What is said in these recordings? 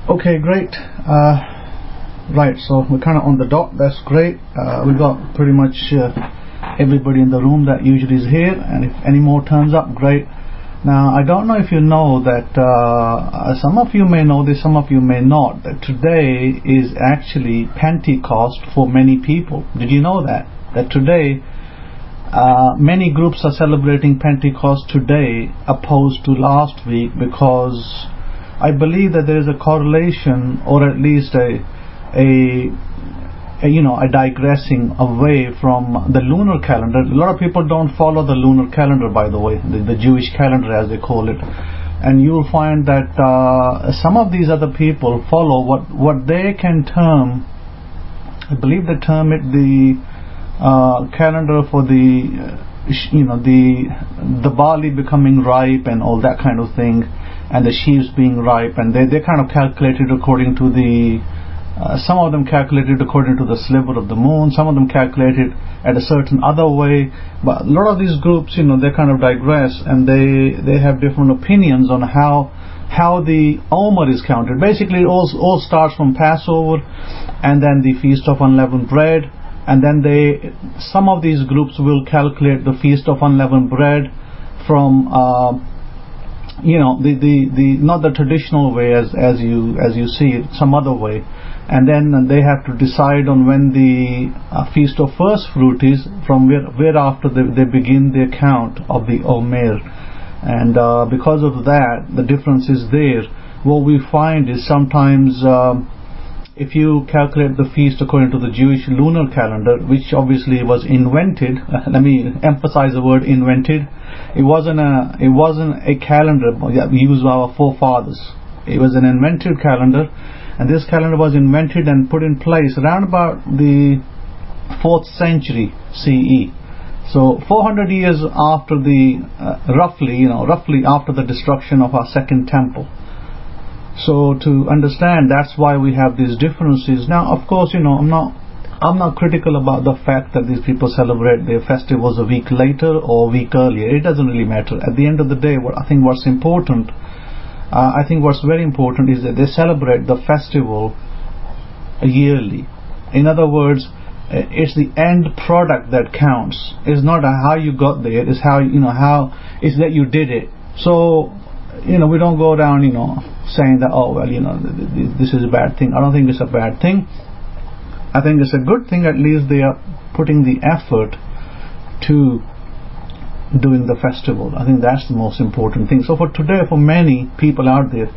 Okay, great. Right, so we're kind of on the dot. That's great. We've got pretty much everybody in the room that usually is here, and if any more turns up, great. Now, I don't know if you know that, some of you may know this, some of you may not, that today is actually Pentecost for many people. Did you know that? That today, many groups are celebrating Pentecost today opposed to last week, because I believe that there is a correlation, or at least a digressing away from the lunar calendar. A lot of people don't follow the lunar calendar, by the way, the Jewish calendar as they call it, and you'll find that some of these other people follow what they can term, I believe they term it the calendar for the barley becoming ripe and all that kind of thing, and the sheaves being ripe, and they kind of calculated according to the some of them calculated according to the sliver of the moon, some of them calculated at a certain other way, but a lot of these groups, they kind of digress, and they have different opinions on how the Omer is counted. Basically it all starts from Passover and then the Feast of Unleavened Bread, and then some of these groups will calculate the Feast of Unleavened Bread from the not the traditional way as you see it, some other way, and then they have to decide on when the Feast of First Fruit is, from whereafter they begin their count of the Omer. And because of that, the difference is there. What we find is sometimes if you calculate the feast according to the Jewish lunar calendar, which obviously was invented, let me emphasize the word invented. It wasn't a calendar used by our forefathers. It was an invented calendar, and this calendar was invented and put in place around about the 4th century CE. So 400 years after the roughly after the destruction of our second temple. So to understand, that's why we have these differences. Now, of course, I'm not critical about the fact that these people celebrate their festivals a week later or a week earlier. It doesn't really matter. At the end of the day, what's very important is that they celebrate the festival yearly. In other words, it's the end product that counts. It's not how you got there. It's how it's that you did it. So we don't go down saying that, oh well, this is a bad thing. I don't think it's a bad thing. I think it's a good thing. At least they are putting the effort to doing the festival. I think that's the most important thing. So for today, for many people out there,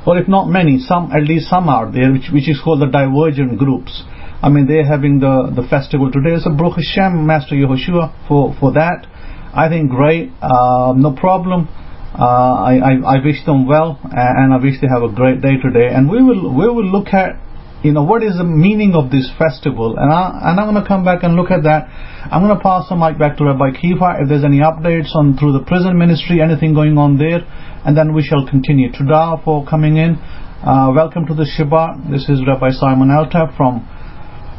or if not many, at least some out there, which is called the divergent groups. I mean, they're having the festival today. It's a Baruch Hashem, Master Yehoshua, for that. I think great, no problem. I wish them well, and I wish they have a great day today. And we will look at what is the meaning of this festival, and I'm going to come back and look at that. I'm going to pass the mic back to Rabbi Kefa if there's any updates through the prison ministry, anything going on there, and then we shall continue. Todah for coming in. Welcome to the Shabbat. This is Rabbi Simon Altaf from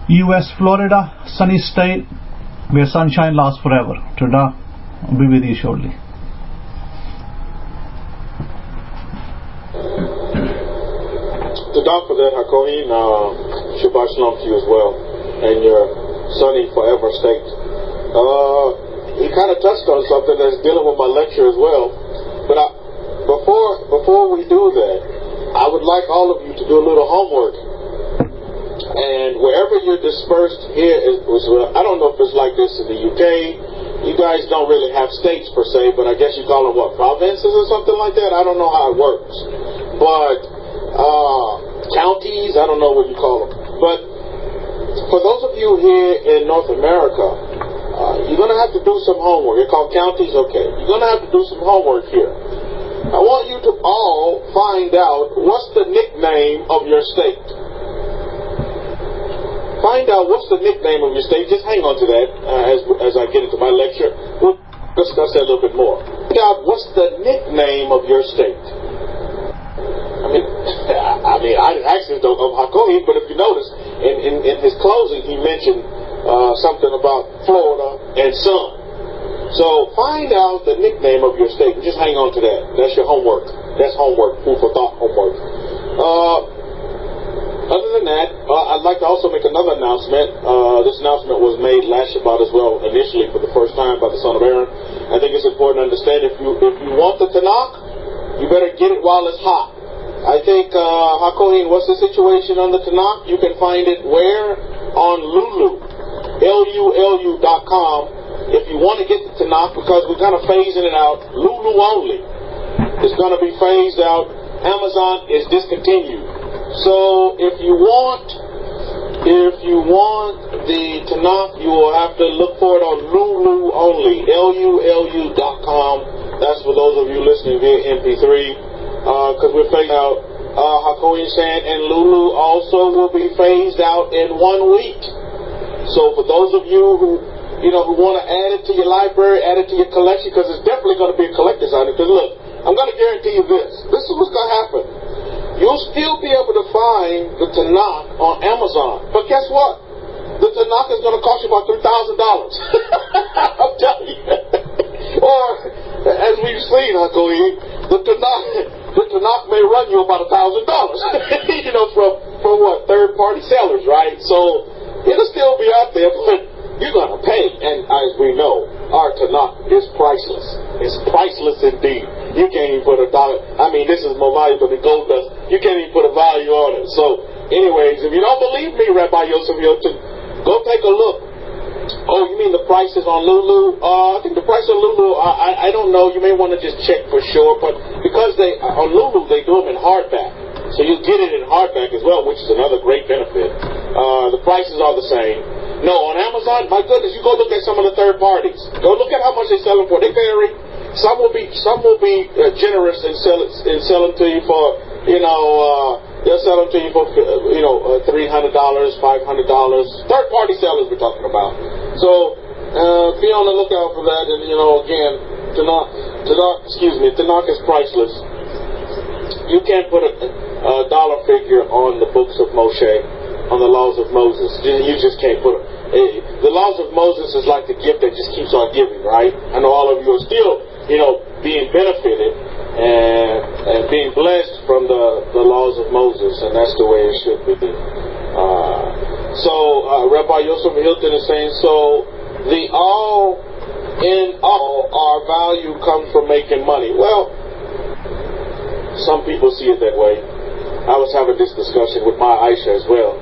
U.S. Florida, sunny state where sunshine lasts forever. Todah. I'll be with you shortly. Todah for that, Hakohin. Shabbat Shalom to you as well, and your sunny forever state. You kind of touched on something that's dealing with my lecture as well, but before we do that, I would like all of you to do a little homework. And wherever you're dispersed here, I don't know if it's like this in the UK. You guys don't really have states per se, but I guess you call them what, provinces or something like that? I don't know how it works. But counties, I don't know what you call them. But for those of you here in North America, you're going to have to do some homework. They're called counties, okay. You're going to have to do some homework here. I want you to all find out what's the nickname of your state. Find out what's the nickname of your state. Just hang on to that as I get into my lecture. We'll discuss that a little bit more. Find out what's the nickname of your state. I didn't ask this of Hakohi, but if you notice, in his closing, he mentioned something about Florida and sun. So find out the nickname of your state and just hang on to that. That's your homework. That's homework, food for thought homework. announcement. This announcement was made last Shabbat as well, initially for the first time by the son of Aaron. I think it's important to understand if you want the Tanakh, you better get it while it's hot. I think, Hakohin, what's the situation on the Tanakh? You can find it where? On Lulu, LULU.com. If you want to get the Tanakh, because we're kind of phasing it out, Lulu only. It's going to be phased out. Amazon is discontinued. So if you want the Tanakh, you will have to look for it on Lulu only, LULU.com. That's for those of you listening via MP3, because we're phasing out. Hakoin saying, and Lulu also will be phased out in 1 week. So for those of you who want to add it to your library, add it to your collection, because it's definitely going to be a collector's item. Because look, I'm going to guarantee you this. This is what's going to happen. You'll still be able to find the Tanakh on Amazon. But guess what? The Tanakh is going to cost you about $3,000. I'm telling you. Or, as we've seen, the Tanakh may run you about $1,000. From what? Third-party sellers, right? So, it'll still be out there, but you're going to pay. And as we know, our Tanakh is priceless. It's priceless indeed. You can't even put $1. I mean, this is more valuable than gold dust. You can't even put a value on it. So, anyways, if you don't believe me, Rabbi Yosef Hilton, go take a look. Oh, you mean the prices on Lulu? I think the price on Lulu, I don't know. You may want to just check for sure. But because on Lulu, they do them in hardback. So you get it in hardback as well, which is another great benefit. The prices are the same. No, on Amazon, my goodness, you go look at some of the third parties. Go look at how much they sell them for. They vary. Some will be generous and sell them to you for, they'll sell them to you for, $300, $500. Third party sellers we're talking about. So, be on the lookout for that. And, again, Tanakh is priceless. You can't put a dollar figure on the books of Moshe, on the laws of Moses. You just can't put it. The laws of Moses is like the gift that just keeps on giving, right? I know all of you are still, being benefited and being blessed from the laws of Moses, and that's the way it should be. Rabbi Yosef Hilton is saying, so the all in all, our value comes from making money. Well, some people see it that way. I was having this discussion with my Aisha as well.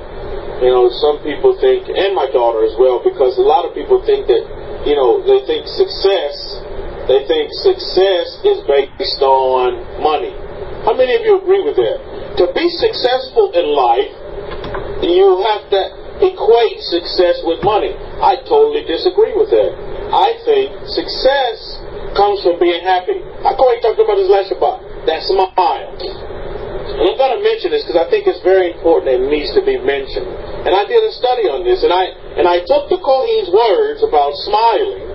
Some people think, and my daughter as well, because a lot of people think that, they think success is based on money. How many of you agree with that? To be successful in life, you have to equate success with money. I totally disagree with that. I think success comes from being happy. I talked about this last Shabbat. That smile. And I'm going to mention this because I think it's very important and it needs to be mentioned. And I did a study on this, and I took the Kohen's words about smiling,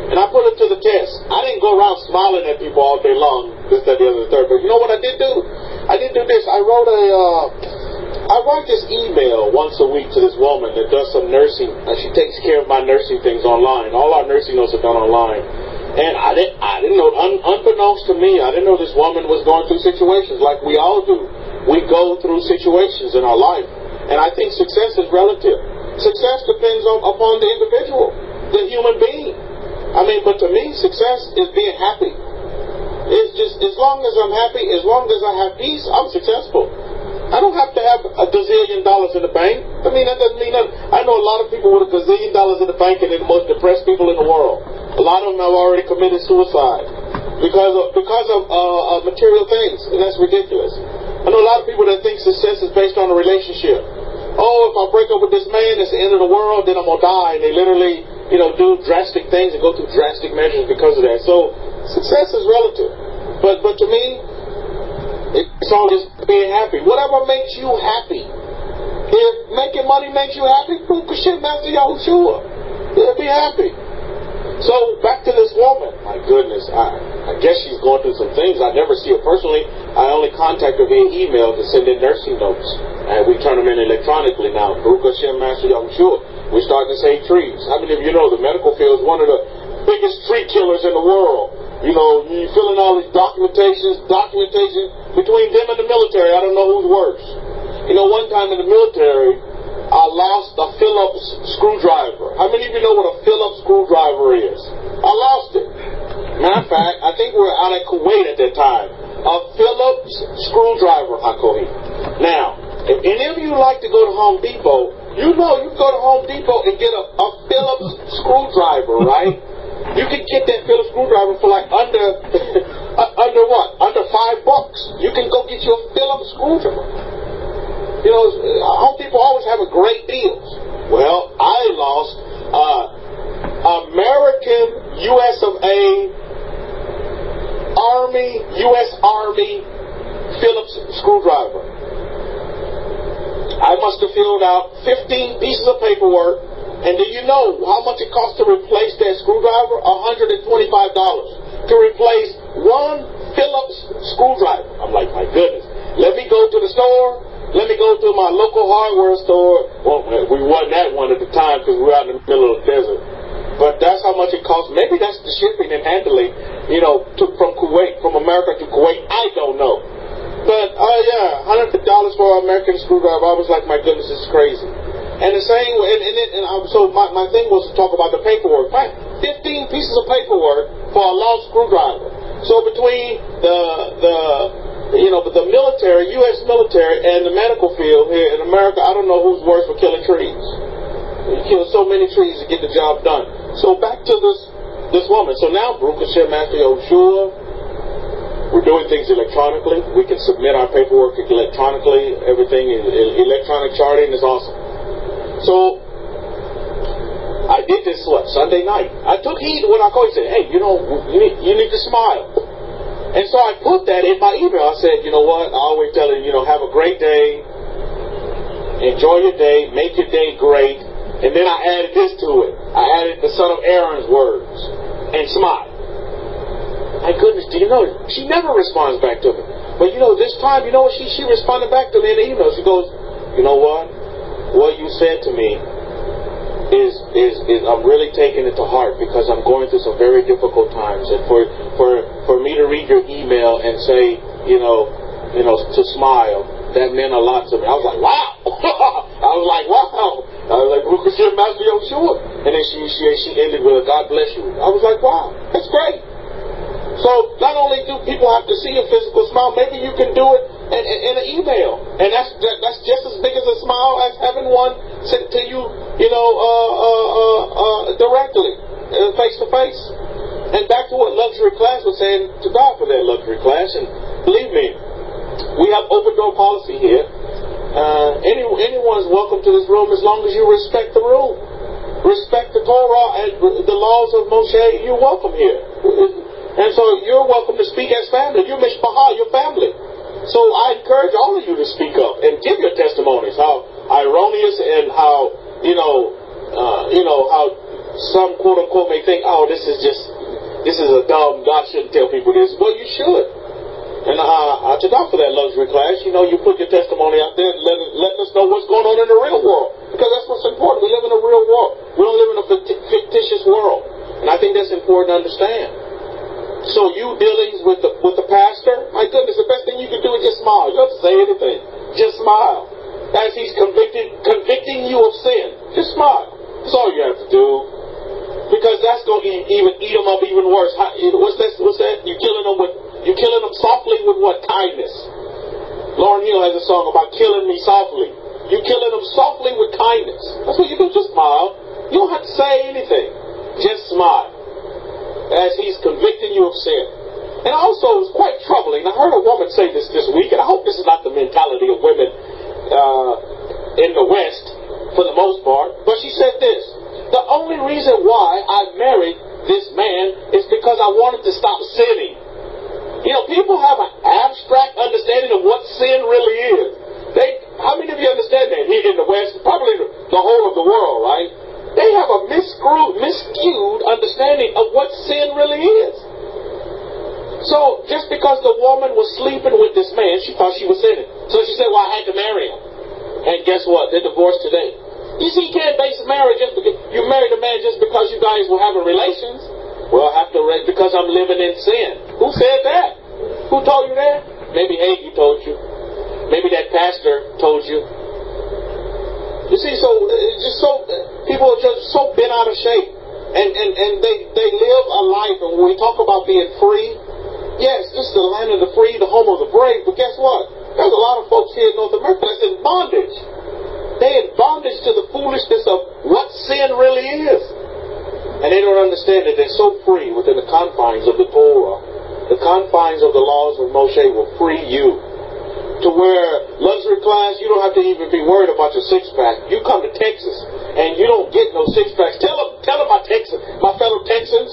and I put it to the test. I didn't go around smiling at people all day long, this, that, the other, the third. But you know what I did do? I did do this. I write this email once a week to this woman that does some nursing. She takes care of my nursing things online. All our nursing notes are done online. And I didn't know, unbeknownst to me, I didn't know this woman was going through situations like we all do. We go through situations in our life. And I think success is relative. Success depends upon the individual, the human being. But to me, success is being happy. It's just, as long as I'm happy, as long as I have peace, I'm successful. I don't have to have $1 gazillion in the bank. That doesn't mean nothing. I know a lot of people with $1 gazillion in the bank and they're the most depressed people in the world. A lot of them have already committed suicide because of material things, and that's ridiculous. I know a lot of people that think success is based on a relationship. Oh, if I break up with this man, it's the end of the world, then I'm going to die. And they literally, do drastic things and go through drastic measures because of that. So, success is relative. But to me, it's all just being happy. Whatever makes you happy. If making money makes you happy, Master Yahushua. Be happy. So, back to this woman. My goodness, I guess she's going through some things. I never see her personally. I only contact her via email to send in nursing notes. And we turn them in electronically now. Baruch Hashem, Master Yahushua. We're starting to save trees. How many of you know the medical field is one of the biggest tree killers in the world? You fill in all these documentation between them and the military. I don't know who's worse. One time in the military, I lost a Phillips screwdriver. How many of you know what a Phillips screwdriver is? I lost it. Matter of fact, I think we were out at Kuwait at that time. A Phillips screwdriver, Hakohi. Now, if any of you like to go to Home Depot, you know you go to Home Depot and get a Phillips screwdriver, right? You can get that Phillips screwdriver for like under what? Under $5. You can go get you a Phillips screwdriver. You know, Home Depot always have a great deals. Well, I lost American US of A U.S. Army Phillips screwdriver. I must have filled out 15 pieces of paperwork, and do you know how much it costs to replace that screwdriver? $125 to replace one Phillips screwdriver. I'm like, my goodness. Let me go to the store. Let me go to my local hardware store. Well, we wasn't at one at the time because we were out in the middle of the desert. But that's how much it costs. Maybe that's the shipping and handling, you know, from Kuwait, from America to Kuwait. I don't know. But, yeah, $100 for an American screwdriver. I was like, my goodness, it's crazy. And the same, so my thing was to talk about the paperwork. 15 pieces of paperwork for a lost screwdriver. So between the military, U.S. military, and the medical field here in America, I don't know who's worse for killing trees. You kill so many trees to get the job done. So back to this woman. So now, Baruch Hashem, Master Yahushua, we're doing things electronically. We can submit our paperwork electronically. Everything is electronic charting is awesome. So I did this Sunday night. I took heed when I called. He said, "Hey, you need to smile." And so I put that in my email. I said, you know what? I always tell him, have a great day. Enjoy your day. Make your day great. And then I added this to it. I added the son of Aaron's words. And smile. My goodness, do you know? She never responds back to me. But this time, she responded back to me in the email. She goes, you know what? What you said to me is I'm really taking it to heart because I'm going through some very difficult times. And for me to read your email and say, to smile, that meant a lot to me. I was like, wow. I was like, Baruch Hashem, Master Yahushua. And then she ended with a God bless you. I was like, wow, that's great. So not only do people have to see a physical smile, maybe you can do it in an email. And that's just as big as a smile as having one sent to you, directly, face to face. And back to what Luxury Class was saying, to God for that Luxury Class. And believe me, we have open door policy here. Anyone is welcome to this room as long as you respect the room. Respect the Torah and the laws of Moshe. You're welcome here. And so you're welcome to speak as family. You're Mishpachah, your family. So I encourage all of you to speak up and give your testimonies. How erroneous and how, how some quote unquote may think, oh, this is a dumb, God shouldn't tell people this. Well, you should. And to God for that Luxury Class, you put your testimony out there and let us know what's going on in the real world. Because that's what's important. We live in a real world. We don't live in a fictitious world. And I think that's important to understand. So you dealings with the pastor, my goodness, the best thing you can do is just smile. You don't have to say anything. Just smile. As he's convicting you of sin, just smile. That's all you have to do. Because that's going to even eat them up even worse. What's that? You're killing them softly with what? Kindness. Lauryn Hill has a song about killing me softly. You're killing them softly with kindness. That's what you do. Just smile. You don't have to say anything. Just smile. As he's convicting you of sin. And also, it's quite troubling. I heard a woman say this week, and I hope this is not the mentality of women in the West, for the most part, but she said this: the only reason why I married this man is because I wanted to stop sinning. People have an abstract understanding of what sin really is. How many of you understand that here in the West? Probably the whole of the world, right? They have a miscued understanding of what sin really is. So, just because the woman was sleeping with this man, she thought she was sinning. So she said, well, I had to marry him. And guess what? They're divorced today. You see, you can't base marriage just because you married a man just because you guys were having relations. Well, I have to because I'm living in sin. Who said that? Who told you that? Maybe Hagee told you. Maybe that pastor told you. You see, so it's just so people are just so bent out of shape, and they live a life. And when we talk about being free, yes, this is the land of the free, the home of the brave. But guess what? There's a lot of folks here in North America that's in bondage. They're in bondage to the foolishness of what sin really is, and they don't understand that they're so free within the confines of the Torah. The confines of the laws of Moshe will free you. To where luxury class, you don't have to even be worried about your six-pack. You come to Texas, and you don't get no six-packs. Tell them my fellow Texans.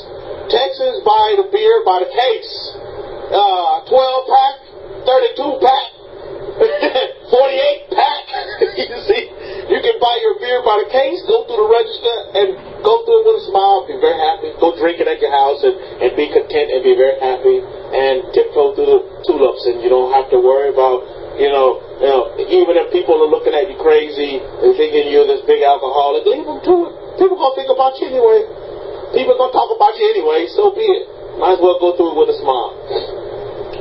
Texans buy the beer by the case. 12-pack, 32-pack, 48-pack. You see, you can buy your beer by the case, go through the register, and go through it with a smile, be very happy. Go drink it at your house and be content and be very happy. And tiptoe through the tulips, and you don't have to worry about, even if people are looking at you crazy and thinking you're this big alcoholic, leave them to it. People are going to think about you anyway. People are going to talk about you anyway, so be it. Might as well go through it with a smile.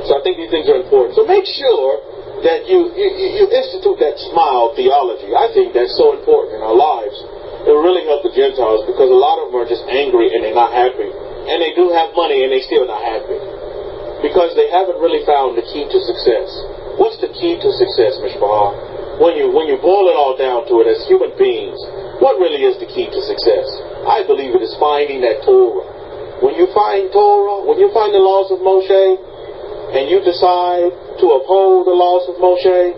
So I think these things are important. So make sure that you institute that smile theology. I think that's so important in our lives. It will really help the Gentiles, because a lot of them are just angry and they're not happy. And they do have money and they're still not happy, because they haven't really found the key to success. What's the key to success, Mishpah? When you boil it all down to it as human beings, what really is the key to success? I believe it is finding that Torah. When you find Torah, when you find the laws of Moshe, and you decide to uphold the laws of Moshe,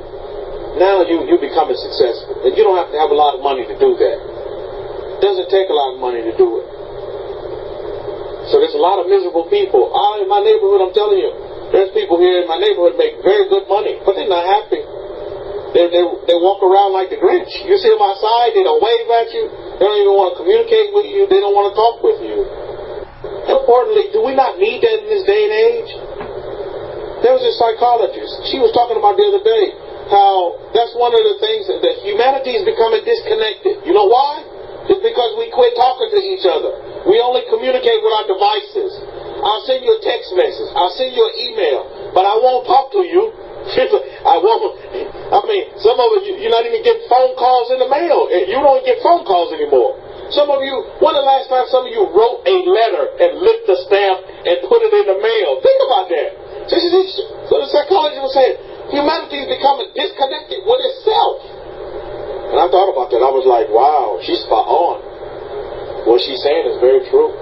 now you become successful. And you don't have to have a lot of money to do that. It doesn't take a lot of money to do it. So there's a lot of miserable people. In my neighborhood, I'm telling you, there's people here in my neighborhood make very good money, but they're not happy. They walk around like the Grinch. You see them outside, they don't wave at you. They don't even want to communicate with you. They don't want to talk with you. Importantly, do we not need that in this day and age? There was a psychologist. She was talking about the other day how that's one of the things that humanity is becoming disconnected. You know why? It's because we quit talking to each other. We only communicate with our devices. I'll send you a text message. I'll send you an email. But I won't talk to you. I won't. I mean, some of you're not even getting phone calls in the mail. You don't get phone calls anymore. Some of you, when the last time some of you wrote a letter and licked the stamp and put it in the mail? Think about that. So the psychologist was saying, humanity is becoming disconnected with itself. And I thought about that. I was like, wow, she's spot on. What she's saying is very true.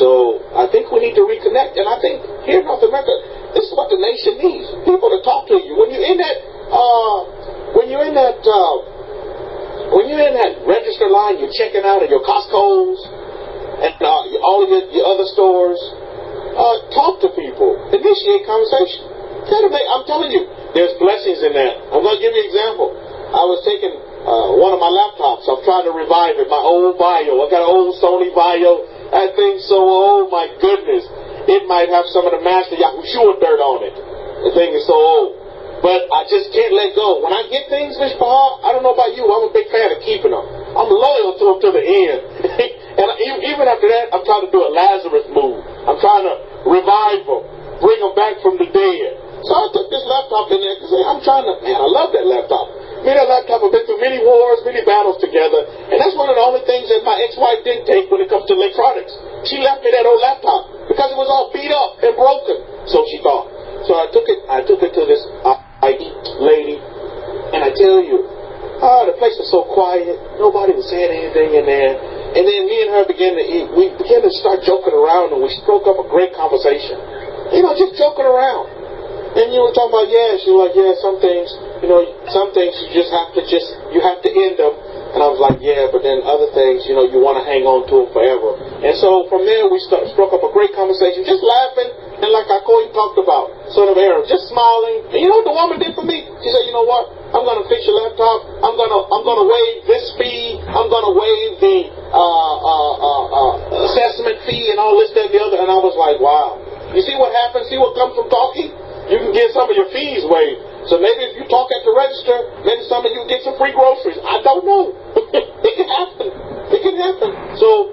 So I think we need to reconnect. And I think here in North America, this is what the nation needs. People to talk to you. When you're in that register line, you're checking out at your Costco's and all of your other stores, talk to people. Initiate conversation. I'm telling you, there's blessings in that. I'm going to give you an example. I was taking one of my laptops. I'm trying to revive it. My old Bio. I got an old Sony Bio. That thing's so old, my goodness. It might have some of the Master Yahushua dirt on it. The thing is so old. But I just can't let go. When I get things, Mishpah, I don't know about you, I'm a big fan of keeping them. I'm loyal to them to the end. And even after that, I'm trying to do a Lazarus move. I'm trying to revive them, bring them back from the dead. So I took this laptop in there because I love that laptop. Me and that laptop have been through many wars, many battles together. And that's one of the only things that my ex-wife didn't take when it comes to electronics. She left me that old laptop because it was all beat up and broken. So she thought. So I took it to this IT lady. And I tell you, the place was so quiet. Nobody was saying anything in there. And then me and her began to start joking around, and we spoke up a great conversation. Just joking around. And you were talking about, she was like, some things, some things you have to end them. And I was like, but then other things, you want to hang on to them forever. And so from there, we struck up a great conversation, just laughing, and like Akoi talked about, son of Aaron, just smiling. And you know what the woman did for me? She said, you know what? I'm going to fix your laptop. I'm going to waive this fee. I'm going to waive the assessment fee and all this, that, and the other. And I was like, wow. You see what happens? See what comes from talking? You can get some of your fees waived. So maybe if you talk at the register, maybe some of you get some free groceries. I don't know. It can happen. It can happen. So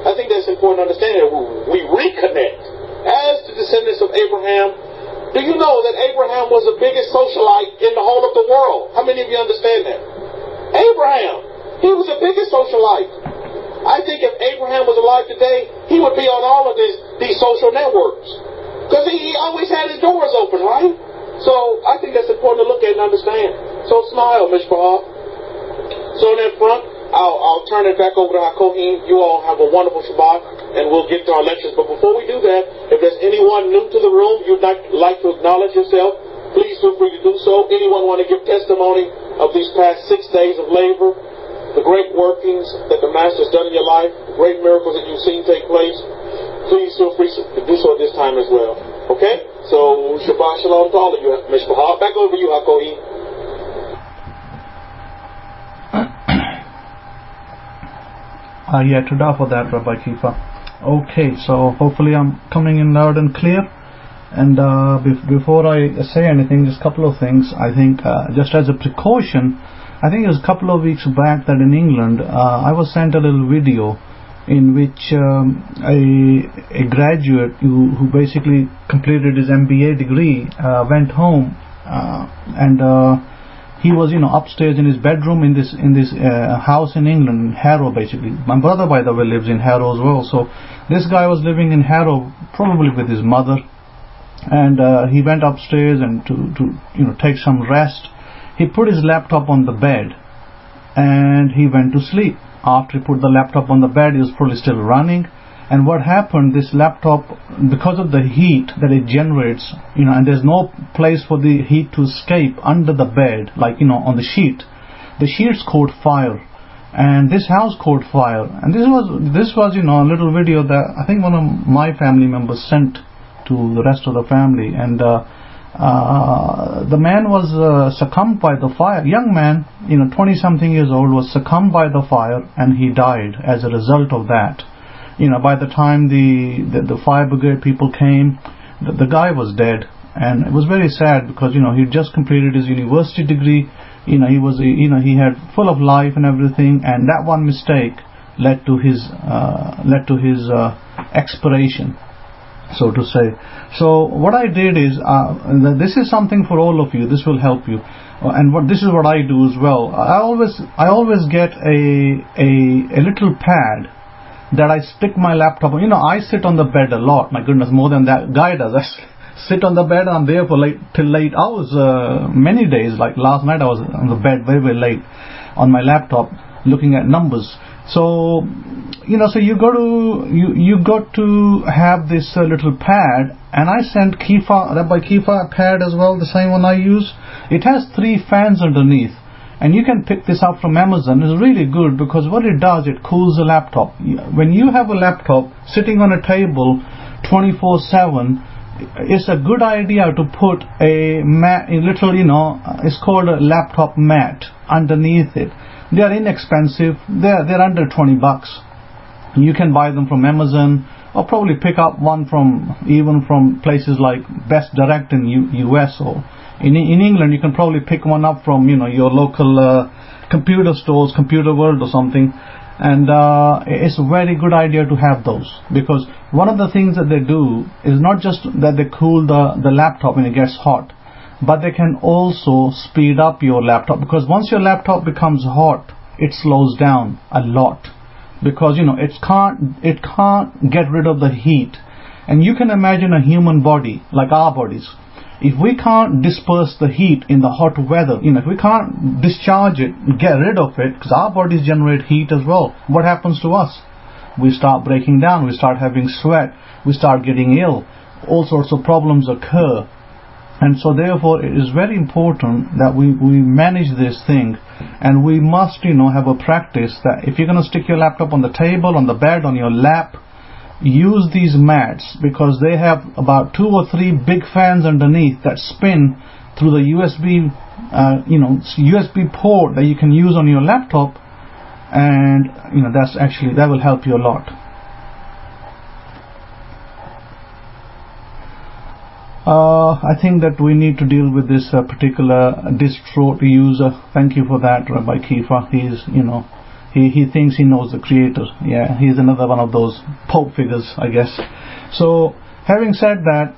I think that's important to understand that we reconnect. As the descendants of Abraham, do you know that Abraham was the biggest socialite in the whole of the world? How many of you understand that? Abraham, he was the biggest socialite. I think if Abraham was alive today, he would be on all of these social networks. Because he always had his doors open, right? So I think that's important to look at and understand. So smile, Mishpah. So in that front, I'll turn it back over to Hakohim. You all have a wonderful Shabbat, and we'll get to our lectures. But before we do that, if there's anyone new to the room, you'd like to acknowledge yourself, please feel free to do so. Anyone want to give testimony of these past 6 days of labor, the great workings that the Master's done in your life, the great miracles that you've seen take place, please feel free to do so at this time as well. Okay? So, Shabbat Shalom to all of you, Mishpah. Back over to you, Hakohi. Yeah, Todah for that, Rabbi Kefa. Okay, so hopefully I'm coming in loud and clear. And before I say anything, just a couple of things. I think just as a precaution, I think it was a couple of weeks back that in England I was sent a little video in which a graduate who basically completed his MBA degree went home and he was upstairs in his bedroom in this house in England, Harrow basically. My brother, by the way, lives in Harrow as well. So this guy was living in Harrow probably with his mother, and he went upstairs and to take some rest. He put his laptop on the bed and he went to sleep. After he put the laptop on the bed, it was probably still running. And what happened, this laptop, because of the heat that it generates, and there's no place for the heat to escape under the bed, like, on the sheets caught fire. And this house caught fire. And this was a little video that I think one of my family members sent to the rest of the family. And the man was succumbed by the fire. Young man, 20-something years old, was succumbed by the fire, and he died as a result of that. By the time the fire brigade people came, the guy was dead, and it was very sad because he just completed his university degree. He had full of life and everything, and that one mistake led to his expiration, so to say. So what I did is, this is something for all of you. This will help you, and this is what I do as well. I always get a little pad that I stick my laptop on. I sit on the bed a lot. My goodness, more than that guy does. I sit on the bed. I'm there for till late hours. Many days, like last night, I was on the bed very, very late on my laptop looking at numbers. So so you got to have this little pad, and I sent Rabbi Kefa a pad as well, the same one I use. It has 3 fans underneath, and you can pick this up from Amazon. It's really good because what it does, it cools the laptop. When you have a laptop sitting on a table 24/7, it's a good idea to put a mat, it's called a laptop mat underneath it. They are inexpensive. They're under $20. You can buy them from Amazon, or probably pick up one even from places like Best Direct in US, or in England you can probably pick one up from your local computer stores, Computer World or something. And it's a very good idea to have those, because one of the things that they do is not just that they cool the laptop when it gets hot, but they can also speed up your laptop, because once your laptop becomes hot, it slows down a lot, because it can't get rid of the heat. And you can imagine a human body, like our bodies, if we can't disperse the heat in the hot weather, if we can't discharge it, get rid of it, because our bodies generate heat as well, what happens to us? We start breaking down, we start having sweat, we start getting ill, all sorts of problems occur. And so therefore it is very important that we manage this thing, and we must have a practice that if you're going to stick your laptop on the table, on the bed, on your lap, use these mats, because they have about 2 or 3 big fans underneath that spin through the USB USB port that you can use on your laptop, and that will help you a lot. I think that we need to deal with this particular distro user. Thank you for that, Rabbi Kefa. He thinks he knows the Creator. Yeah, he's another one of those Pope figures, I guess. So, having said that,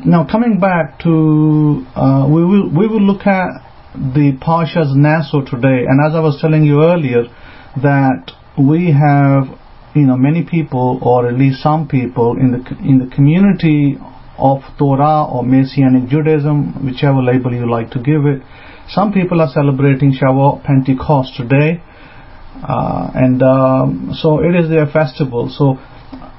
now coming back to, we will look at the Parsha's Naso today, and as I was telling you earlier, that we have many people, or at least some people in the community of Torah or Messianic Judaism, whichever label you like to give it. Some people are celebrating Shavuot, Pentecost today, and so it is their festival. So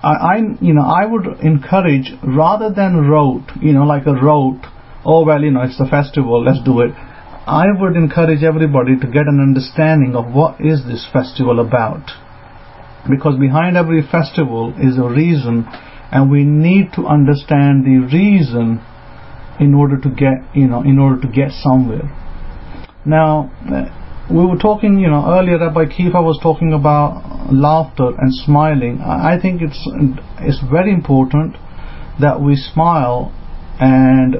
I would encourage, rather than rote, like a rote, oh well, it's the festival, let's do it. I would encourage everybody to get an understanding of what is this festival about, because behind every festival is a reason, and we need to understand the reason in order to get somewhere. Now, we were talking, earlier Rabbi Kefa was talking about laughter and smiling. I think it's very important that we smile, and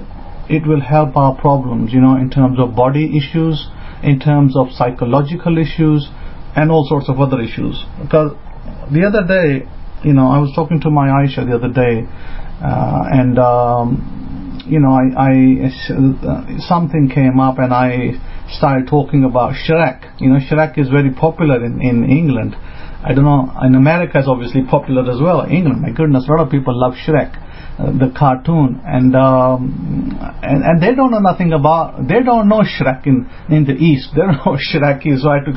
it will help our problems, in terms of body issues, in terms of psychological issues, and all sorts of other issues. Because the other day, I was talking to my Aisha the other day, and something came up, and I started talking about Shrek. Shrek is very popular in England. I don't know, in America it's obviously popular as well. England, my goodness, a lot of people love Shrek, the cartoon, and they don't know nothing about, they don't know Shrek in the East. They don't know what Shrek is, so I had to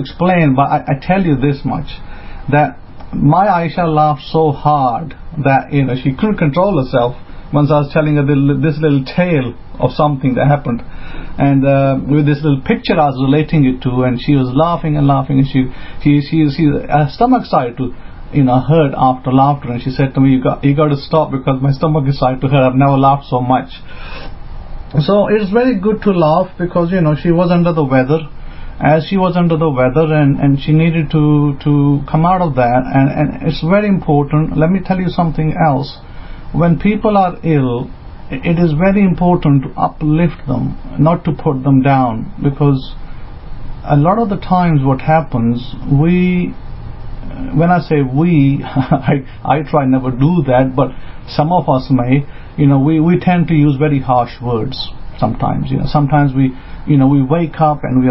explain, but I tell you this much, that my Aisha laughed so hard that she couldn't control herself once I was telling her this little tale of something that happened, and with this little picture I was relating it to, and she was laughing and laughing, and her stomach started to hurt after laughter, and she said to me, you got to stop, because my stomach is starting to hurt. I've never laughed so much. So it's very good to laugh, because she was under the weather, and she needed to come out of that, and it's very important. Let me tell you something else. When people are ill, it is very important to uplift them, not to put them down, because a lot of the times what happens, when I say we, I try never do that, but some of us may, we tend to use very harsh words sometimes. Sometimes we wake up and we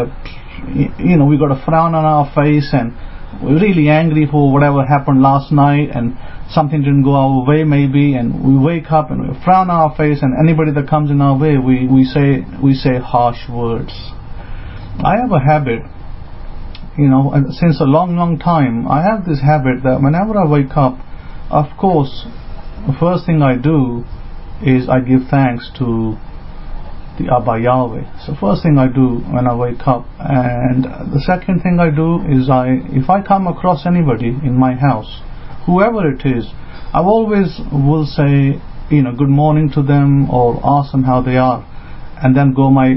got a frown on our face, and we're really angry for whatever happened last night, and something didn't go our way maybe, and we wake up and we frown on our face, and anybody that comes in our way, we say harsh words. I have a habit, since a long time, I have this habit that whenever I wake up, of course, the first thing I do is I give thanks to the Abba Yahweh. So first thing I do when I wake up, and the second thing I do is if I come across anybody in my house, whoever it is, I always will say good morning to them, or ask them how they are, and then go my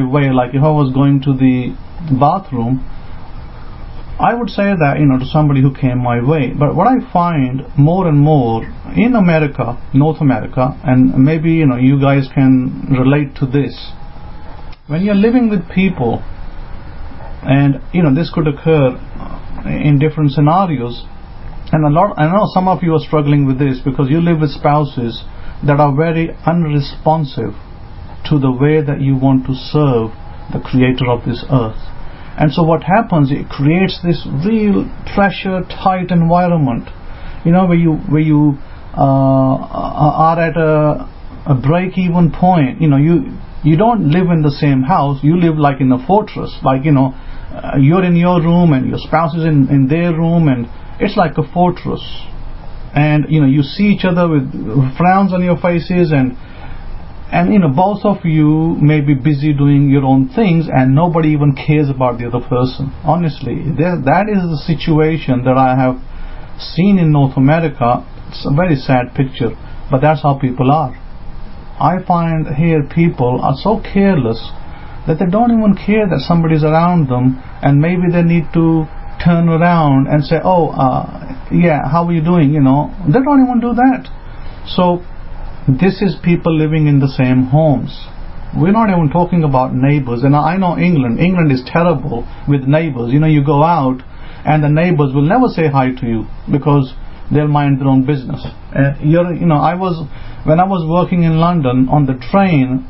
way. Like if I was going to the bathroom, I would say that to somebody who came my way. But what I find more and more in America, North America, and maybe you guys can relate to this, when you're living with people, and this could occur in different scenarios, and I know some of you are struggling with this, because you live with spouses that are very unresponsive to the way that you want to serve the Creator of this earth. And so what happens, it creates this real pressure, tight environment, where you are at a break-even point. You don't live in the same house. You live like in a fortress. Like you're in your room, and your spouse is in their room, and it's like a fortress. And you see each other with frowns on your faces, and both of you may be busy doing your own things, and nobody even cares about the other person. Honestly, that is the situation that I have seen in North America. It's a very sad picture, but that's how people are. I find here people are so careless that they don't even care that somebody's around them, and maybe they need to turn around and say, yeah, how are you doing? They don't even do that. So this is people living in the same homes. We're not even talking about neighbors. And I know England is terrible with neighbors. You go out, and the neighbors will never say hi to you, because they'll mind their own business. When I was working in London on the train,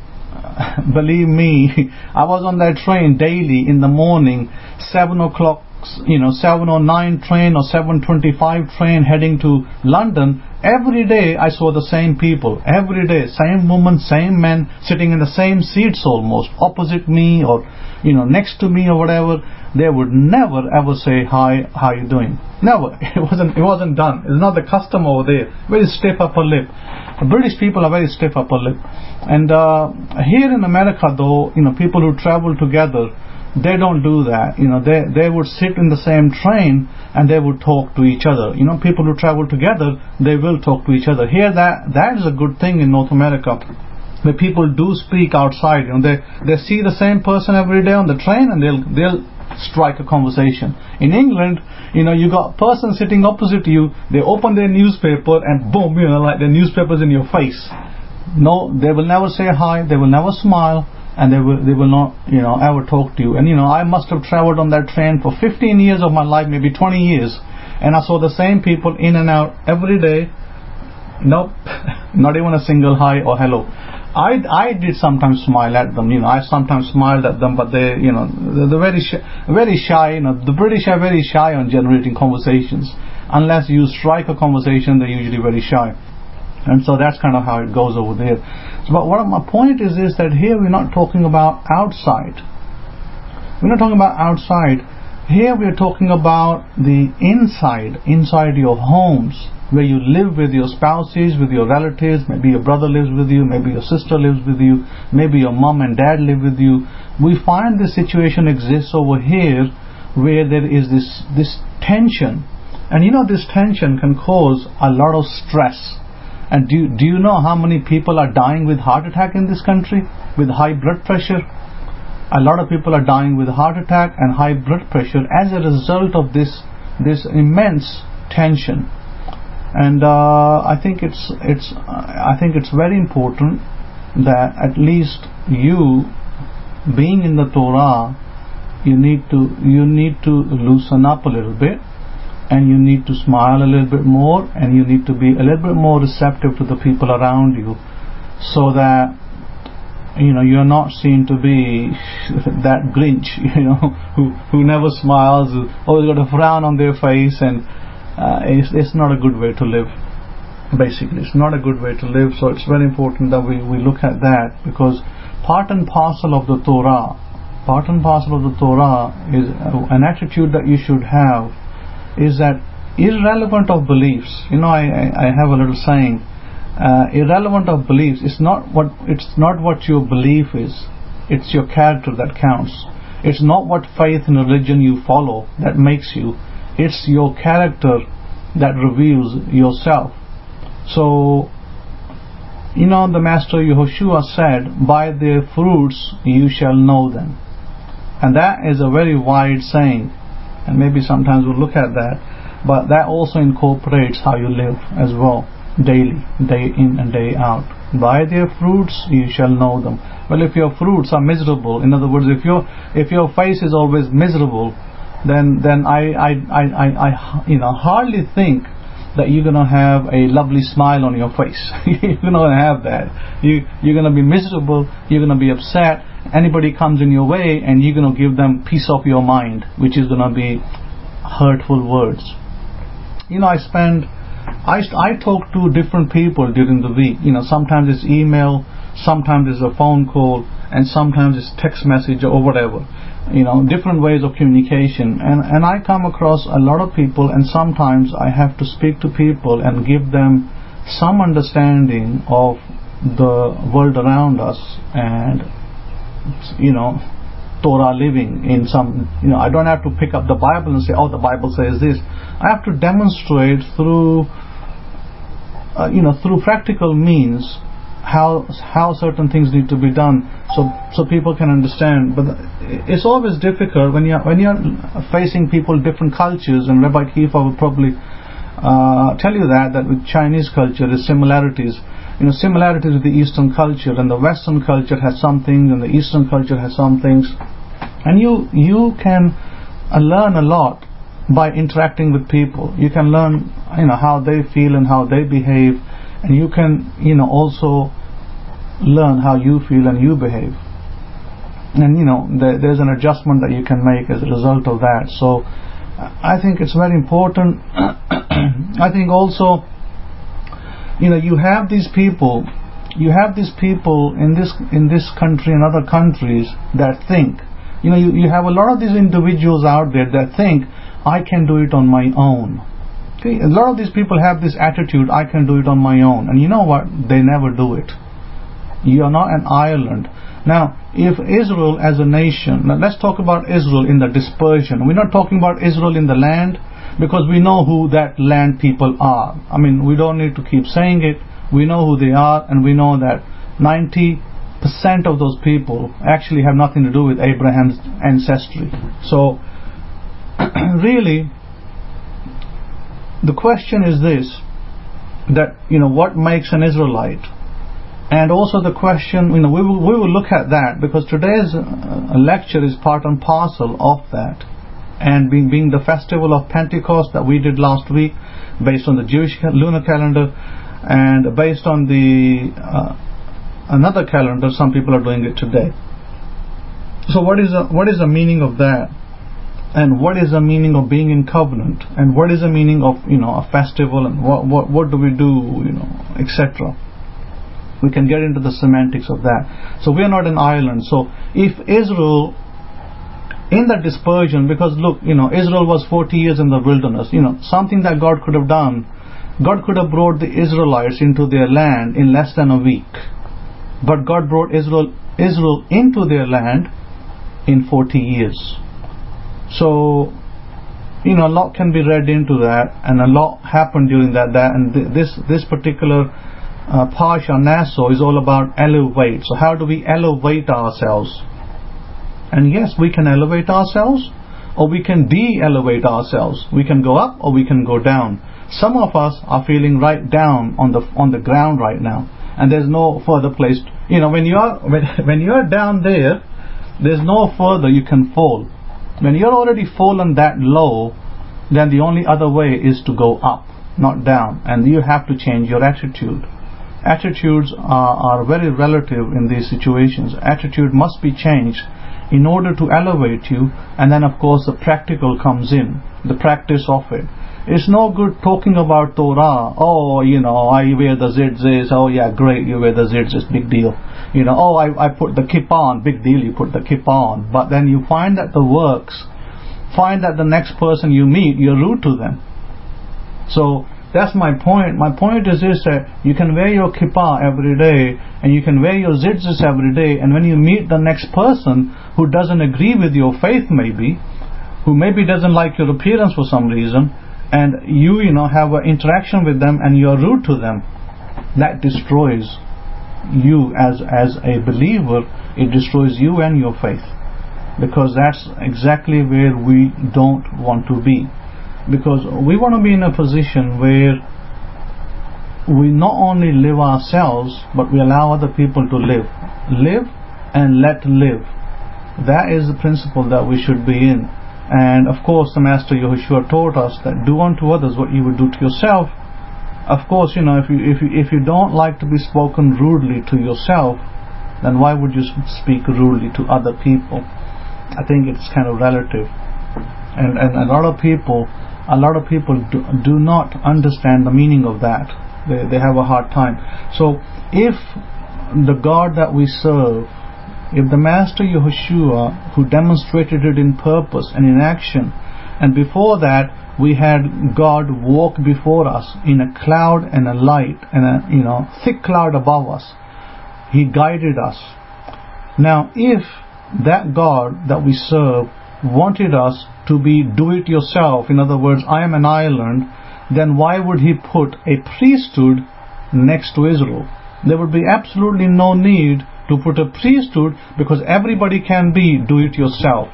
believe me, I was on that train daily in the morning, 7 o'clock, 7:09 train or 7:25 train heading to London. Every day I saw the same people. Every day, same women, same men, sitting in the same seats almost, opposite me or next to me or whatever. They would never ever say, "Hi, how you doing?" Never. It wasn't done. It's not the custom over there. Very stiff upper lip. British people are very stiff upper lip. And here in America, though, people who travel together, they don't do that. They would sit in the same train and they would talk to each other. People who travel together, they will talk to each other. Here, that is a good thing in North America. The people do speak outside. They see the same person every day on the train and they'll strike a conversation. In England, you got a person sitting opposite you. They open their newspaper and boom, like the newspaper's in your face. No, they will never say hi. They will never smile. And they will not, ever talk to you. And I must have traveled on that train for 15 years of my life, maybe 20 years, and I saw the same people in and out every day. Nope, not even a single hi or hello. I did sometimes smile at them. I sometimes smiled at them, but they're very shy. The British are very shy on generating conversations. Unless you strike a conversation, they're usually very shy. And so that's kind of how it goes over there. But what my point is that here we're not talking about outside. We're not talking about outside. Here we're talking about the inside your homes, where you live with your spouses, with your relatives. Maybe your brother lives with you, maybe your sister lives with you, maybe your mom and dad live with you. We find this situation exists over here, where there is this tension. And this tension can cause a lot of stress. And do you know how many people are dying with heart attack in this country, with high blood pressure? A lot of people are dying with heart attack and high blood pressure as a result of this immense tension. And I think it's very important that at least you, being in the Torah, you need to loosen up a little bit. And you need to smile a little bit more, and you need to be a little bit more receptive to the people around you, so that you're not seen to be that Grinch, who never smiles, who always got a frown on their face, and it's not a good way to live. Basically, it's not a good way to live. So it's very important that we look at that, because part and parcel of the Torah is an attitude that you should have. Is that irrelevant of beliefs? I have a little saying, irrelevant of beliefs. It's not what your belief is. It's your character that counts. It's not what faith and religion you follow that makes you. It's your character that reveals yourself. So, the Master Yehoshua said, "By their fruits you shall know them," and that is a very wide saying. And maybe sometimes we'll look at that, but that also incorporates how you live as well, daily, day in and day out. By their fruits you shall know them. Well, if your fruits are miserable, in other words, if your face is always miserable, then I hardly think that you're gonna have a lovely smile on your face. You're gonna have that. You're gonna be miserable. You're gonna be upset. Anybody comes in your way, and you're going to give them piece of your mind, which is going to be hurtful words. I talk to different people during the week. Sometimes it's email, sometimes it's a phone call, and sometimes it's text message or whatever. Different ways of communication. And I come across a lot of people, and sometimes I have to speak to people and give them some understanding of the world around us, and Torah living in some, I don't have to pick up the Bible and say, oh, the Bible says this. I have to demonstrate through practical means how certain things need to be done, so people can understand. But it's always difficult when you're facing people, different cultures, and Rabbi Kefa will probably tell you that with Chinese culture, there's similarities. Similarities with the Eastern culture, and the Western culture has some things, and the Eastern culture has some things, and you can learn a lot by interacting with people. You can learn how they feel and how they behave, and you can also learn how you feel and you behave. And there's an adjustment that you can make as a result of that. So I think it's very important. I think also, you have these people in this country and other countries that think, you have a lot of these individuals out there that think, I can do it on my own. Okay? A lot of these people have this attitude, I can do it on my own. And you know what? They never do it. You are not an island. Now, if Israel as a nation, now let's talk about Israel in the dispersion. We're not talking about Israel in the land, because we know who that land people are. I mean, we don't need to keep saying it. We know who they are, and we know that 90% of those people actually have nothing to do with Abraham's ancestry. So, really, the question is this, that, what makes an Israelite? And also the question, we will look at that, because today's lecture is part and parcel of that. And being the festival of Pentecost that we did last week, based on the Jewish lunar calendar, and based on the another calendar, some people are doing it today. So what is the meaning of that? And what is the meaning of being in covenant? And what is the meaning of a festival? And what do we do? Etc. We can get into the semantics of that. So we are not an island. So if Israel, in the dispersion, because look, Israel was 40 years in the wilderness, something that God could have done, God could have brought the Israelites into their land in less than a week. But God brought Israel into their land in 40 years. So, a lot can be read into that, and a lot happened during that and this particular Parsha, Naso, is all about elevate. So how do we elevate ourselves? And yes, we can elevate ourselves, or we can de-elevate ourselves. We can go up, or we can go down. Some of us are feeling right down on the ground right now, and there's no further place. When you're down there, there's no further you can fall. When you're already fallen that low, then the only other way is to go up, not down, and you have to change your attitude. Attitudes are very relative in these situations. Attitude must be changed in order to elevate you, and then of course the practical comes in, the practice of it. It's no good talking about Torah. Oh, I wear the zitzis. Oh yeah, great, you wear the zitzis, big deal. Oh, I put the kippah on, big deal, you put the kippah on. But then you find that the next person you meet, you're rude to them. So that's my point. My point is this, that you can wear your kippah every day, and you can wear your zitzis every day, and when you meet the next person who doesn't agree with your faith maybe, who maybe doesn't like your appearance for some reason, and you have an interaction with them and you're rude to them, that destroys you as a believer. It destroys you and your faith, because that's exactly where we don't want to be. Because we want to be in a position where we not only live ourselves, but we allow other people to live and let live. That is the principle that we should be in. And of course the Master Yahushua taught us that do unto others what you would do to yourself. Of course, if you don't like to be spoken rudely to yourself, then why would you speak rudely to other people? I think it's kind of relative. And a lot of people do not understand the meaning of that. They have a hard time. So if the God that we serve, if the Master Yahushua, who demonstrated it in purpose and in action, and before that we had God walk before us in a cloud and a light and a thick cloud above us, He guided us. Now if that God that we serve wanted us to be do-it-yourself, in other words, I am an island, then why would He put a priesthood next to Israel? There would be absolutely no need to put a priesthood, because everybody can be do-it-yourself.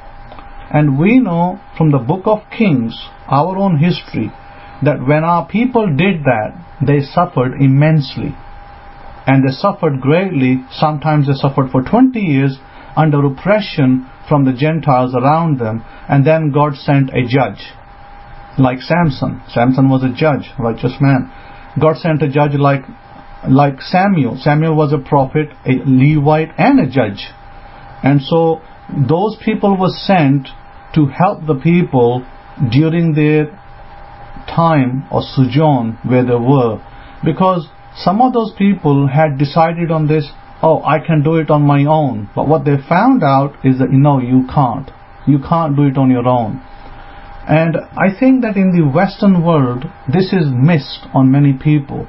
And we know from the book of Kings, our own history, that when our people did that, they suffered immensely. And they suffered greatly. Sometimes they suffered for 20 years under oppression from the Gentiles around them, and then God sent a judge, like Samson. Samson was a judge, righteous man. God sent a judge like like Samuel. Samuel was a prophet, a Levite, and a judge. And so those people were sent to help the people during their time or sojourn where they were, because some of those people had decided on this, oh, I can do it on my own. But what they found out is that, no, you can't. You can't do it on your own. And I think that in the Western world, this is missed on many people.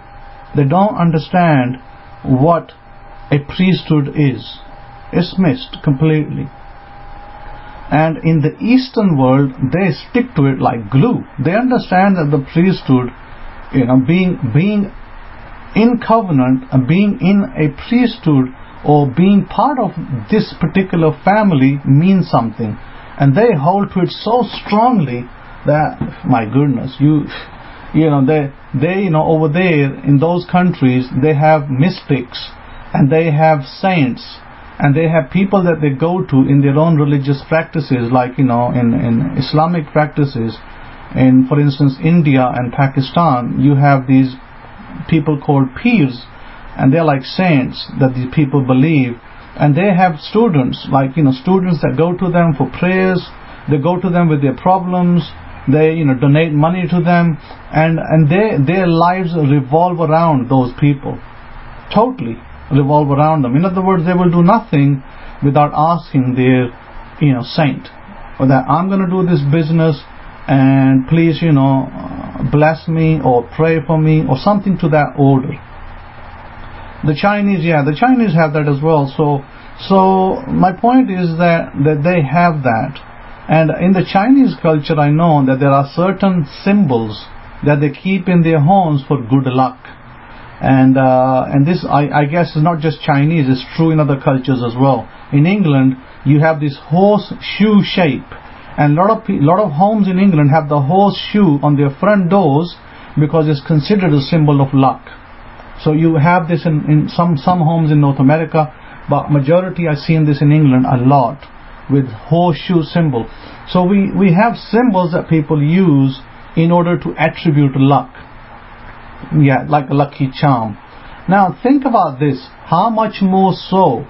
They don't understand what a priesthood is. It's missed completely. And in the Eastern world, they stick to it like glue. They understand that the priesthood, being in covenant and being in a priesthood or being part of this particular family means something. And they hold to it so strongly that, my goodness, they over there in those countries, they have mystics and they have saints and they have people that they go to in their own religious practices, like in Islamic practices. In, for instance, India and Pakistan, you have these people called peers, and they're like saints that these people believe. And they have students, students that go to them for prayers. They go to them with their problems. They, donate money to them, and their lives revolve around those people. Totally revolve around them. In other words, they will do nothing without asking their, saint, or that I'm going to do this business, and please, bless me or pray for me or something to that order. The Chinese have that as well. So my point is that they have that. And in the Chinese culture, I know that there are certain symbols that they keep in their homes for good luck. And this, I guess, is not just Chinese, it's true in other cultures as well. In England, you have this horseshoe shape. And lot of homes in England have the horseshoe on their front doors because it's considered a symbol of luck. So you have this in some homes in North America, but majority I've seen this in England a lot, with horseshoe symbol. So we have symbols that people use in order to attribute luck. Yeah, like a lucky charm. Now think about this. How much more so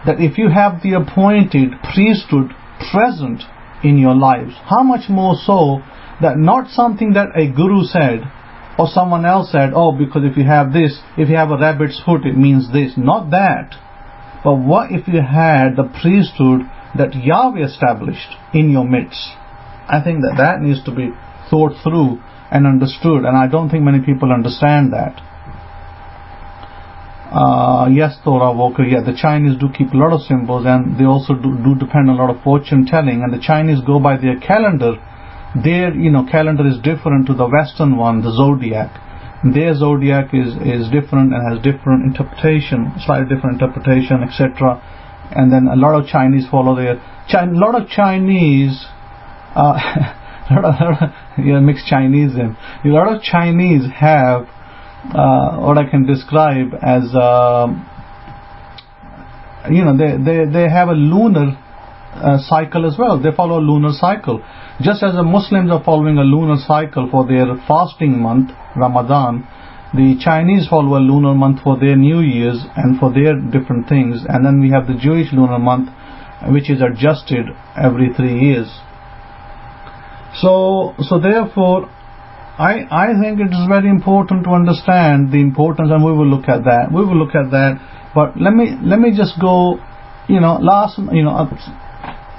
that if you have the appointed priesthood present in your lives, how much more so that not something that a guru said or someone else said, oh, because if you have this, if you have a rabbit's foot, it means this. Not that. But what if you had the priesthood that Yahweh established in your midst? I think that needs to be thought through and understood, and I don't think many people understand that. Yes, Torah Walker, yeah, the Chinese do keep a lot of symbols, and they also do depend on a lot of fortune telling, and the Chinese go by their calendar. Their calendar is different to the Western one, the zodiac. Their zodiac is different and has different interpretation, slightly different interpretation, etc. And then a lot of Chinese follow their a lot of Chinese mixed Chinese in. A lot of Chinese have what I can describe as they have a lunar cycle as well. They follow a lunar cycle, just as the Muslims are following a lunar cycle for their fasting month, Ramadan. The Chinese follow a lunar month for their New Year's and for their different things, and then we have the Jewish lunar month, which is adjusted every 3 years. So therefore, I think it is very important to understand the importance, and we will look at that. But let me just go.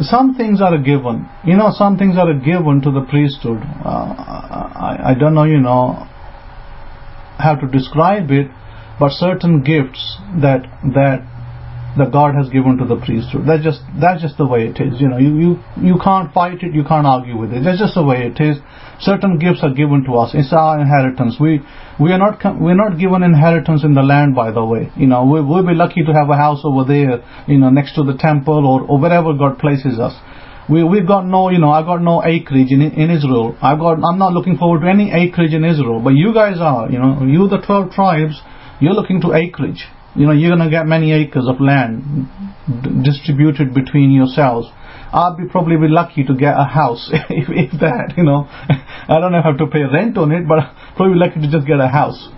Some things are a given. Some things are a given to the priesthood. I don't know, how to describe it, but certain gifts that God has given to the priesthood. That's just the way it is. You can't fight it. You can't argue with it. That's just the way it is. Certain gifts are given to us. It's our inheritance. We're not given inheritance in the land, by the way. We'll be lucky to have a house over there, next to the temple or wherever God places us. We've got no, I got no acreage in Israel. I'm not looking forward to any acreage in Israel, but you guys are. You the 12 tribes, you're looking to acreage. You're going to get many acres of land distributed between yourselves. I'll probably be lucky to get a house, if that, I don't know how to pay rent on it, but I'll probably be lucky to just get a house.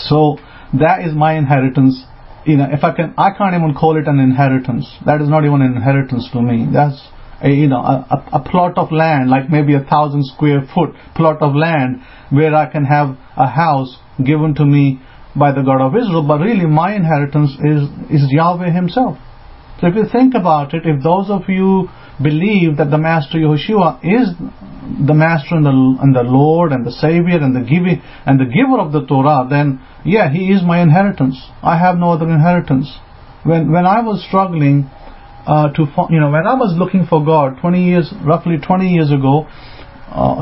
So that is my inheritance. If I can't even call it an inheritance. That is not even an inheritance to me. That's a plot of land, like maybe 1,000 square foot plot of land, where I can have a house given to me by the God of Israel. But really, my inheritance is Yahweh Himself. So if you think about it, if those of you believe that the Master Yahushua is the Master and the Lord and the Savior and the giver of the Torah, then yeah, He is my inheritance. I have no other inheritance. When I was struggling when I was looking for God roughly 20 years ago,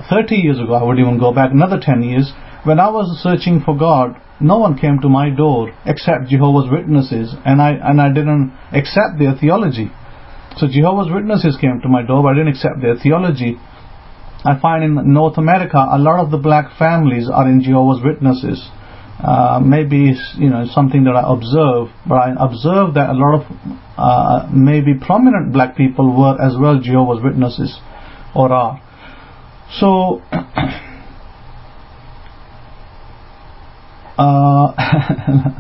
30 years ago, I would even go back another 10 years, when I was searching for God, no one came to my door except Jehovah's Witnesses, and I didn't accept their theology. So Jehovah's Witnesses came to my door, but I didn't accept their theology. I find in North America, a lot of the black families are in Jehovah's Witnesses. Maybe it's something that I observe, but I observe that a lot of maybe prominent black people were as well Jehovah's Witnesses, or are. So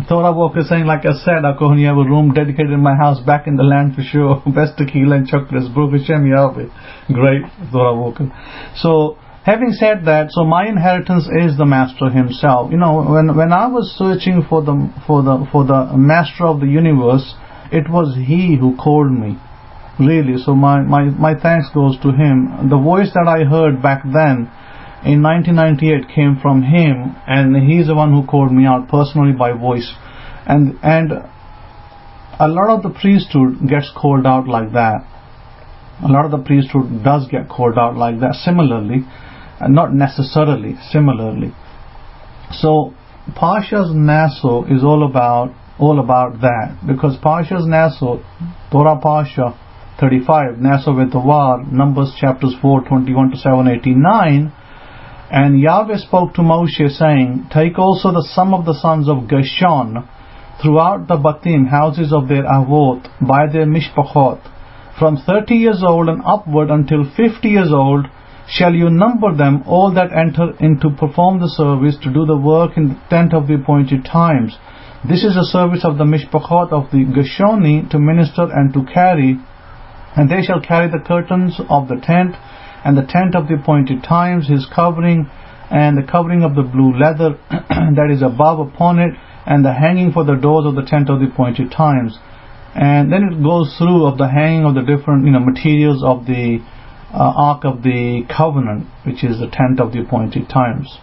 Torah Walker saying, like I said, I could have a room dedicated in my house back in the land for sure. Best tequila and chocolates. Baruch Hashem Yahweh. Great, Torah Walker. So having said that, so my inheritance is the Master Himself. When I was searching for the Master of the universe, it was He who called me. Really. So my thanks goes to Him. The voice that I heard back then in 1998 came from Him, and He's the one who called me out personally by voice. And a lot of the priesthood gets called out like that. A lot of the priesthood does get called out like that similarly, and not necessarily, similarly. So Parsha's Naso is all about that, because Parsha's Naso, Torah Parsha 35, Naso with the Var, Numbers chapters 4, 21 to 7, 89. And Yahweh spoke to Moshe, saying, take also the sum of the sons of Gershon throughout the Batim, houses of their Avot, by their Mishpachot, from 30 years old and upward until 50 years old, shall you number them, all that enter in to perform the service, to do the work in the tent of the appointed times. This is the service of the Mishpachot of the Gershoni, to minister and to carry. And they shall carry the curtains of the tent, and the tent of the appointed times, his covering, and the covering of the blue leather that is above upon it, and the hanging for the doors of the tent of the appointed times. And then it goes through of the hanging of the different materials of the Ark of the Covenant, which is the tent of the appointed times.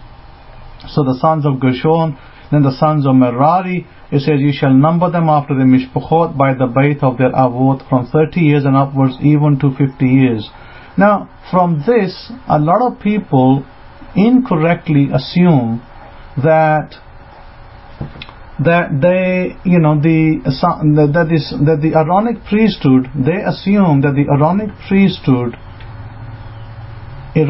So the sons of Gershon, then the sons of Merari, it says, you shall number them after the Mishpachot by the bait of their Avot, from 30 years and upwards, even to 50 years. Now, from this, a lot of people incorrectly assume that the Aaronic priesthood, they assume that the Aaronic priesthood, is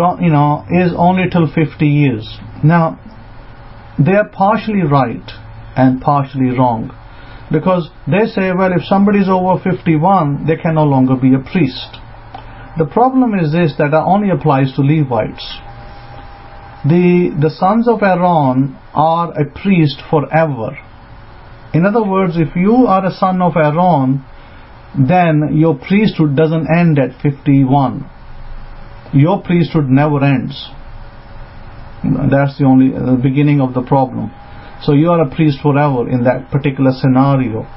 only till 50 years. Now, they are partially right and partially wrong, because they say, well, if somebody is over 51, they can no longer be a priest. The problem is this, that only applies to Levites. The sons of Aaron are a priest forever. In other words, if you are a son of Aaron, then your priesthood doesn't end at 51. Your priesthood never ends. That's the beginning of the problem. So you are a priest forever in that particular scenario.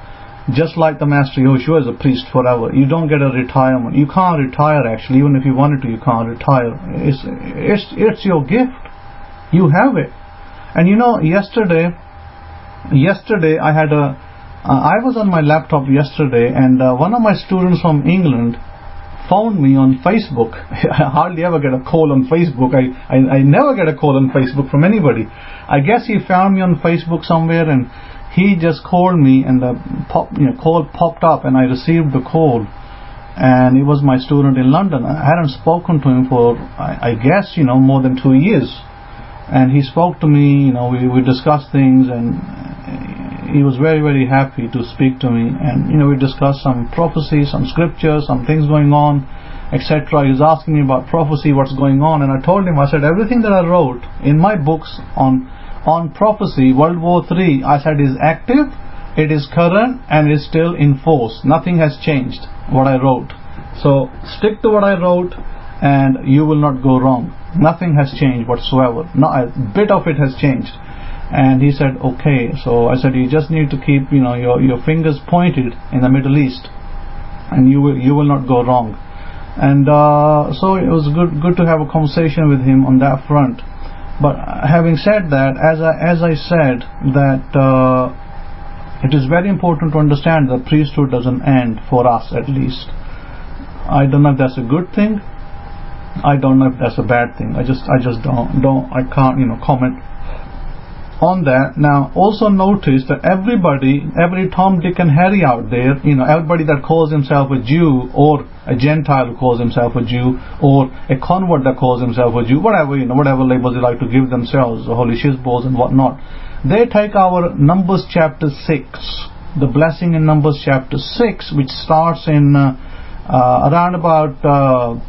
Just like the Master Yahushua is a priest forever. You don't get a retirement. You can't retire actually. Even if you wanted to, you can't retire. It's your gift. You have it. And yesterday I was on my laptop yesterday, and one of my students from England phoned me on Facebook. I hardly ever get a call on Facebook. I never get a call on Facebook from anybody. I guess he found me on Facebook somewhere, and he just called me, and the call popped up, and I received the call, and it was my student in London. I hadn't spoken to him for I guess more than 2 years, and he spoke to me. We discussed things, and he was very, very happy to speak to me, and we discussed some prophecy, some scriptures, some things going on, etc. He was asking me about prophecy, what's going on, and I told him, I said, everything that I wrote in my books on On prophecy, World War III, I said is active, it is current, and is still in force. Nothing has changed what I wrote. So stick to what I wrote and you will not go wrong. Nothing has changed whatsoever. Not a bit of it has changed. And he said, okay. So I said, you just need to keep your fingers pointed in the Middle East and you will not go wrong. And so it was good to have a conversation with him on that front. But having said that, as I said, that it is very important to understand that priesthood doesn't end, for us at least. I don't know if that's a good thing. I don't know if that's a bad thing. I just I can't comment on that. Now also notice that every Tom, Dick and Harry out there, everybody that calls himself a Jew, or a Gentile who calls himself a Jew, or a convert that calls himself a Jew, whatever labels they like to give themselves, the holy shizbos and whatnot, they take our Numbers chapter 6, the blessing in Numbers chapter 6, which starts in around about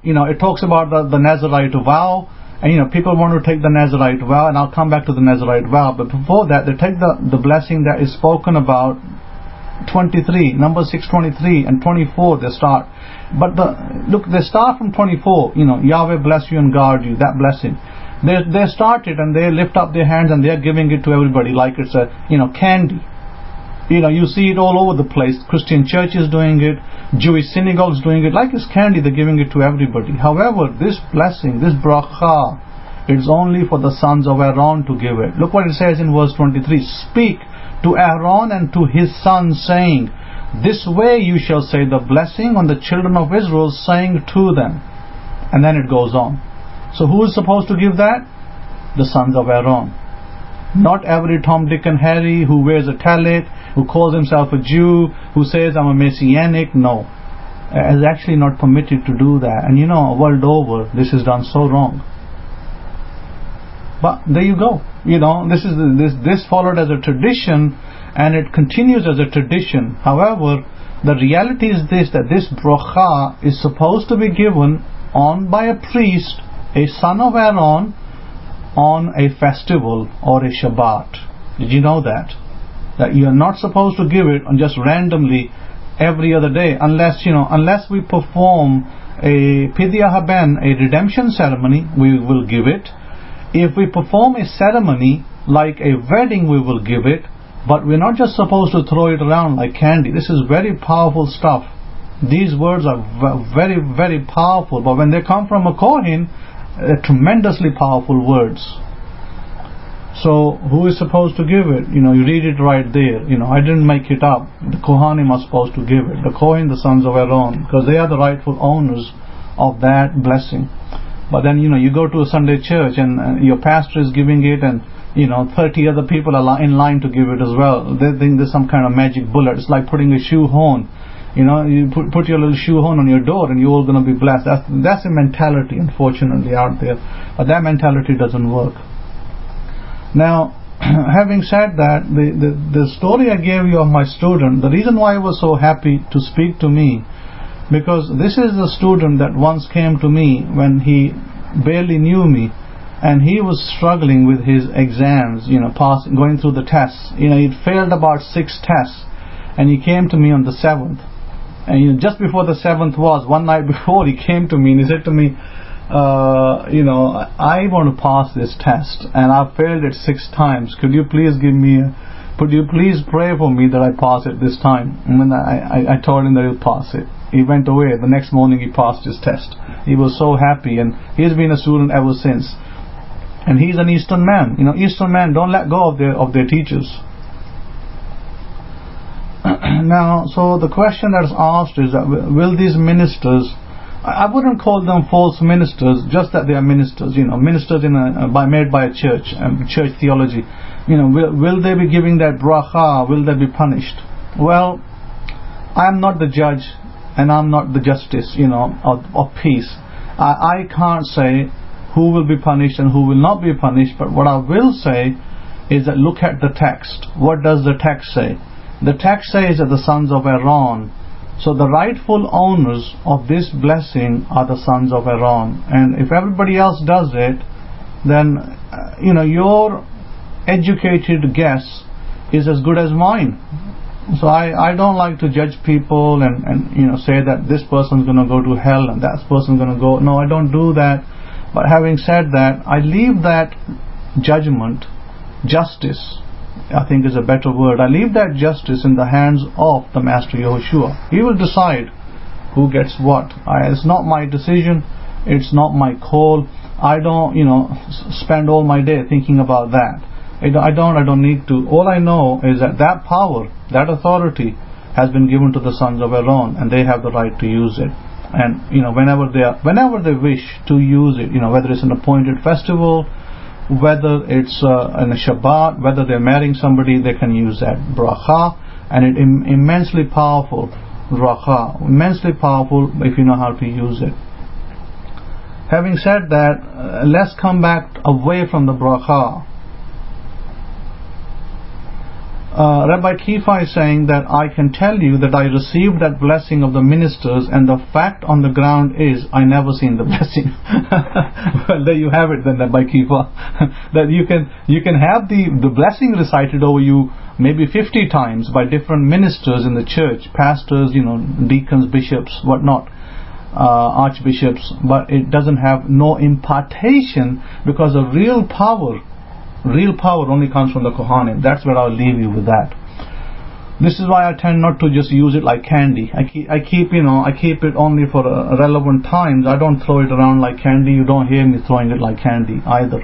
it talks about the Nazarite vow. And people want to take the Nazarite vow, and I'll come back to the Nazarite vow. But before that, they take the blessing that is spoken about, 23, Numbers 6:23 and 24. They start, but they start from 24. Yahweh bless you and guard you. That blessing. They start it and they lift up their hands and they are giving it to everybody like it's a candy. You see it all over the place. Christian churches doing it, Jewish synagogues doing it, like it's candy. They're giving it to everybody. However, this blessing, this bracha, it's only for the sons of Aaron to give it. Look what it says in verse 23. Speak to Aaron and to his sons, saying, this way you shall say the blessing on the children of Israel, saying to them. And then it goes on. So who is supposed to give that? The sons of Aaron. Not every Tom, Dick and Harry who wears a tallit, who calls himself a Jew, who says I'm a Messianic. No, is actually not permitted to do that. And world over, this is done so wrong. But there you go. This followed as a tradition, and it continues as a tradition. However, the reality is that this bracha is supposed to be given by a priest, a son of Aaron, on a festival or a Shabbat. Did you know that? That you are not supposed to give it on just randomly every other day, unless we perform a Pidya Haben, a redemption ceremony, we will give it. If we perform a ceremony like a wedding, we will give it. But we're not just supposed to throw it around like candy. This is very powerful stuff. These words are very, very powerful, but when they come from a Kohen, they're tremendously powerful words. So who is supposed to give it? You read it right there. I didn't make it up. The Kohanim are supposed to give it. The Kohen, the sons of Aaron, because they are the rightful owners of that blessing. But then you go to a Sunday church and your pastor is giving it, and 30 other people are in line to give it as well. They think there's some kind of magic bullet. It's like putting a shoe horn. You put your little shoe horn on your door and you're all going to be blessed. That's a mentality, unfortunately, out there. But that mentality doesn't work. Now, having said that, the story I gave you of my student, the reason why he was so happy to speak to me, because this is the student that once came to me when he barely knew me, and he was struggling with his exams, going through the tests. He'd failed about 6 tests, and he came to me on the 7th. And just before the 7th was, one night before, he came to me and he said to me, I want to pass this test and I've failed it 6 times. Could you please pray for me that I pass it this time? And then I told him that he'll pass it. He went away. The next morning he passed his test. He was so happy, and he's been a student ever since. And he's an Eastern man. Eastern men don't let go of their teachers. Now, so the question that's asked is that will these ministers, I wouldn't call them false ministers, just that they are ministers, ministers made by a church, church theology. Will they be giving that bracha? Will they be punished? Well, I'm not the judge and I'm not the justice, of peace. I can't say who will be punished and who will not be punished, but what I will say is that look at the text. What does the text say? The text says that the sons of Aaron. So the rightful owners of this blessing are the sons of Aaron. And if everybody else does it, then your educated guess is as good as mine. So I don't like to judge people and say that this person's going to go to hell and that person's going to go. No, I don't do that. But having said that, I leave that judgment, justice, I think is a better word. I leave that justice in the hands of the Master Yahushua. He will decide who gets what. It's not my decision. It's not my call. I don't, spend all my day thinking about that. I don't need to. All I know is that power, that authority has been given to the sons of Aaron, and they have the right to use it. And whenever they wish to use it, whether it's an appointed festival, whether it's in a Shabbat, whether they're marrying somebody, they can use that bracha, and it's immensely powerful. Bracha, immensely powerful if you know how to use it. Having said that, let's come back away from the bracha. Rabbi Kefa is saying that I can tell you that I received that blessing of the ministers, and the fact on the ground is I never seen the blessing. Well, there you have it then, Rabbi Kefa. That you can have the blessing recited over you maybe 50 times by different ministers in the church, pastors, deacons, bishops, whatnot, archbishops, but it doesn't have no impartation, because the real power only comes from the Kohanim. That's where I'll leave you with that. This is why I tend not to just use it like candy. I keep it only for relevant times. I don't throw it around like candy. You don't hear me throwing it like candy either.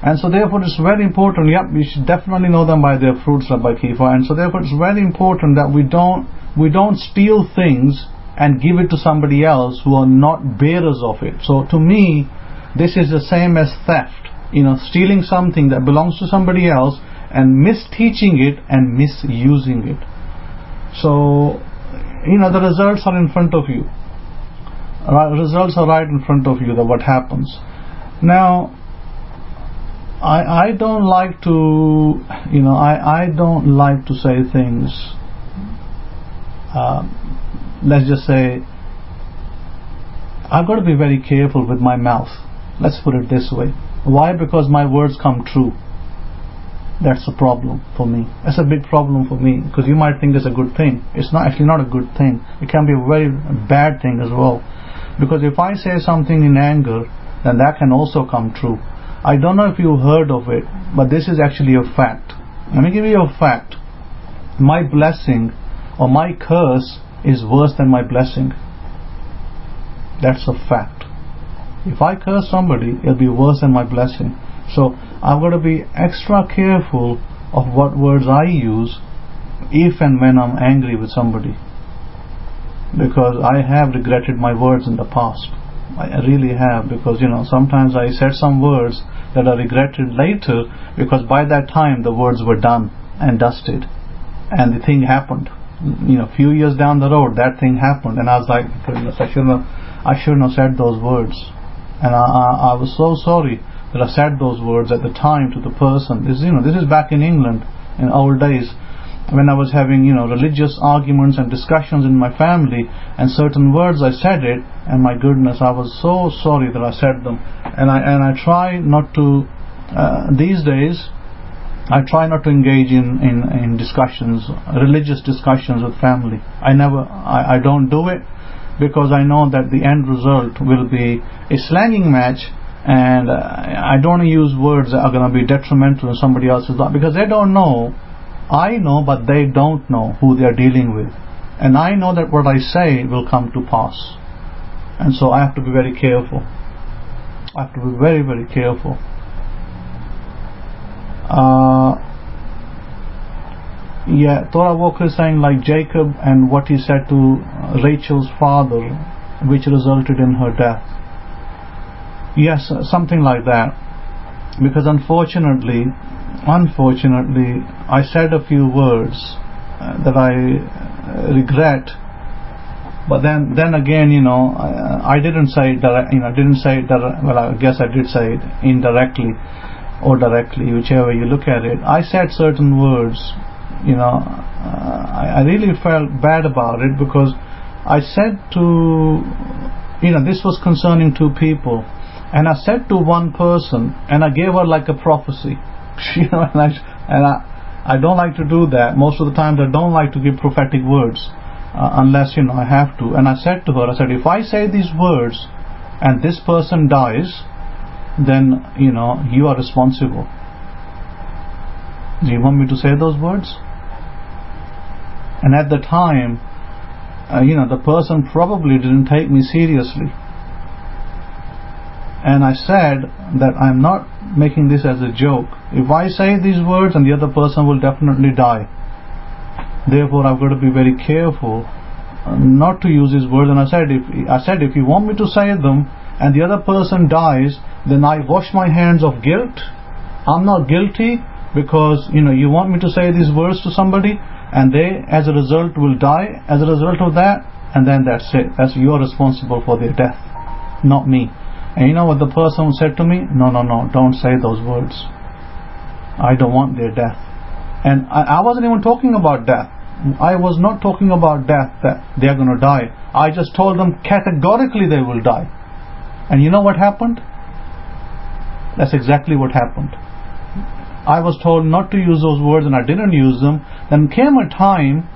And so therefore it's very important. Yep, we should definitely know them by their fruits, Rabbi Kefa. And so therefore it's very important that we don't steal things and give it to somebody else who are not bearers of it. So to me, this is the same as theft. Stealing something that belongs to somebody else and misteaching it and misusing it. So, the results are in front of you. Results are right in front of you, that what happens. Now, I don't like to, I don't like to say things, let's just say, I've got to be very careful with my mouth. Let's put it this way. Why? Because my words come true. That's a problem for me. That's a big problem for me, because you might think it's a good thing. It's actually not a good thing. It can be a very bad thing as well. Because if I say something in anger, then that can also come true. I don't know if you heard of it, but this is actually a fact. Let me give you a fact. My blessing or my curse is worse than my blessing. That's a fact. If I curse somebody, it'll be worse than my blessing. So I've got to be extra careful of what words I use if and when I'm angry with somebody, because I have regretted my words in the past. I really have, because sometimes I said some words that I regretted later, because by that time the words were done and dusted and the thing happened. Few years down the road that thing happened, and I was like, goodness, I shouldn't have said those words. And I was so sorry that I said those words at the time to the person. This is back in England in old days, when I was having religious arguments and discussions in my family, and certain words I said it, and my goodness, I was so sorry that I said them. And I try not to these days. I try not to engage in discussions, religious discussions with family. I don't do it, because I know that the end result will be a slanging match, and I don't use words that are going to be detrimental in somebody else's life, because they don't know. I know, but they don't know who they are dealing with, and I know that what I say will come to pass, and so I have to be very careful. I have to be very, very careful. Torah Walker is saying, like Jacob and what he said to Rachel's father, which resulted in her death. Yes, something like that. Because unfortunately, I said a few words that I regret. But then again, I didn't say it well, I guess I did say it indirectly or directly, whichever you look at it. I said certain words. I really felt bad about it, because I said to, this was concerning two people, And I said to one person, and I gave her like a prophecy, and I don't like to do that. Most of the times I don't like to give prophetic words unless I have to. And I said to her, I said, if I say these words and this person dies, then you are responsible. Do you want me to say those words? And at the time, the person probably didn't take me seriously. And I said that I'm not making this as a joke. If I say these words, and the other person will definitely die. Therefore, I've got to be very careful not to use these words. And I said, if you want me to say them, and the other person dies, then I wash my hands of guilt. I'm not guilty because you want me to say these words to somebody, and they, as a result, will die as a result of that, and then that's it. You're responsible for their death, not me. And you know what the person said to me? No, don't say those words. I don't want their death. And I wasn't even talking about death. I was not talking about death, that they're going to die. I just told them categorically they will die. And you know what happened? That's exactly what happened. I was told not to use those words, and I didn't use them. Then came a time,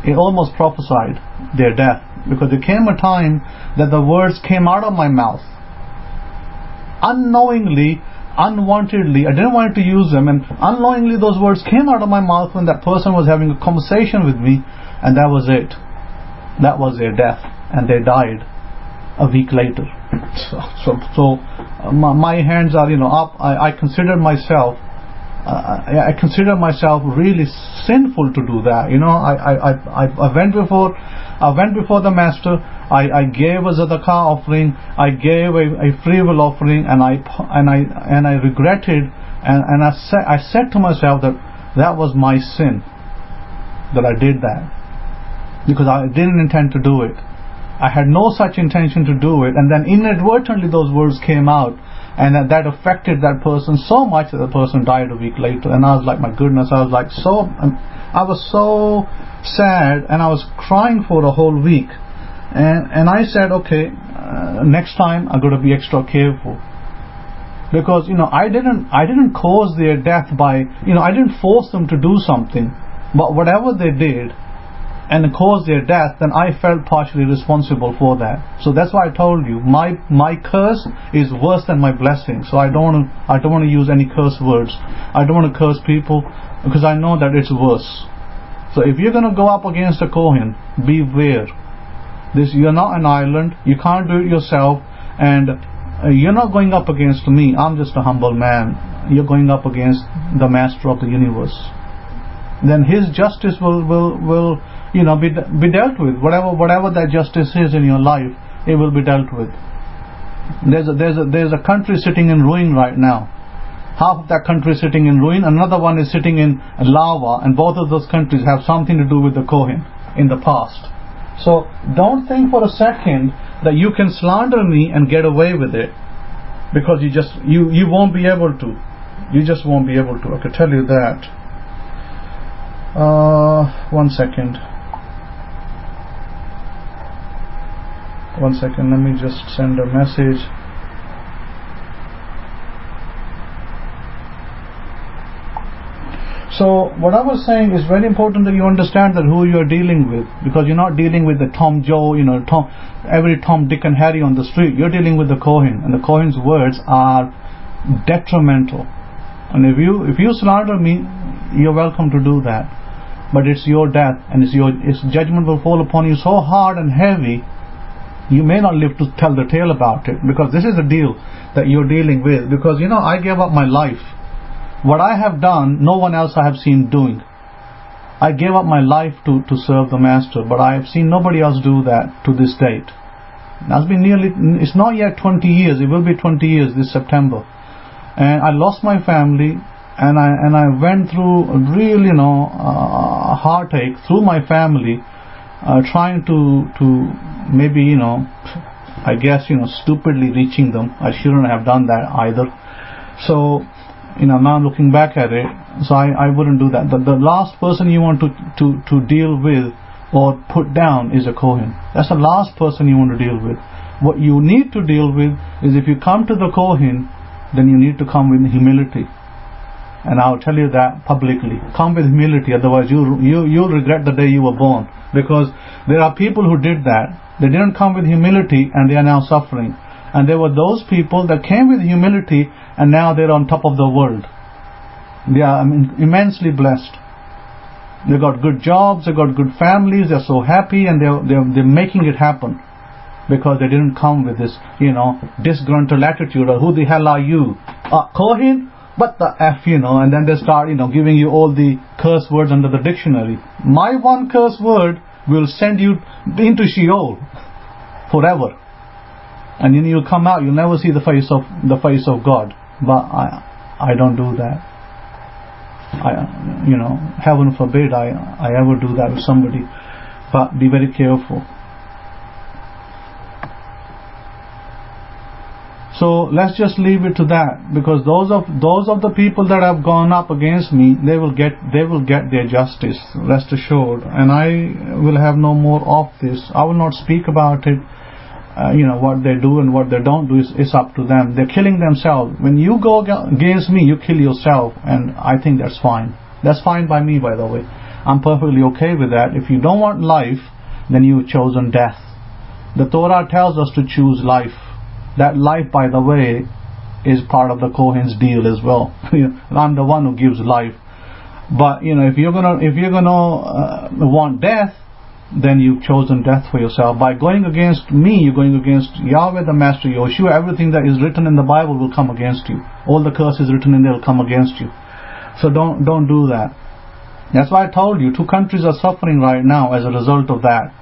it almost prophesied their death, because there came a time that the words came out of my mouth unknowingly, unwantedly. I didn't want to use them, and unknowingly those words came out of my mouth when that person was having a conversation with me, and that was it. That was their death, and they died a week later. So my hands are up. I consider myself really sinful to do that. I went before the Master. I gave a Zadaqah offering. I gave a free will offering, and I regretted, and I said to myself that was my sin, that I did that, because I didn't intend to do it. I had no such intention to do it, and then inadvertently those words came out, and that affected that person so much that the person died a week later. And I was like, my goodness, I was so sad, and I was crying for a whole week. And I said, okay, next time I'm going to be extra careful, because I didn't cause their death by I didn't force them to do something, but whatever they did and caused their death, then I felt partially responsible for that. So that's why I told you, my curse is worse than my blessing. So I don't want to use any curse words. I don't want to curse people, because I know that it's worse. So if you're going to go up against a Kohen, beware. You're not an island. You can't do it yourself, and you're not going up against me. I'm just a humble man. You're going up against the Master of the universe. Then His justice will be dealt with. Whatever that justice is in your life, it will be dealt with. There's a country sitting in ruin right now. Half of that country is sitting in ruin. Another one is sitting in lava, and both of those countries have something to do with the Kohen in the past. So don't think for a second that you can slander me and get away with it, because you won't be able to. You just won't be able to. I can tell you that. 1 second. Let me just send a message. So what I was saying is very important that you understand that who you are dealing with, because you're not dealing with the Tom Joe, every Tom, Dick and Harry on the street. You're dealing with the Kohen, and the Kohen's words are detrimental. And if you slander me, you're welcome to do that, but it's your death, and its judgment will fall upon you so hard and heavy, you may not live to tell the tale about it, because this is the deal that you're dealing with. Because I gave up my life. What I have done, no one else I have seen doing. I gave up my life to serve the Master, but I have seen nobody else do that to this date. It's not yet 20 years, it will be 20 years this September. And I lost my family, and I went through a real heartache through my family, trying to maybe I guess stupidly reaching them. I shouldn't have done that either. So now looking back at it, so I wouldn't do that. The last person you want to deal with or put down is a Kohen. That's the last person you want to deal with. What you need to deal with is, if you come to the Kohen, then you need to come with humility. And I'll tell you that publicly. Come with humility, otherwise you'll regret the day you were born. Because there are people who did that. They didn't come with humility and they are now suffering. And there were those people that came with humility and now they're on top of the world. They are immensely blessed. They got good jobs, they got good families, they're so happy, and they're making it happen. Because they didn't come with this, disgruntled attitude of, who the hell are you? Kohen? What the F, and then they start, giving you all the curse words under the dictionary. My one curse word will send you into Sheol forever. And then you'll come out, you'll never see the face of God. But I don't do that. Heaven forbid I ever do that with somebody. But be very careful. So let's just leave it to that, because those of the people that have gone up against me, they will get their justice, rest assured. And I will have no more of this. I will not speak about it. What they do and what they don't do is up to them. They're killing themselves. When you go against me, you kill yourself, and I think that's fine. That's fine by me, by the way. I'm perfectly okay with that. If you don't want life, then you've chosen death. The Torah tells us to choose life. That life, by the way, is part of the Kohen's deal as well. I'm the one who gives life. But if you're gonna want death, then you've chosen death for yourself. By going against me, you're going against Yahweh, the Master Yoshua. Everything that is written in the Bible will come against you. All the curses written in there will come against you. So don't do that. That's why I told you, 2 countries are suffering right now as a result of that.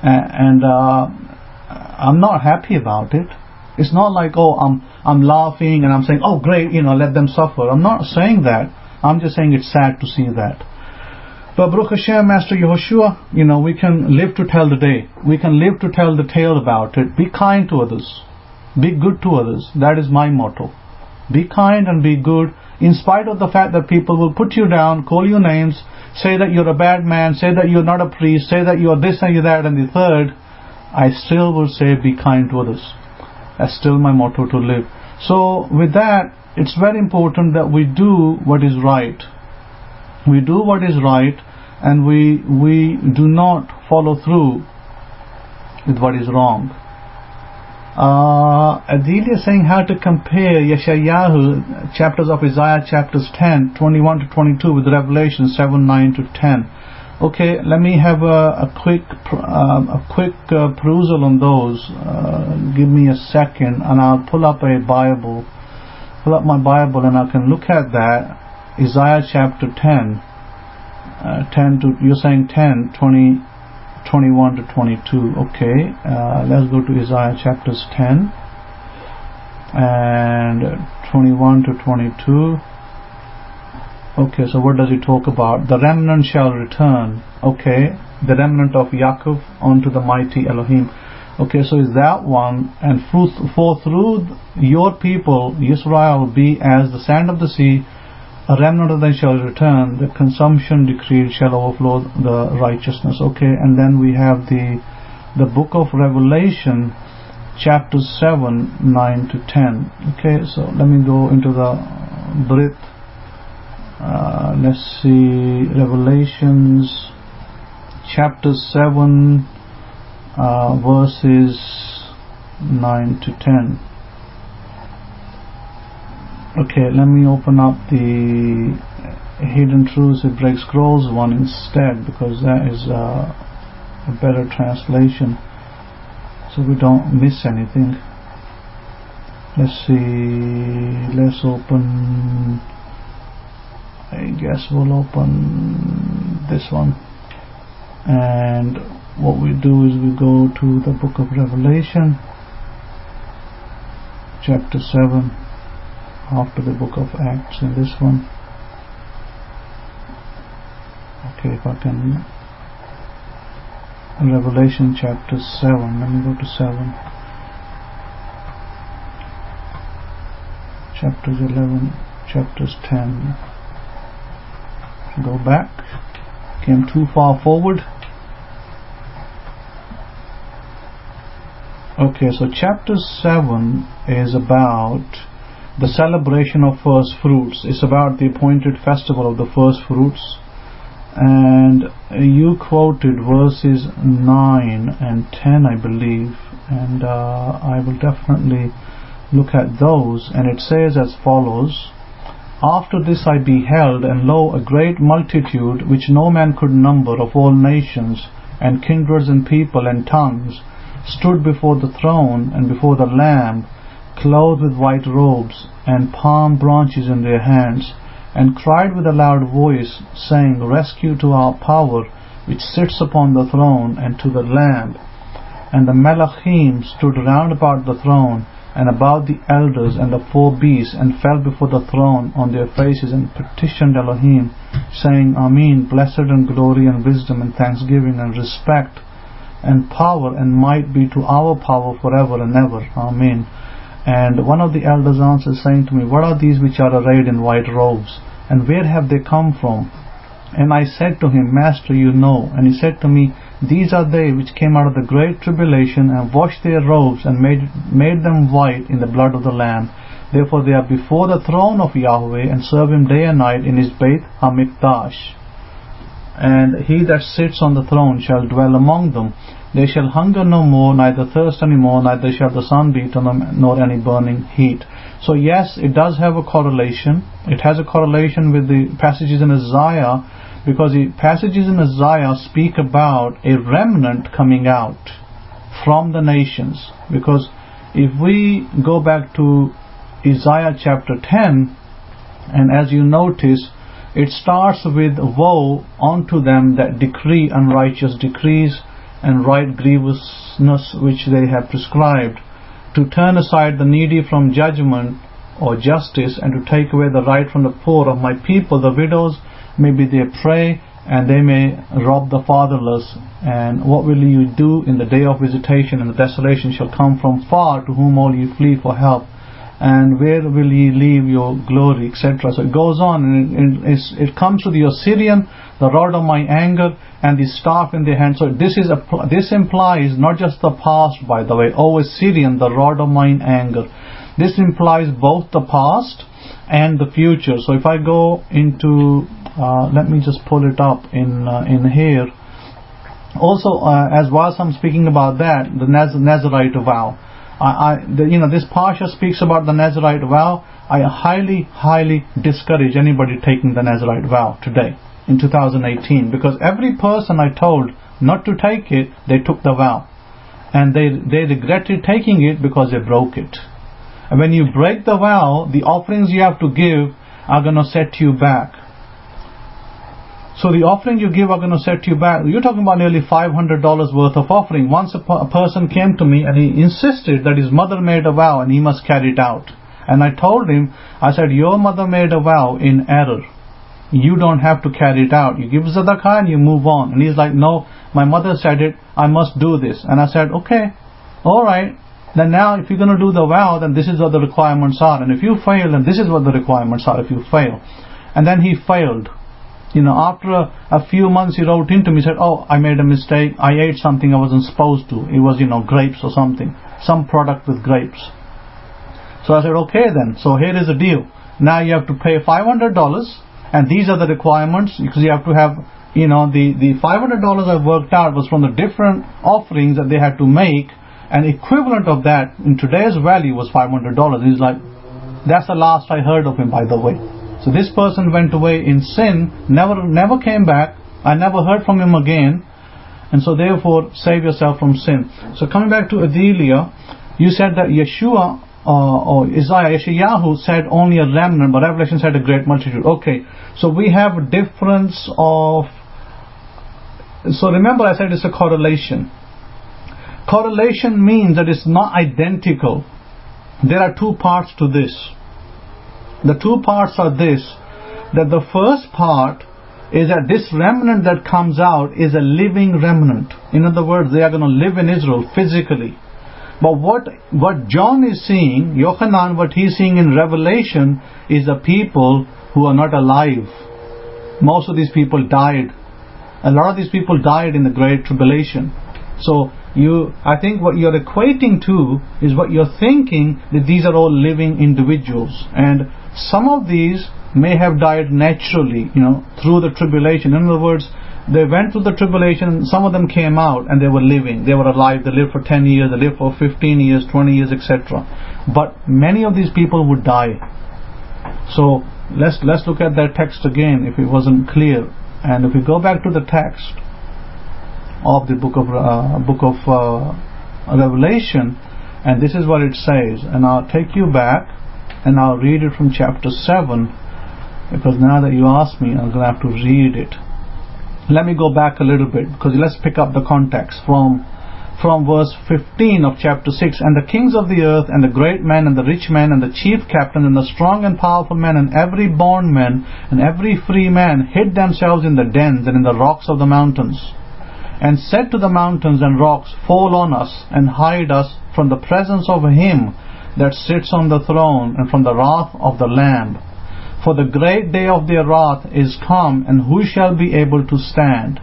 And I'm not happy about it. It's not like, I'm laughing and I'm saying, oh great, let them suffer. I'm not saying that. I'm just saying it's sad to see that. But Baruch Hashem, Master Yehoshua, we can live to tell the day. We can live to tell the tale about it. Be kind to others. Be good to others. That is my motto. Be kind and be good, in spite of the fact that people will put you down, call you names, say that you're a bad man, say that you're not a priest, say that you're this and you're that and the third. I still will say be kind to others. That's still my motto to live. So with that, it's very important that we do what is right. We do what is right, and we do not follow through with what is wrong. Adelia is saying how to compare Yeshayahu, chapters of Isaiah, chapters 10, 21 to 22 with Revelation 7, 9 to 10. Okay, let me have a quick perusal on those. Give me a second, and I'll pull up my Bible, and I can look at that. Isaiah chapter 10, you're saying 10, 20, 21 to 22. Okay, let's go to Isaiah chapters 10 and 21 to 22. Okay, so what does he talk about? The remnant shall return. Okay, the remnant of Yaakov unto the mighty Elohim. Okay, so is that one. And for through your people Israel will be as the sand of the sea. A remnant of them shall return. The consumption decreed shall overflow the righteousness. Okay, and then we have the book of Revelation, chapter 7, 9 to 10. Okay, so let me go into the Brit. Let's see, Revelations chapter 7, verses 9 to 10. Okay, let me open up the Hidden Truths with Break Scrolls one instead, because that is a better translation, so we don't miss anything. Let's see, let's open, I guess we'll open this one. And what we do is we go to the book of Revelation, chapter 7, after the book of Acts in this one. Okay, if I can, Revelation chapter 7, let me go to 7, chapters 11, chapters 10, go back, came too far forward. Okay, so chapter 7 is about the celebration of first fruits. It's about the appointed festival of the first fruits. And you quoted verses 9 and 10, I believe, and I will definitely look at those. And it says as follows: After this I beheld, and lo, a great multitude, which no man could number, of all nations, and kindreds, and people, and tongues, stood before the throne and before the Lamb, clothed with white robes, and palm branches in their hands, and cried with a loud voice, saying, Rescue to our power, which sits upon the throne, and to the Lamb. And the Melachim stood round about the throne, and about the elders and the 4 beasts, and fell before the throne on their faces, and petitioned Elohim, saying, Amen, blessed and glory and wisdom and thanksgiving and respect and power and might be to our power forever and ever. Amen. And one of the elders answered, saying to me, What are these which are arrayed in white robes, and where have they come from? And I said to him, Master, you know. And he said to me, These are they which came out of the great tribulation, and washed their robes, and made them white in the blood of the Lamb. Therefore they are before the throne of Yahweh, and serve him day and night in his Beit HaMikdash. And he that sits on the throne shall dwell among them. They shall hunger no more, neither thirst any more, neither shall the sun beat on them, nor any burning heat. So yes, it does have a correlation. It has a correlation with the passages in Isaiah, because the passages in Isaiah speak about a remnant coming out from the nations. Because if we go back to Isaiah chapter 10, and as you notice, it starts with woe unto them that decree unrighteous decrees, and write grievousness which they have prescribed, to turn aside the needy from judgment or justice, and to take away the right from the poor of my people. The widows may be their prey, and they may rob the fatherless. And what will you do in the day of visitation? And the desolation shall come from far, to whom all ye flee for help. And where will ye leave your glory, etc. So it goes on, and it comes to the Assyrian, the rod of my anger, and the staff in their hand. So this implies not just the past, by the way. O Assyrian, the rod of mine anger. This implies both the past and the future. So if I go into, let me just pull it up in here. Also, as whilst I'm speaking about that, the Nazarite vow. This Parsha speaks about the Nazarite vow. I highly discourage anybody taking the Nazarite vow today, in 2018, because every person I told not to take it, they took the vow, and they regretted taking it because they broke it. And when you break the vow, the offerings you have to give are going to set you back. So the offering you give are going to set you back. You're talking about nearly $500 worth of offering. Once a person came to me and he insisted that his mother made a vow and he must carry it out. And I told him, I said, your mother made a vow in error. You don't have to carry it out. You give tzedakah and you move on. And he's like, no, my mother said it, I must do this. And I said, okay, alright. Then now if you're going to do the vow, then this is what the requirements are. And if you fail, then this is what the requirements are if you fail. And then he failed. After a few months he wrote into me, said, oh, I made a mistake. I ate something I wasn't supposed to. It was, grapes or something. Some product with grapes. So I said, okay then. So here is the deal. Now you have to pay $500. And these are the requirements, because you have to have, the $500 I worked out was from the different offerings that they had to make, and equivalent of that in today's value was $500. He's like, that's the last I heard of him, by the way. So this person went away in sin, never came back. I never heard from him again. And so therefore, save yourself from sin. So coming back to Adelia, you said that Yeshua or Yeshayahu said only a remnant, but Revelation said a great multitude. Okay, so we have a difference of... So remember I said it's a correlation. Correlation means that it's not identical. There are two parts to this. The two parts are this, that the first part is that this remnant that comes out is a living remnant. In other words, they are going to live in Israel physically. But what John is seeing, Yochanan, what he's seeing in Revelation is the people who are not alive. Most of these people died. A lot of these people died in the Great Tribulation. So I think what you're equating to is what you're thinking, that these are all living individuals, and some of these may have died naturally, through the tribulation. In other words, they went through the tribulation, some of them came out and they were living, they were alive, they lived for 10 years, they lived for 15 years, 20 years, etc. But many of these people would die. So let's look at that text again if it wasn't clear. And if we go back to the text of the book of Revelation, and this is what it says, and I'll take you back and I'll read it from chapter 7, because now that you asked me, I'm going to have to read it. Let me go back a little bit, because let's pick up the context from verse 15 of chapter 6. And the kings of the earth, and the great men, and the rich men, and the chief captains, and the strong and powerful men, and every bondman, and every free man, hid themselves in the dens and in the rocks of the mountains, and said to the mountains and rocks, Fall on us, and hide us from the presence of him that sits on the throne, and from the wrath of the Lamb. For the great day of their wrath is come, and who shall be able to stand?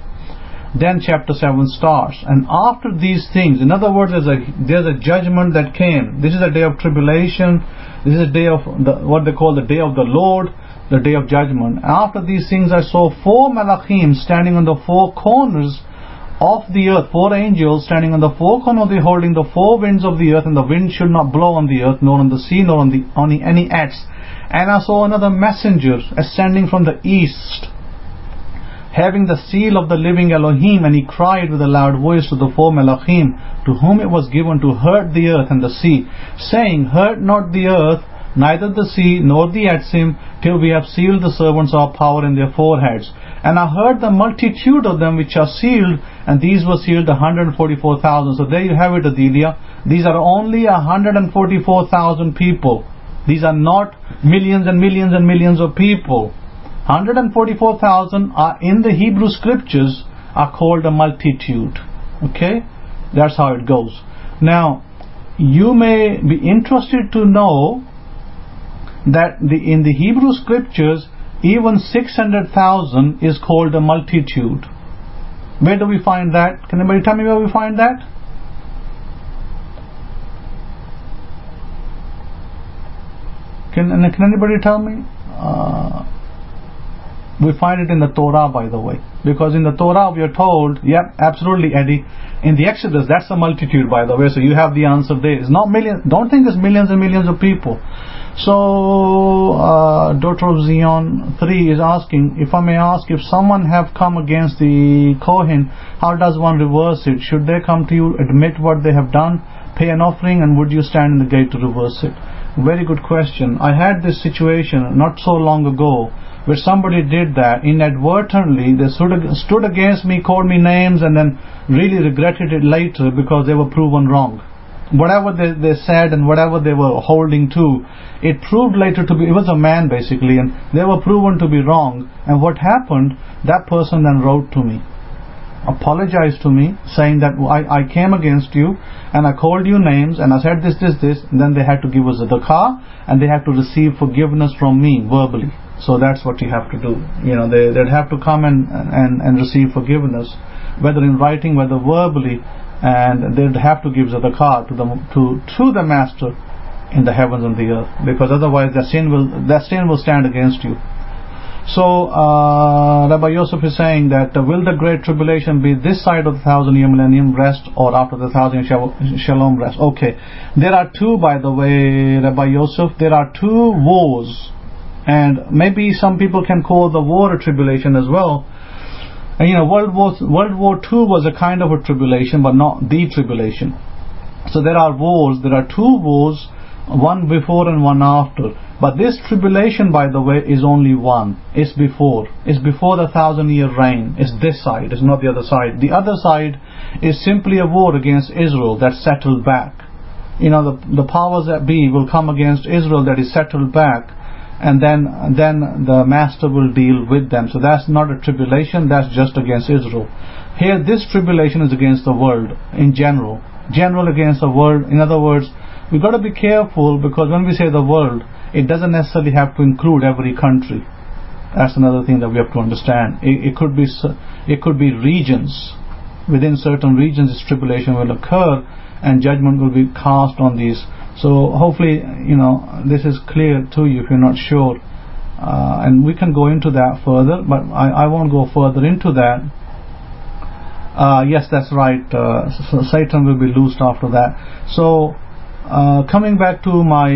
Then chapter 7 starts. And after these things, in other words, there's a judgment that came. This is a day of tribulation. This is a day of what they call the day of the Lord, the day of judgment. After these things I saw 4 malachim standing on the 4 corners of the earth, 4 angels standing on the 4 corners of the earth, holding the 4 winds of the earth, and the wind should not blow on the earth, nor on the sea, nor on any earth. And I saw another messenger ascending from the east, having the seal of the living Elohim, and he cried with a loud voice to the 4 malachim, to whom it was given to hurt the earth and the sea, saying, Hurt not the earth, neither the sea, nor the Etzim, till we have sealed the servants of our power in their foreheads. And I heard the multitude of them which are sealed, and these were sealed 144,000. So there you have it, Adelia. These are only 144,000 people. These are not millions and millions and millions of people. 144,000 are in the Hebrew scriptures are called a multitude. Okay? That's how it goes. Now, you may be interested to know that in the Hebrew scriptures, even 600,000 is called a multitude. Where do we find that? Can anybody tell me where we find that? Can anybody tell me? We find it in the Torah, by the way, because in the Torah we are told, yep, absolutely, Eddie, in the Exodus, that's a multitude, by the way, so you have the answer there. It's not millions. Don't think it's millions and millions of people. So daughter of Zion 3 is asking, if I may ask, if someone have come against the Kohen, how does one reverse it? Should they come to you, admit what they have done, pay an offering, and would you stand in the gate to reverse it? Very good question. I had this situation not so long ago where somebody did that inadvertently. They stood against me, called me names, and then really regretted it later because they were proven wrong. Whatever they said and whatever they were holding to, it proved later to be, it was a man basically, and they were proven to be wrong. And what happened, that person then wrote to me, apologized to me, saying that I came against you and I called you names and I said this, and then they had to give us a zakah and they had to receive forgiveness from me verbally. So that's what you have to do. They'd have to come and receive forgiveness, whether in writing, whether verbally, and they'd have to give zakah to the master in the heavens and the earth, because otherwise that sin will stand against you. So Rabbi Yosef is saying that will the great tribulation be this side of the 1,000-year millennium rest or after the 1,000-year shalom rest? Okay, there are two, by the way, Rabbi Yosef. There are 2 wars, and maybe some people can call the war a tribulation as well. And World War II was a kind of a tribulation, but not the tribulation. So there are wars. There are 2 wars, one before and one after. But this tribulation, by the way, is only one. It's before the 1,000-year reign. It's this side. It's not the other side. The other side is simply a war against Israel that's settled back. The powers that be will come against Israel that is settled back, and then the master will deal with them. So that's not a tribulation. That's just against Israel. Here, this tribulation is against the world in general. General against the world. In other words, we've got to be careful, because when we say the world, it doesn't necessarily have to include every country. That's another thing that we have to understand. It could be regions. within certain regions this tribulation will occur and judgment will be cast on these. So hopefully this is clear to you if you're not sure, and we can go into that further, but I won't go further into that. Yes, that's right. So Satan will be loosed after that. So coming back to my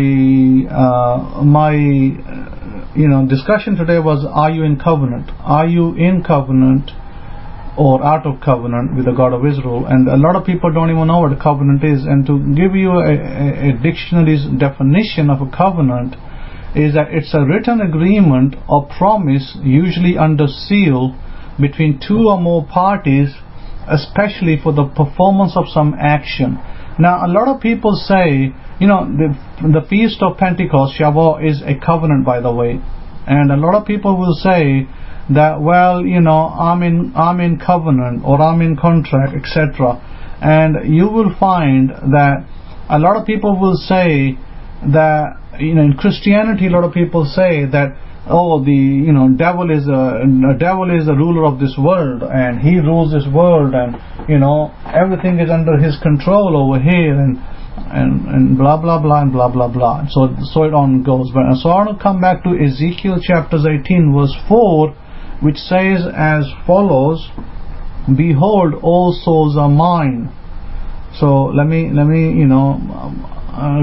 discussion today was, are you in covenant? Are you in covenant or out of covenant with the God of Israel? And a lot of people don't even know what a covenant is. And to give you a dictionary's definition of a covenant is that it's a written agreement or promise, usually under seal, between two or more parties, especially for the performance of some action. Now, a lot of people say, the Feast of Pentecost, Shavuot, is a covenant, by the way. And a lot of people will say that, well, I'm in covenant or I'm in contract, etc. And you will find that a lot of people will say that, in Christianity, a lot of people say that, the devil is the ruler of this world, and he rules this world, and everything is under his control over here, and blah blah blah and blah blah blah. So it on goes. But so I want to come back to Ezekiel chapter 18 verse 4, which says as follows: "Behold, all souls are mine." So let me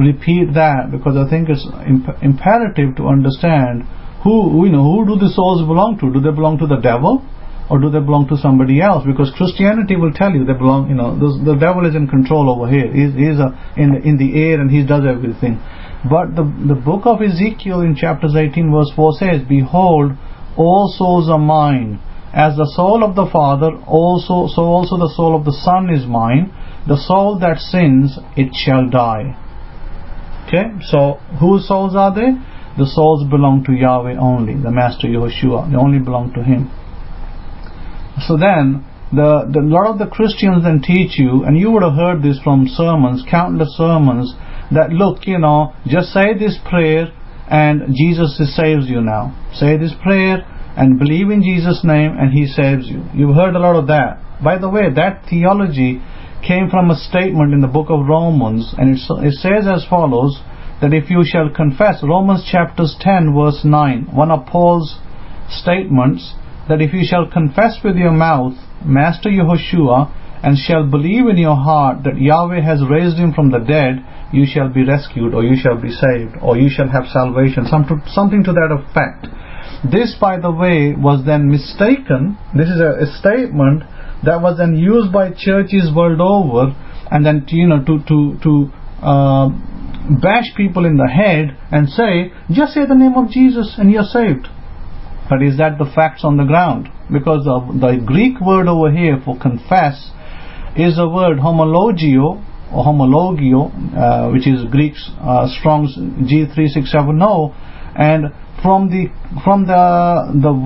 repeat that, because I think it's imperative to understand who do the souls belong to. Do they belong to the devil, or do they belong to somebody else? Because Christianity will tell you they belong. The devil is in control over here. He's in the air, and he does everything. But the book of Ezekiel in chapters 18 verse 4 says, "Behold, all souls are mine. As the soul of the Father, so also the soul of the Son is mine. The soul that sins, it shall die." Okay, so whose souls are they? The souls belong to Yahweh only, the Master Yahushua. They only belong to Him. So then, a lot of the Christians then teach you, and you would have heard this from sermons, countless sermons, that look, just say this prayer and Jesus saves you now. Say this prayer and believe in Jesus' name and He saves you. You've heard a lot of that. By the way, that theology came from a statement in the book of Romans, and it says as follows, that if you shall confess, Romans chapters 10 verse 9, one of Paul's statements, that if you shall confess with your mouth Master Yahushua, and shall believe in your heart that Yahweh has raised Him from the dead, you shall be rescued, or you shall be saved, or you shall have salvation, something to that effect. This, by the way, was then mistaken. This is a statement that was then used by churches world over, and then to bash people in the head and say, just say the name of Jesus and you're saved. But is that the facts on the ground? Because the Greek word over here for confess is the word homologio, or homologio, which is Greek's Strong's G3670, and from the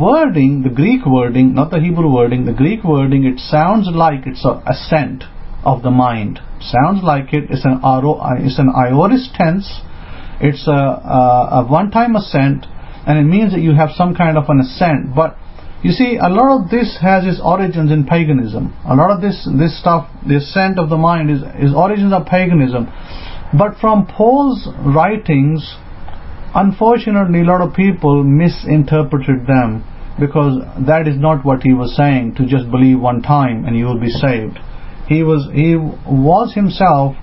wording, the Greek wording, not the Hebrew wording, the Greek wording, it sounds like it's an assent of the mind. Sounds like it. It's an aorist tense. It's a one-time assent, and it means that you have some kind of an assent. But you see, a lot of this has its origins in paganism. A lot of this stuff, the assent of the mind, is origins of paganism. But from Paul's writings, unfortunately, a lot of people misinterpreted them, because that is not what he was saying, to just believe one time and you will be saved. He was himself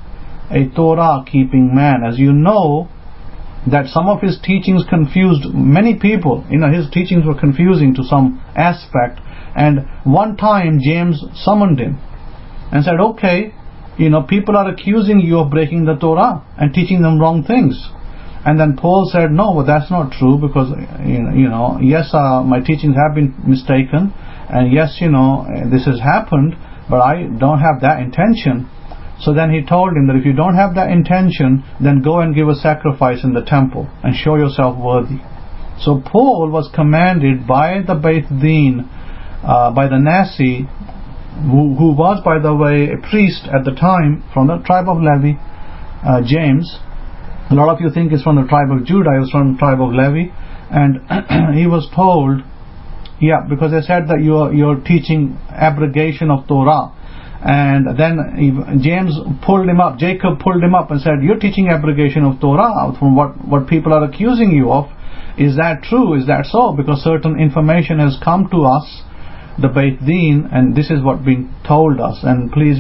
a Torah-keeping man. As you know, that some of his teachings confused many people. His teachings were confusing to some aspect. And one time James summoned him and said, okay, people are accusing you of breaking the Torah and teaching them wrong things. And then Paul said, no, but that's not true, because yes, my teachings have been mistaken, and yes, this has happened, but I don't have that intention. So then he told him that if you don't have that intention, then go and give a sacrifice in the temple and show yourself worthy. So Paul was commanded by the Beit Din, by the Naso, who was, by the way, a priest at the time from the tribe of Levi, James. A lot of you think it's from the tribe of Judah. He was from the tribe of Levi, and he was told, because they said that you're teaching abrogation of Torah. And then James pulled him up, Jacob pulled him up and said, you're teaching abrogation of Torah from what people are accusing you of. Is that true? Is that so? Because certain information has come to us, the Beit Din, and this is what being told us, and please,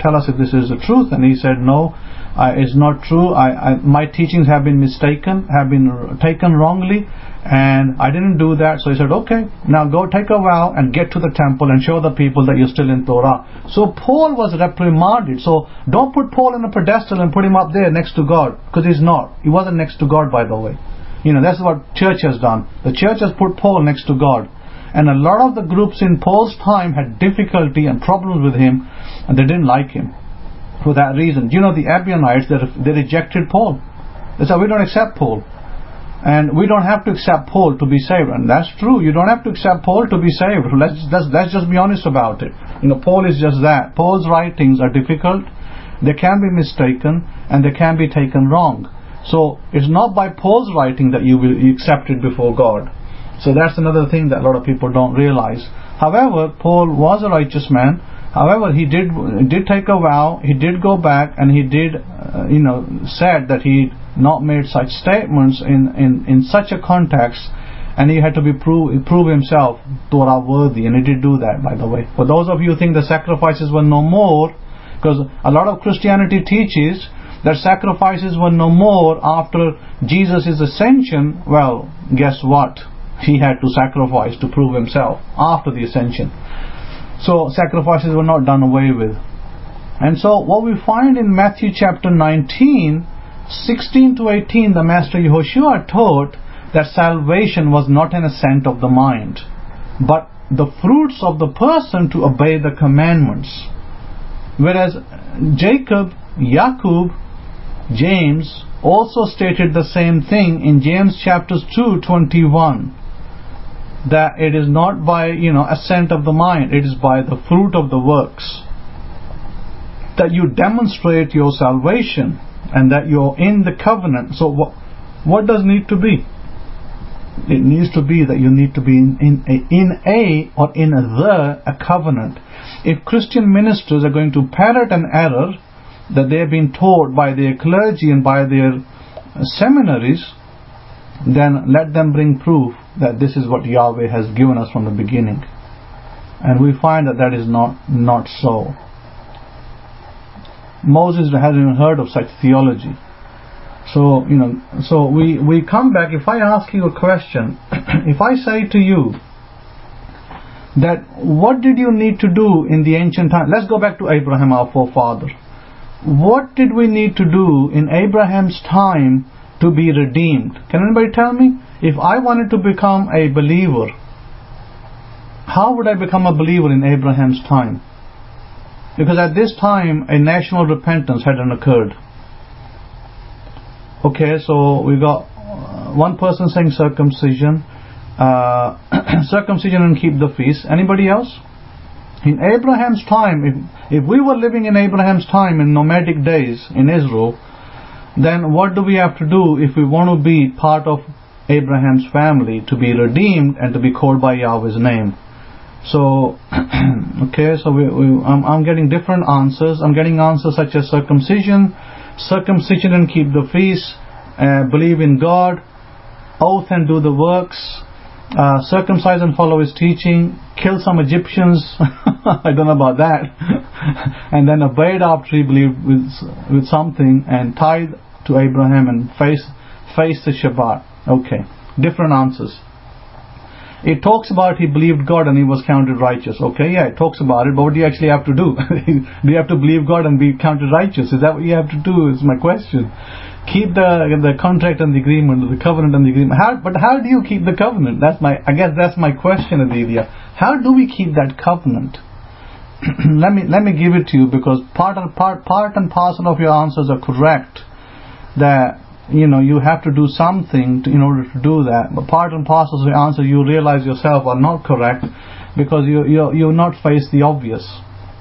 tell us if this is the truth. And he said, no, it's not true. My teachings have been mistaken, have been taken wrongly, and I didn't do that. So he said, okay, now go take a vow and get to the temple and show the people that you're still in Torah. So Paul was reprimanded. So don't put Paul in a pedestal and put him up there next to God, because he's not. He wasn't next to God, by the way. That's what church has done. The church has put Paul next to God. And a lot of the groups in Paul's time had difficulty and problems with him, and they didn't like him for that reason. The Ebionites, they rejected Paul. They said, we don't accept Paul, and we don't have to accept Paul to be saved. And that's true. You don't have to accept Paul to be saved. Let's just be honest about it. Paul is just that. Paul's writings are difficult. They can be mistaken, and they can be taken wrong. So it's not by Paul's writing that you will accept it before God. So that's another thing that a lot of people don't realize. However, Paul was a righteous man. However, he did take a vow. He did go back, and he did, said that he not made such statements in such a context, and he had to prove himself Torah worthy, and he did do that, by the way. For those of you who think the sacrifices were no more, because a lot of Christianity teaches that sacrifices were no more after Jesus' ascension. Well, guess what? He had to sacrifice to prove himself after the ascension. So sacrifices were not done away with. And so what we find in Matthew chapter 19, 16 to 18, the Master Yehoshua taught that salvation was not an assent of the mind, but the fruits of the person to obey the commandments. Whereas Jacob, Jacob, James also stated the same thing in James chapters 2:21, that it is not by assent of the mind, it is by the fruit of the works that you demonstrate your salvation and that you're in the covenant. So what does need to be? It needs to be that you need to be in a covenant. If Christian ministers are going to parrot an error that they have been taught by their clergy and by their seminaries, then let them bring proof that this is what Yahweh has given us from the beginning. And we find that is not so. Moses hasn't even heard of such theology. So we come back. If I ask you a question, if I say to you that what did you need to do in the ancient time? Let's go back to Abraham, our forefather. What did we need to do in Abraham's time to be redeemed? Can anybody tell me? If I wanted to become a believer, how would I become a believer in Abraham's time? Because at this time a national repentance hadn't occurred. Okay, so we got one person saying circumcision, circumcision and keep the feast. Anybody else? In Abraham's time, if we were living in Abraham's time in nomadic days in Israel, then what do we have to do if we want to be part of Abraham's family, to be redeemed and to be called by Yahweh's name? So, okay, so I'm getting different answers. I'm getting answers such as circumcision and keep the feast, believe in God, oath and do the works, circumcise and follow his teaching, kill some Egyptians, I don't know about that, and then obeyed after he believed with something, and tithe to Abraham and face the Shabbat. Okay, different answers. It talks about he believed God and he was counted righteous. Okay, yeah, it talks about it, but what do you actually have to do? Do you have to believe God and be counted righteous? Is that what you have to do? Is my question. Keep the contract and the agreement, the covenant and the agreement. But how do you keep the covenant? I guess that's my question, Adelia. How do we keep that covenant? let me give it to you, because part and parcel of your answers are correct. That you have to do something in order to do that. But part and parcel of your answer you realize yourself are not correct, because you're not faced the obvious.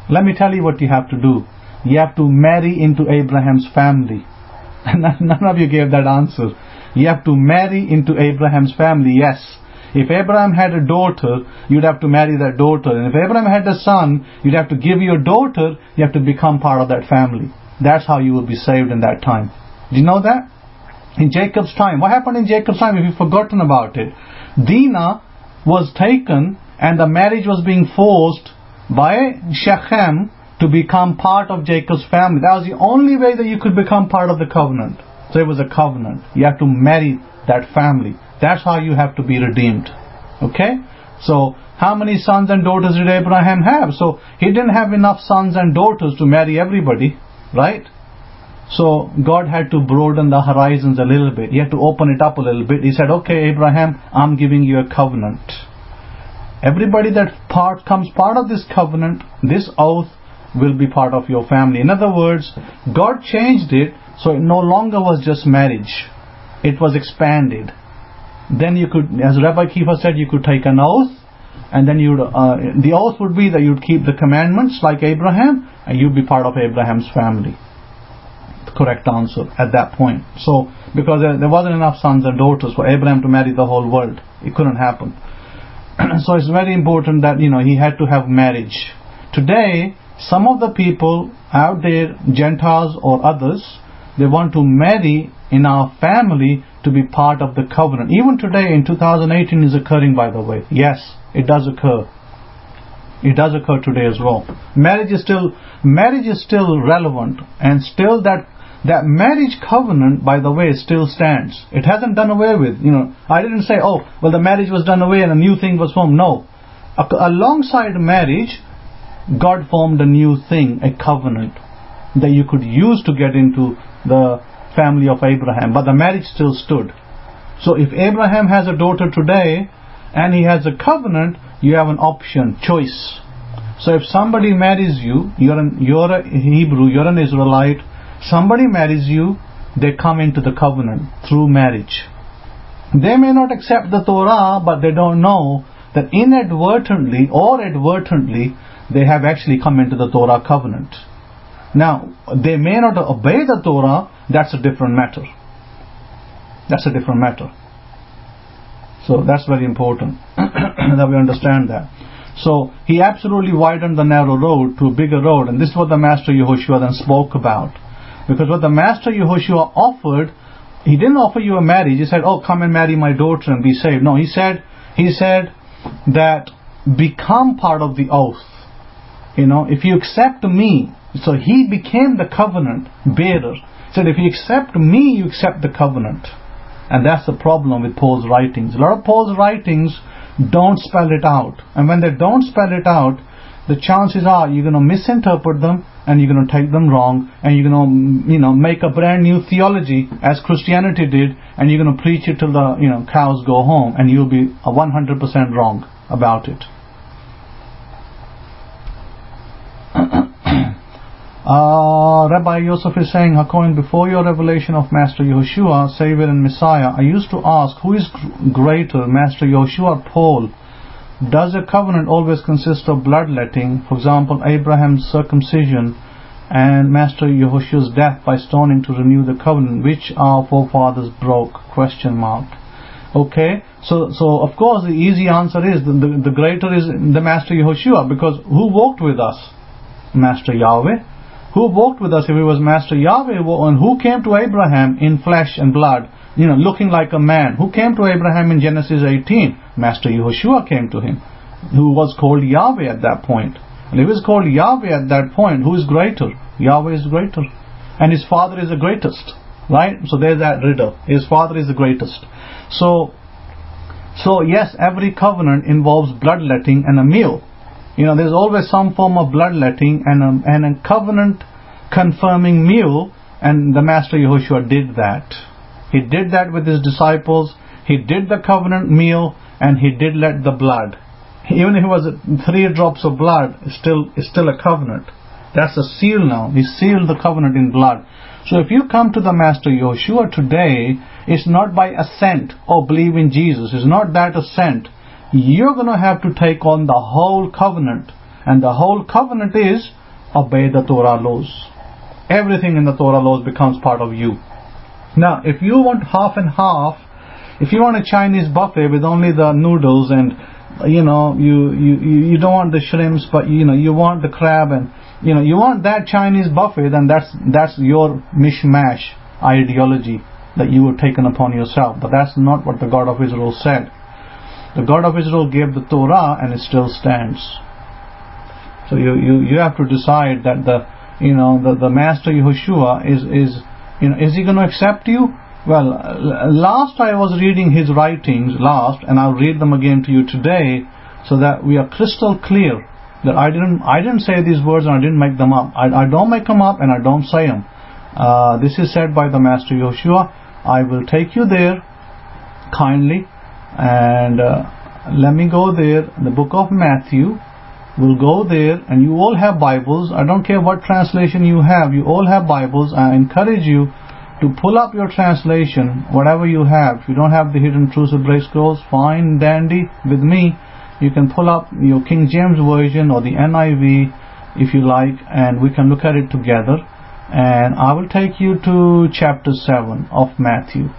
Let me tell you what you have to do. You have to marry into Abraham's family. None of you gave that answer. You have to marry into Abraham's family. Yes, If Abraham had a daughter, you'd have to marry that daughter. And if Abraham had a son, you'd have to give your daughter, you have to become part of that family. That's how you will be saved in that time. Do you know that? In Jacob's time. What happened in Jacob's time if you've forgotten about it? Dinah was taken and the marriage was being forced by Shechem to become part of Jacob's family. That was the only way that you could become part of the covenant. So it was a covenant. You have to marry that family. That's how you have to be redeemed. Okay? So how many sons and daughters did Abraham have? So he didn't have enough sons and daughters to marry everybody, right? So God had to broaden the horizons a little bit. He had to open it up a little bit. He said, okay, Abraham, I'm giving you a covenant. Everybody that comes part of this covenant, this oath, will be part of your family. In other words, God changed it so it no longer was just marriage. It was expanded. Then you could, as Rabbi Kefa said, you could take an oath, and then the oath would be that you'd keep the commandments like Abraham, and you'd be part of Abraham's family. The correct answer at that point. So, because there wasn't enough sons and daughters for Abraham to marry the whole world. It couldn't happen. So it's very important that, he had to have marriage. Today, some of the people out there, Gentiles or others, they want to marry in our family to be part of the covenant. Even today in 2018 is occurring, by the way. Yes, it does occur. It does occur today as well. Marriage is still relevant, and still that marriage covenant, by the way, still stands. It hasn't done away with. I didn't say, oh, well, the marriage was done away and a new thing was formed. No. Alongside marriage, God formed a new thing, a covenant that you could use to get into the family of Abraham. But the marriage still stood. So if Abraham has a daughter today and he has a covenant, you have an option, choice. So if somebody marries you, you're a Hebrew, you're an Israelite, somebody marries you, they come into the covenant through marriage. They may not accept the Torah, but they don't know that inadvertently or advertently they have actually come into the Torah covenant. Now, they may not obey the Torah, that's a different matter. That's a different matter. So that's very important that we understand that. So he absolutely widened the narrow road to a bigger road, and this is what the Master Yehoshua then spoke about. Because what the Master Yehoshua offered, he didn't offer you a marriage. He said, oh, come and marry my daughter and be saved. No, he said that become part of the oath. If you accept me, so he became the covenant bearer. He said, if you accept me, you accept the covenant. And that's the problem with Paul's writings. A lot of Paul's writings don't spell it out. And when they don't spell it out, the chances are you're going to misinterpret them and you're going to take them wrong, and you're going to, make a brand new theology as Christianity did, and you're going to preach it till the, cows go home, and you'll be 100% wrong about it. Rabbi Yosef is saying, according before your revelation of Master Yehoshua, Savior and Messiah, I used to ask, who is greater, Master Yehoshua or Paul? Does a covenant always consist of bloodletting? For example, Abraham's circumcision and Master Yehoshua's death by stoning to renew the covenant, which our forefathers broke? ? Okay, so of course the easy answer is the greater is the Master Yehoshua, because who walked with us? Master Yahweh. Who walked with us if it was Master Yahweh? And who came to Abraham in flesh and blood, looking like a man? Who came to Abraham in Genesis 18? Master Yehoshua came to him, who was called Yahweh at that point. And if he was called Yahweh at that point, who is greater? Yahweh is greater. And his father is the greatest. Right? So there's that riddle. His father is the greatest. So yes, every covenant involves bloodletting and a meal. There's always some form of bloodletting and a covenant confirming meal, and the Master Yehoshua did that. He did that with his disciples. He did the covenant meal, and he did let the blood. Even if it was 3 drops of blood, it's still a covenant. That's a seal now. He sealed the covenant in blood. So if you come to the Master Yehoshua today, it's not by assent or believe in Jesus. It's not that assent. You're going to have to take on the whole covenant. And the whole covenant is obey the Torah laws. Everything in the Torah laws becomes part of you. Now, if you want half and half, If you want a Chinese buffet with only the noodles and you don't want the shrimps, but you want the crab, and you want that Chinese buffet, then that's your mishmash ideology that you have taken upon yourself. But that's not what the God of Israel said. The God of Israel gave the Torah, and it still stands. So you have to decide that the Master Yehoshua is he going to accept you? Well, last I was reading his writings and I'll read them again to you today, so that we are crystal clear that I didn't say these words and I didn't make them up. I don't make them up and I don't say them. This is said by the Master Yehoshua. I will take you there kindly, and let me go there. The book of Matthew. We'll go there, and you all have Bibles. I don't care what translation you have. You all have Bibles. I encourage you to pull up your translation, whatever you have. If you don't have the Hidden Truths of Braille Scrolls, fine, dandy. With me, you can pull up your King James Version or the NIV if you like, and we can look at it together. And I will take you to chapter 7 of Matthew.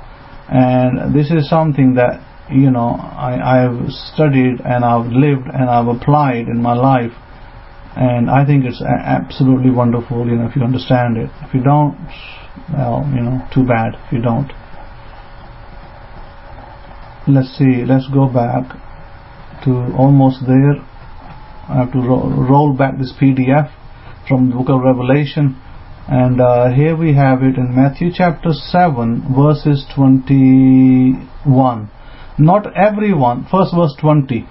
And this is something that I've studied and I've lived and I've applied in my life, and I think it's absolutely wonderful if you understand it. If you don't, well, too bad if you don't. Let's see, let's go back to almost there. I have to roll back this PDF from the book of Revelation, and here we have it in Matthew chapter 7 verses 21. Not everyone, first verse 20,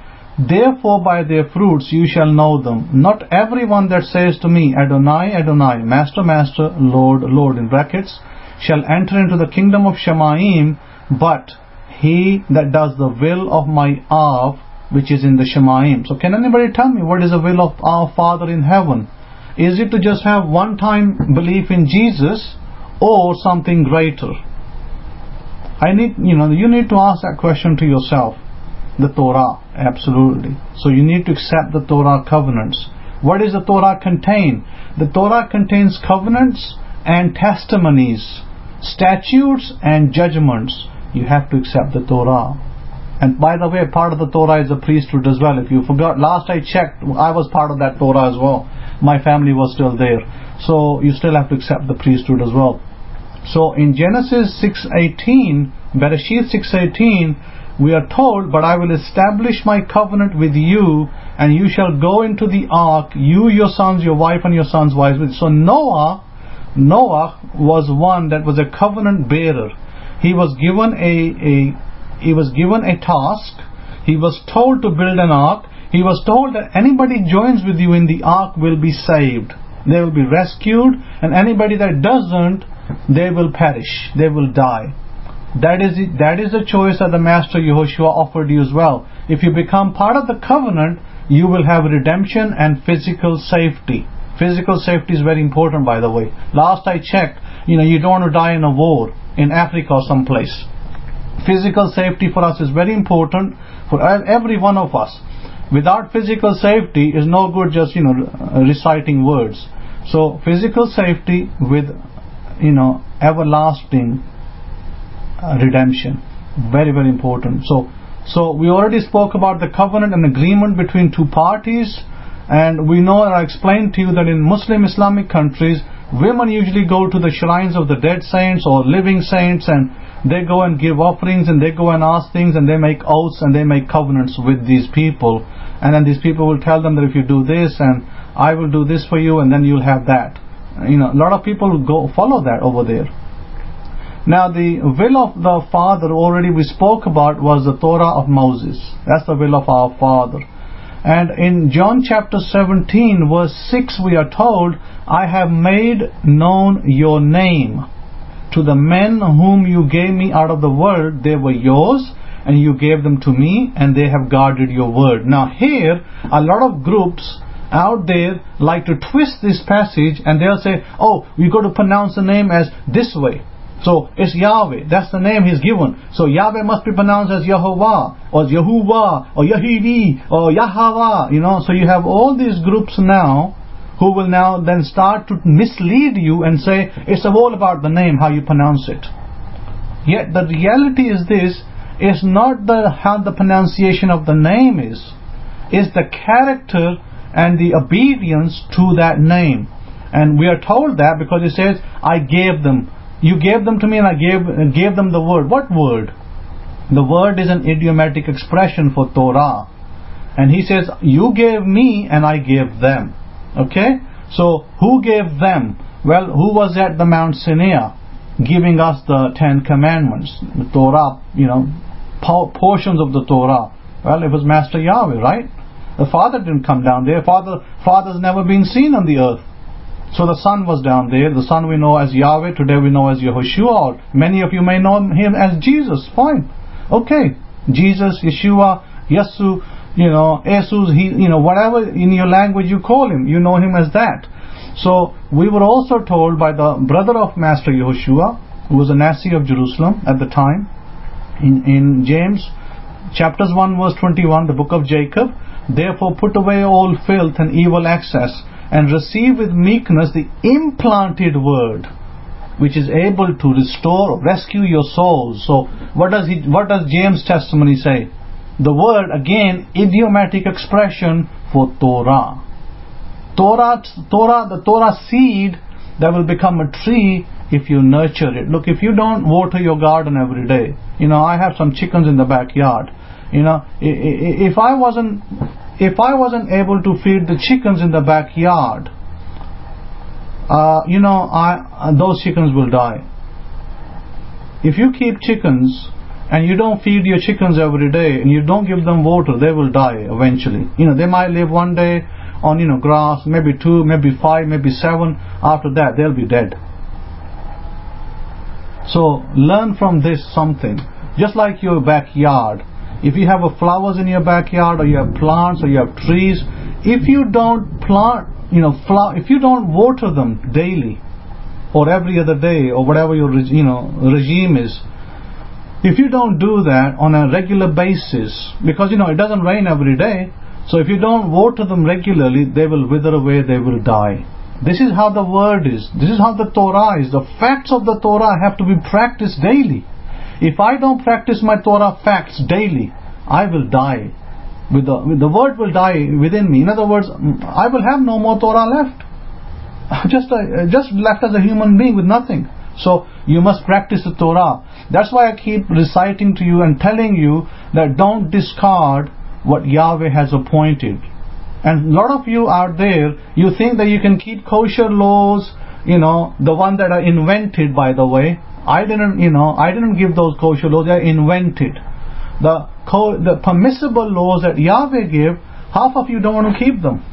therefore by their fruits you shall know them. Not everyone that says to me, Adonai, Adonai, Master, Master, Lord, Lord, in brackets, shall enter into the kingdom of Shemaim, but he that does the will of my Av, which is in the Shemaim. So can anybody tell me what is the will of our Father in heaven? Is it to just have one-time belief in Jesus, or something greater? You need to ask that question to yourself. The Torah, absolutely. So you need to accept the Torah covenants. What does the Torah contain? The Torah contains covenants and testimonies, statutes and judgments. You have to accept the Torah. And by the way, part of the Torah is the priesthood as well. If you forgot, last I checked, I was part of that Torah as well. My family was still there. So you still have to accept the priesthood as well. So in Genesis 6:18, Bereshit 6:18, we are told, but I will establish my covenant with you, and you shall go into the ark, you, your sons, your wife, and your sons' wives. So Noah was one that was a covenant bearer. He was given a task. He was told to build an ark. He was told that anybody joins with you in the ark will be saved. They will be rescued, and anybody that doesn't, they will perish. They will die. That is the choice that the Master Yehoshua offered you as well. If you become part of the covenant, you will have redemption and physical safety. Physical safety is very important, by the way. Last I checked, you don't want to die in a war in Africa or someplace. Physical safety for us is very important for every one of us. Without physical safety is no good just reciting words. So physical safety with everlasting redemption, very, very important. So we already spoke about the covenant and agreement between two parties, and we know, and I explained to you that in Muslim Islamic countries, women usually go to the shrines of the dead saints or living saints, and they go and give offerings, and they go and ask things, and they make oaths, and they make covenants with these people, and then these people will tell them that if you do this, and I will do this for you, and then you'll have that. A lot of people go follow that over there. Now the will of the Father, already we spoke about, was the Torah of Moses. That's the will of our Father. And in John chapter 17 verse 6 we are told, I have made known your name to the men whom you gave me out of the world. They were yours, and you gave them to me, and they have guarded your word. Now here, a lot of groups out there like to twist this passage, and they'll say, oh, we got to pronounce the name as this way. So it's Yahweh, that's the name He's given. So Yahweh must be pronounced as Yehovah, or Yehovah, or Yahivi, or Yahweh. So you have all these groups now who will now then start to mislead you and say it's all about the name, how you pronounce it. Yet the reality is this, it's not how the pronunciation of the name is. It's the character and the obedience to that name. And we are told that because it says, I gave them. You gave them to me and I gave them the word. What word? The word is an idiomatic expression for Torah. And he says, you gave me and I gave them. Okay? So, who gave them? Well, who was at the Mount Sinai giving us the 10 Commandments? The Torah, portions of the Torah. Well, it was Master Yahweh, right? The Father didn't come down there. Father's never been seen on the earth. So the Son was down there. The Son we know as Yahweh. Today we know as Yehoshua. Or many of you may know him as Jesus. Fine. Okay. Jesus, Yeshua, Yesu, Jesus, whatever in your language you call him, you know him as that. So we were also told by the brother of Master Yehoshua, who was a Naso of Jerusalem at the time, in James, chapters 1 verse 21, the book of Jacob, therefore put away all filth and evil excess, and receive with meekness the implanted word, which is able to restore, rescue your souls. So what does James' testimony say? The word, again, idiomatic expression for Torah. The Torah seed that will become a tree if you nurture it. Look, if you don't water your garden every day, I have some chickens in the backyard. If I wasn't able to feed the chickens in the backyard, those chickens will die. If you keep chickens and you don't feed your chickens every day and you don't give them water, they will die eventually. They might live one day on grass, maybe 2, maybe 5, maybe 7. After that they'll be dead. So learn from this something. Just like your backyard, if you have flowers in your backyard, or you have plants, or you have trees, if you don't if you don't water them daily or every other day or whatever your regime is, if you don't do that on a regular basis, because it doesn't rain every day, so if you don't water them regularly, they will wither away, they will die. This is how the word is. This is how the Torah is. The facts of the Torah have to be practiced daily. If I don't practice my Torah facts daily, I will die. The word will die within me. In other words, I will have no more Torah left. Just left as a human being with nothing. So you must practice the Torah. That's why I keep reciting to you and telling you that don't discard what Yahweh has appointed. And a lot of you out there, you think that you can keep kosher laws, the one that are invented, by the way. I didn't give those kosher laws, they are invented. The permissible laws that Yahweh gave, half of you don't want to keep them.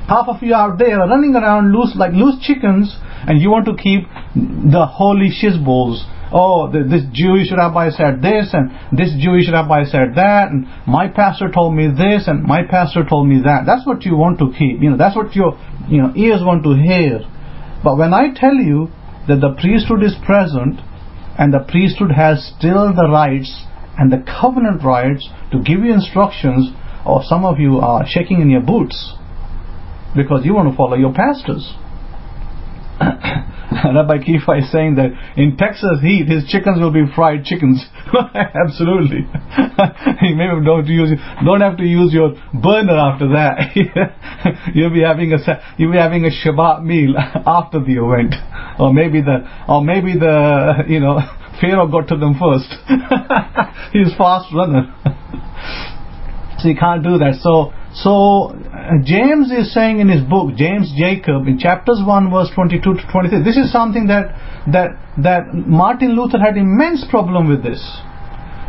Half of you out there are running around like loose chickens, and you want to keep the holy shizbos. Oh, this Jewish rabbi said this, and this Jewish rabbi said that, and my pastor told me this, and my pastor told me that. That's what you want to keep. That's what your ears want to hear. But when I tell you that the priesthood is present, and the priesthood has still the rights and the covenant rights to give you instructions, or some of you are shaking in your boots because you want to follow your pastors. Rabbi Kefa is saying that in Texas heat, his chickens will be fried chickens. Absolutely. Maybe don't have to use your burner after that. You'll be having a Shabbat meal after the event, or maybe the Pharaoh got to them first. He's fast runner. So you can't do that. So James is saying in his book, James Jacob, in chapters 1 verse 22 to 23, this is something that Martin Luther had immense problem with this.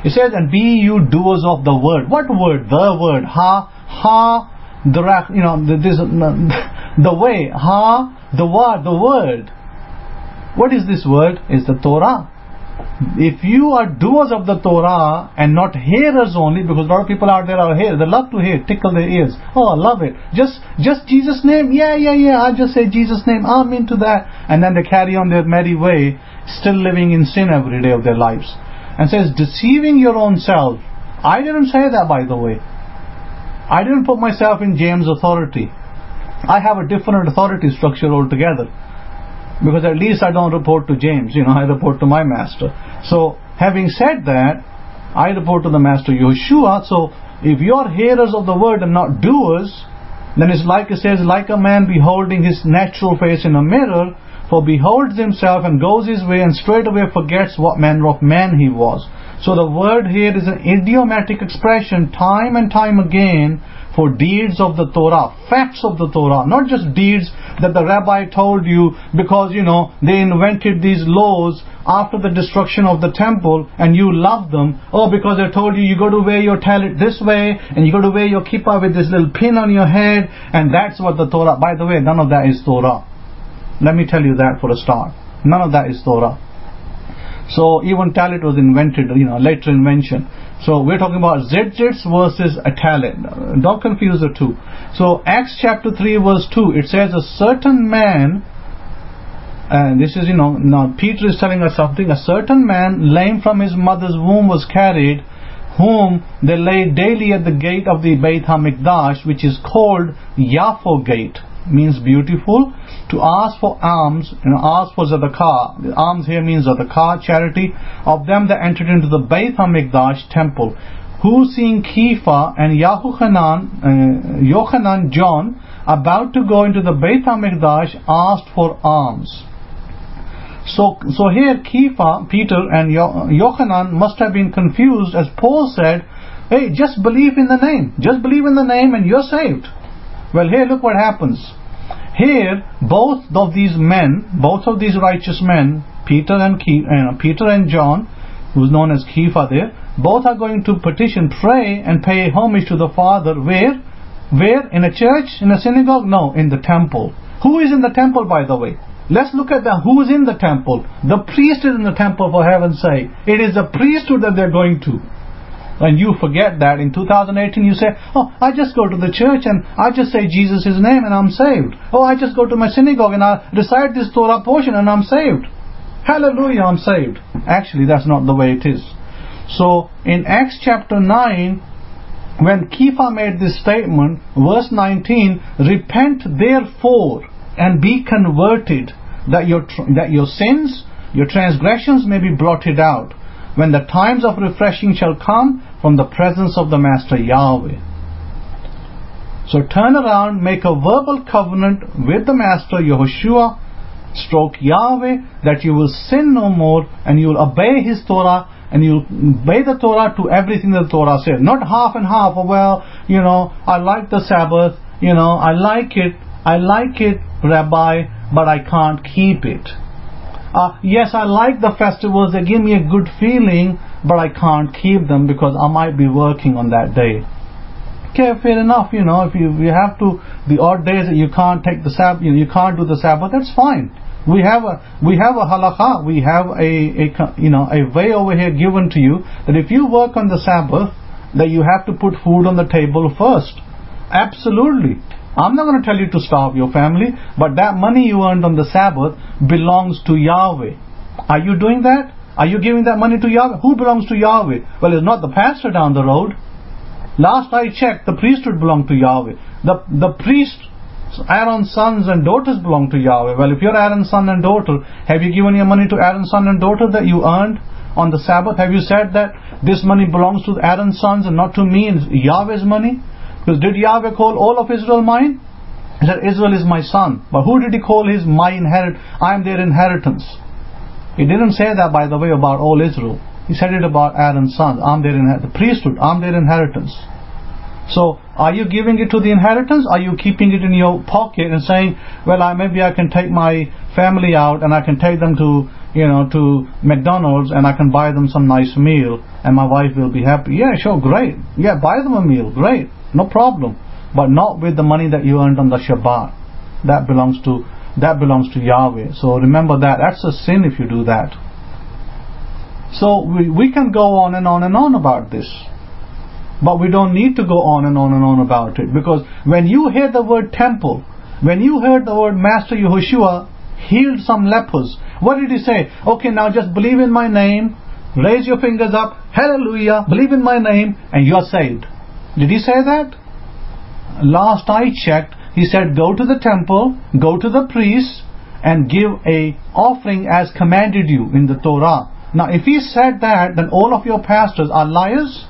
He says, and be you doers of the word. What word? The word. The way. The word. What is this word? It's the Torah. If you are doers of the Torah and not hearers only, because a lot of people out there are hearers, they love to hear, tickle their ears. Oh, I love it. Just Jesus' name, yeah. I just say Jesus' name, I'm into that, and then they carry on their merry way, still living in sin every day of their lives. And says, deceiving your own self. I didn't say that, by the way. I didn't put myself in James' authority. I have a different authority structure altogether. Because at least I don't report to James, I report to my master. So, having said that, I report to the Master Yahushua. So if you are hearers of the word and not doers, then it's like it says, like a man beholding his natural face in a mirror, for beholds himself and goes his way and straightway forgets what manner of man he was. So the word here is an idiomatic expression time and time again for deeds of the Torah, facts of the Torah, not just deeds that the Rabbi told you because, they invented these laws after the destruction of the temple and you love them. Oh, because they told you, you got to wear your tallit this way and you got to wear your kippah with this little pin on your head, and that's what the Torah. By the way, none of that is Torah. Let me tell you that for a start. None of that is Torah. So even tallit was invented, later invention. So we're talking about zitzits versus a tallit. Don't confuse the two. So Acts chapter 3 verse 2, it says a certain man, and this is, now Peter is telling us something, a certain man lame from his mother's womb was carried, whom they laid daily at the gate of the Beit HaMikdash, which is called Yafo gate, means beautiful, to ask for alms, ask for zadaqah. Alms here means zadaqah, charity, of them that entered into the Beit HaMikdash temple, who seeing Kefa and Yochanan John about to go into the Beit HaMikdash asked for alms. So here Kefa, Peter and Yochanan must have been confused, as Paul said, hey, just believe in the name. Just believe in the name and you're saved. Well, here look what happens. Here, both of these righteous men, Peter and John, who's known as Kefa there, both are going to petition, pray and pay homage to the Father. Where? In a church? In a synagogue? No, in the temple. Who is in the temple, by the way? Let's look at who is in the temple. The priest is in the temple, for heaven's sake. It is the priesthood that they're going to. And you forget that in 2018 you say, oh, I just go to the church and I just say Jesus' name and I'm saved. Oh, I just go to my synagogue and I recite this Torah portion and I'm saved. Hallelujah, I'm saved. Actually, that's not the way it is. So in Acts chapter 9, when Kefa made this statement, verse 19, repent therefore and be converted, that your sins, your transgressions may be blotted out, when the times of refreshing shall come from the presence of the Master Yahweh. So turn around, make a verbal covenant with the Master Yahushua, Yahweh, that you will sin no more and you will obey His Torah, and you will obey the Torah to everything that the Torah said. Not half and half. Oh, well, I like the Sabbath, I like it, Rabbi, but I can't keep it. Yes, I like the festivals, they give me a good feeling, but I can't keep them because I might be working on that day. Okay, fair enough, if you have to, the odd days that you can't take the Sabbath, you can't do the Sabbath, that's fine. We have a halakha, we have a way over here given to you, that if you work on the Sabbath, that you have to put food on the table first. Absolutely. I'm not going to tell you to starve your family, but that money you earned on the Sabbath belongs to Yahweh. Are you doing that? Are you giving that money to Yahweh? Who belongs to Yahweh? Well, it's not the pastor down the road. Last I checked, the priesthood belonged to Yahweh. The priest, Aaron's sons and daughters belong to Yahweh. Well, if you're Aaron's son and daughter, have you given your money to Aaron's son and daughter that you earned on the Sabbath? Have you said that this money belongs to Aaron's sons and not to me, and Yahweh's money? Because did Yahweh call all of Israel mine? He said, Israel is my son. But who did He call His my inheritance? I am their inheritance. He didn't say that, by the way, about all Israel. He said it about Aaron's sons. I'm their inheritance. The priesthood, I'm their inheritance. So, are you giving it to the inheritance? Are you keeping it in your pocket and saying, well, maybe I can take my family out and I can take them to McDonald's and I can buy them some nice meal and my wife will be happy. Yeah, sure, great. Yeah, buy them a meal, great. No problem, but not with the money that you earned on the Shabbat. That belongs to Yahweh. So remember that. That's a sin if you do that. So we can go on and on and on about this, but we don't need to go on and on and on about it, because when you hear the word temple, when you heard the word Master Yahushua healed some lepers, what did He say? Okay, now just believe in my name, raise your fingers up, hallelujah, believe in my name, and you're saved. Did He say that? Last I checked, He said, go to the temple, go to the priest, and give a offering as commanded you in the Torah. Now, if he said that, then all of your pastors are liars.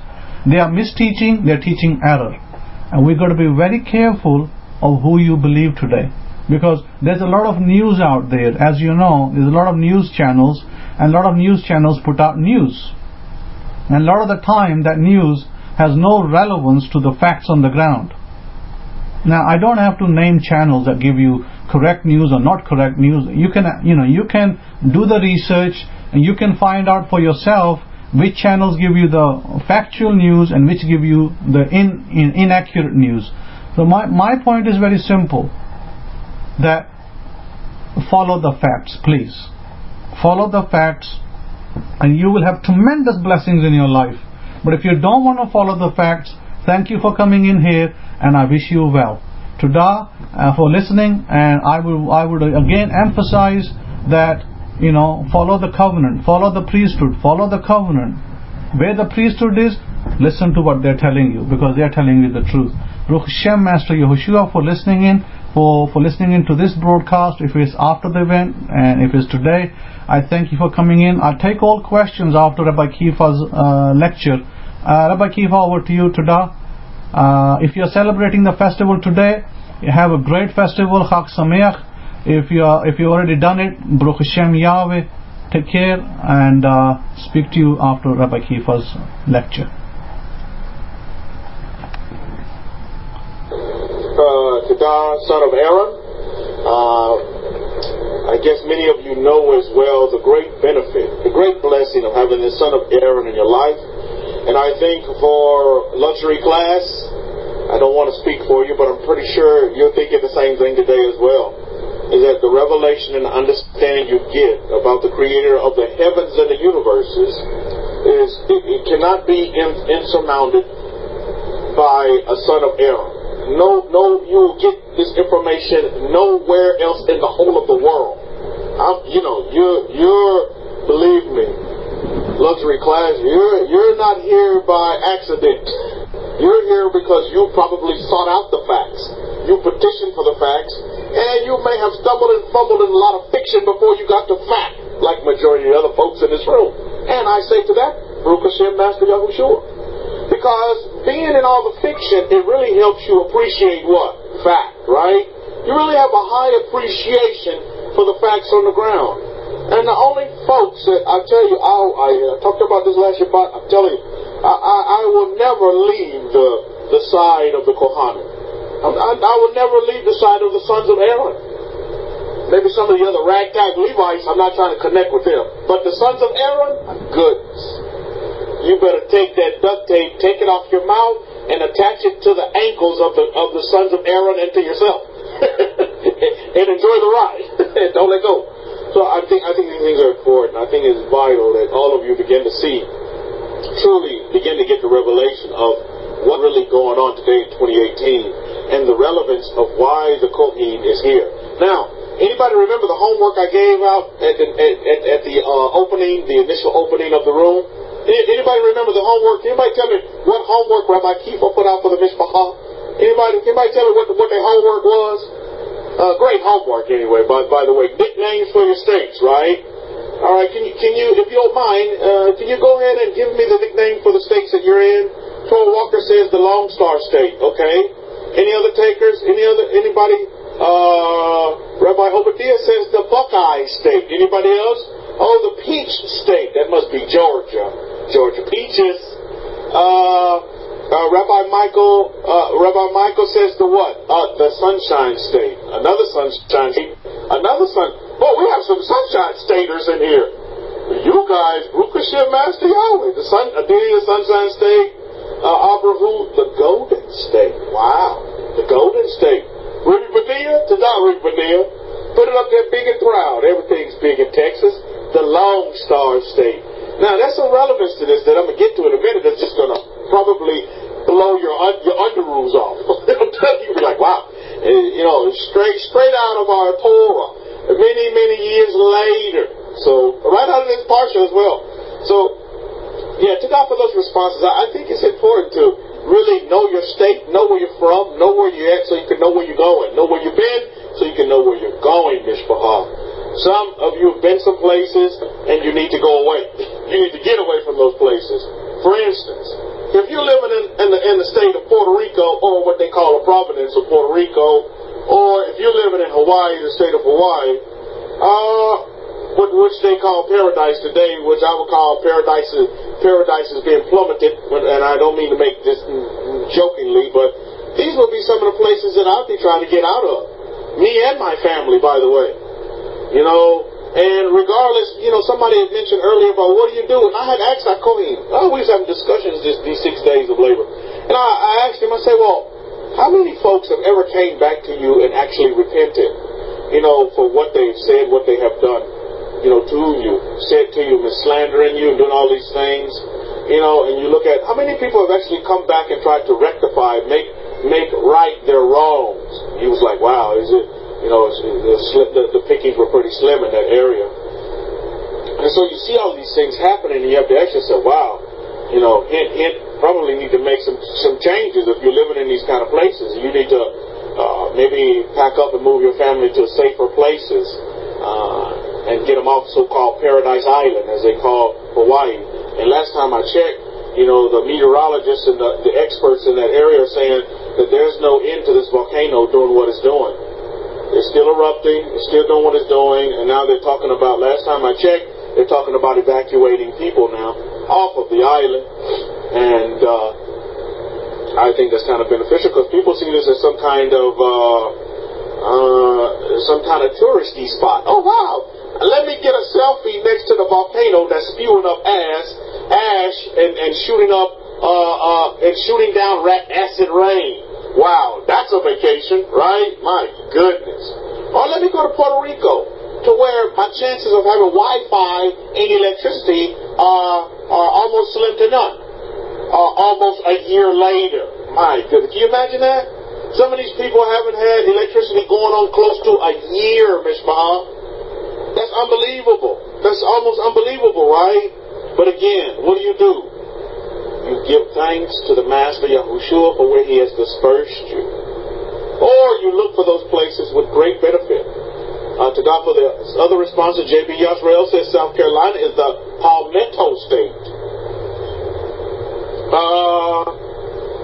They are misteaching. They are teaching error. And we've got to be very careful of who you believe today. Because there's a lot of news out there. As you know, there's a lot of news channels. And a lot of news channels put out news. And a lot of the time, that news has no relevance to the facts on the ground. Now, I don't have to name channels that give you correct news or not correct news. You can do the research and you can find out for yourself which channels give you the factual news and which give you the inaccurate news. So my point is very simple, that follow the facts, please. Follow the facts and you will have tremendous blessings in your life. But if you don't want to follow the facts, thank you for coming in here and I wish you well. Todah for listening, and I would again emphasize that, follow the covenant, follow the priesthood, follow the covenant. Where the priesthood is, listen to what they're telling you, because they're telling you the truth. Baruch Hashem, Master Yehoshua, for listening in, for listening in to this broadcast. If it's after the event and if it's today, I thank you for coming in. I'll take all questions after Rabbi Kefa's lecture. Rabbi Kefa, over to you, Todah. If you're celebrating the festival today, you have a great festival, Chag Sameach. If you already done it, Baruch Hashem Yahweh. Take care, and speak to you after Rabbi Kefa's lecture. Todah, son of Aaron, I guess many of you know as well the great benefit, the great blessing of having the son of Aaron in your life. And I think for luxury class, I don't want to speak for you, but I'm pretty sure you're thinking the same thing today as well, is that the revelation and understanding you get about the creator of the heavens and the universes it cannot be insurmounted by a son of Aaron. No, you will get this information nowhere else in the whole of the world. You're believe me, luxury class, you're not here by accident. You're here because you probably sought out the facts. You petitioned for the facts, and you may have stumbled and fumbled in a lot of fiction before you got to fact, like majority of the other folks in this room. And I say to that, Baruch Hashem, Master Yahushua. Because being in all the fiction, it really helps you appreciate what? Fact, right? You really have a high appreciation for the facts on the ground. And the only folks that, I tell you, I talked about this last year, but I'm telling you, I will never leave the side of the Kohanim. I will never leave the side of the sons of Aaron. Maybe some of the other ragtag Levites, I'm not trying to connect with them. But the sons of Aaron, goodness. You better take that duct tape, take it off your mouth, and attach it to the ankles of the sons of Aaron and to yourself. And enjoy the ride. Don't let go. So I think these things are important. I think it's vital that all of you begin to see, truly begin to get the revelation of what's really going on today in 2018 and the relevance of why the Kohen is here. Now, anybody remember the homework I gave out at the opening, the initial opening of the room? Anybody remember the homework? Anybody tell me what homework Rabbi Kefa put out for the Mishpachah? Anybody tell me what their homework was? Great homework anyway, by the way. Nicknames for your states, right? All right, can you, if you don't mind, can you go ahead and give me the nickname for the states that you're in? Troy Walker says the Lone Star State, okay? Any other takers? Anybody? Rabbi Obadiah says the Buckeye State. Anybody else? Oh, the Peach State. That must be Georgia. Georgia Peaches. Rabbi Michael says the what? The Sunshine State. Another Sunshine State. Well, we have some Sunshine Staters in here. You guys, Baruch Hashem, Master Yahweh. The Sunshine State. Abrahu, the Golden State. Wow. The Golden State. Ruby Badia, Todah Ruby Badia. Put it up there big and proud. Everything's big in Texas. The Lone Star State. Now, that's some relevance to this that I'm going to get to in a minute. That's just going to probably blow your underoos off. I'm telling you, like, wow. Straight out of our Torah. Many years later. So, right out of this Parsha as well. So, yeah, to God for those responses, I think it's important to really know your state, know where you're from, know where you're at so you can know where you're going. Know where you've been so you can know where you're going, Mishpachah. Some of you have been some places and you need to go away. you need to get away from those places. For instance, if you're living in the state of Puerto Rico, or what they call a province of Puerto Rico, or if you're living in Hawaii, the state of Hawaii, which they call paradise today, which I would call paradise is being plummeted, and I don't mean to make this jokingly, but these would be some of the places that I'd be trying to get out of. Me and my family, by the way. You know, and regardless, you know, somebody had mentioned earlier about what do you do, and I had asked Kohen, we was having discussions these 6 days of labor, and I asked him, I said, well, how many folks have ever came back to you and actually repented, you know, for what they've said, what they have done, you know, to you, said to you, slandering you and doing all these things, you know, and you look at how many people have actually come back and tried to rectify, make right their wrongs. He was like, wow, is it? You know, the pickings were pretty slim in that area. And so you see all these things happening, and you have to actually say, wow, you know, probably need to make some changes if you're living in these kind of places. You need to maybe pack up and move your family to safer places and get them off so-called Paradise Island, as they call Hawaii. And last time I checked, you know, the meteorologists and the experts in that area are saying that there's no end to this volcano doing what it's doing. It's still erupting, it's still doing what it's doing, and now they're talking about, last time I checked, they're talking about evacuating people now off of the island. And I think that's kind of beneficial, because people see this as some kind of touristy spot. Oh wow, let me get a selfie next to the volcano that's spewing up ash and shooting up and shooting down acid rain. Wow, that's a vacation, right? My goodness. Or let me go to Puerto Rico, to where my chances of having Wi-Fi and electricity are almost slim to none. Almost a year later. My goodness, can you imagine that? Some of these people haven't had electricity going on close to a year, Mishma. That's unbelievable. That's almost unbelievable, right? But again, what do? You give thanks to the Master Yahushua for where He has dispersed you. Or you look for those places with great benefit. To God for the other responses, J.B. Yasrael says South Carolina is the Palmetto State.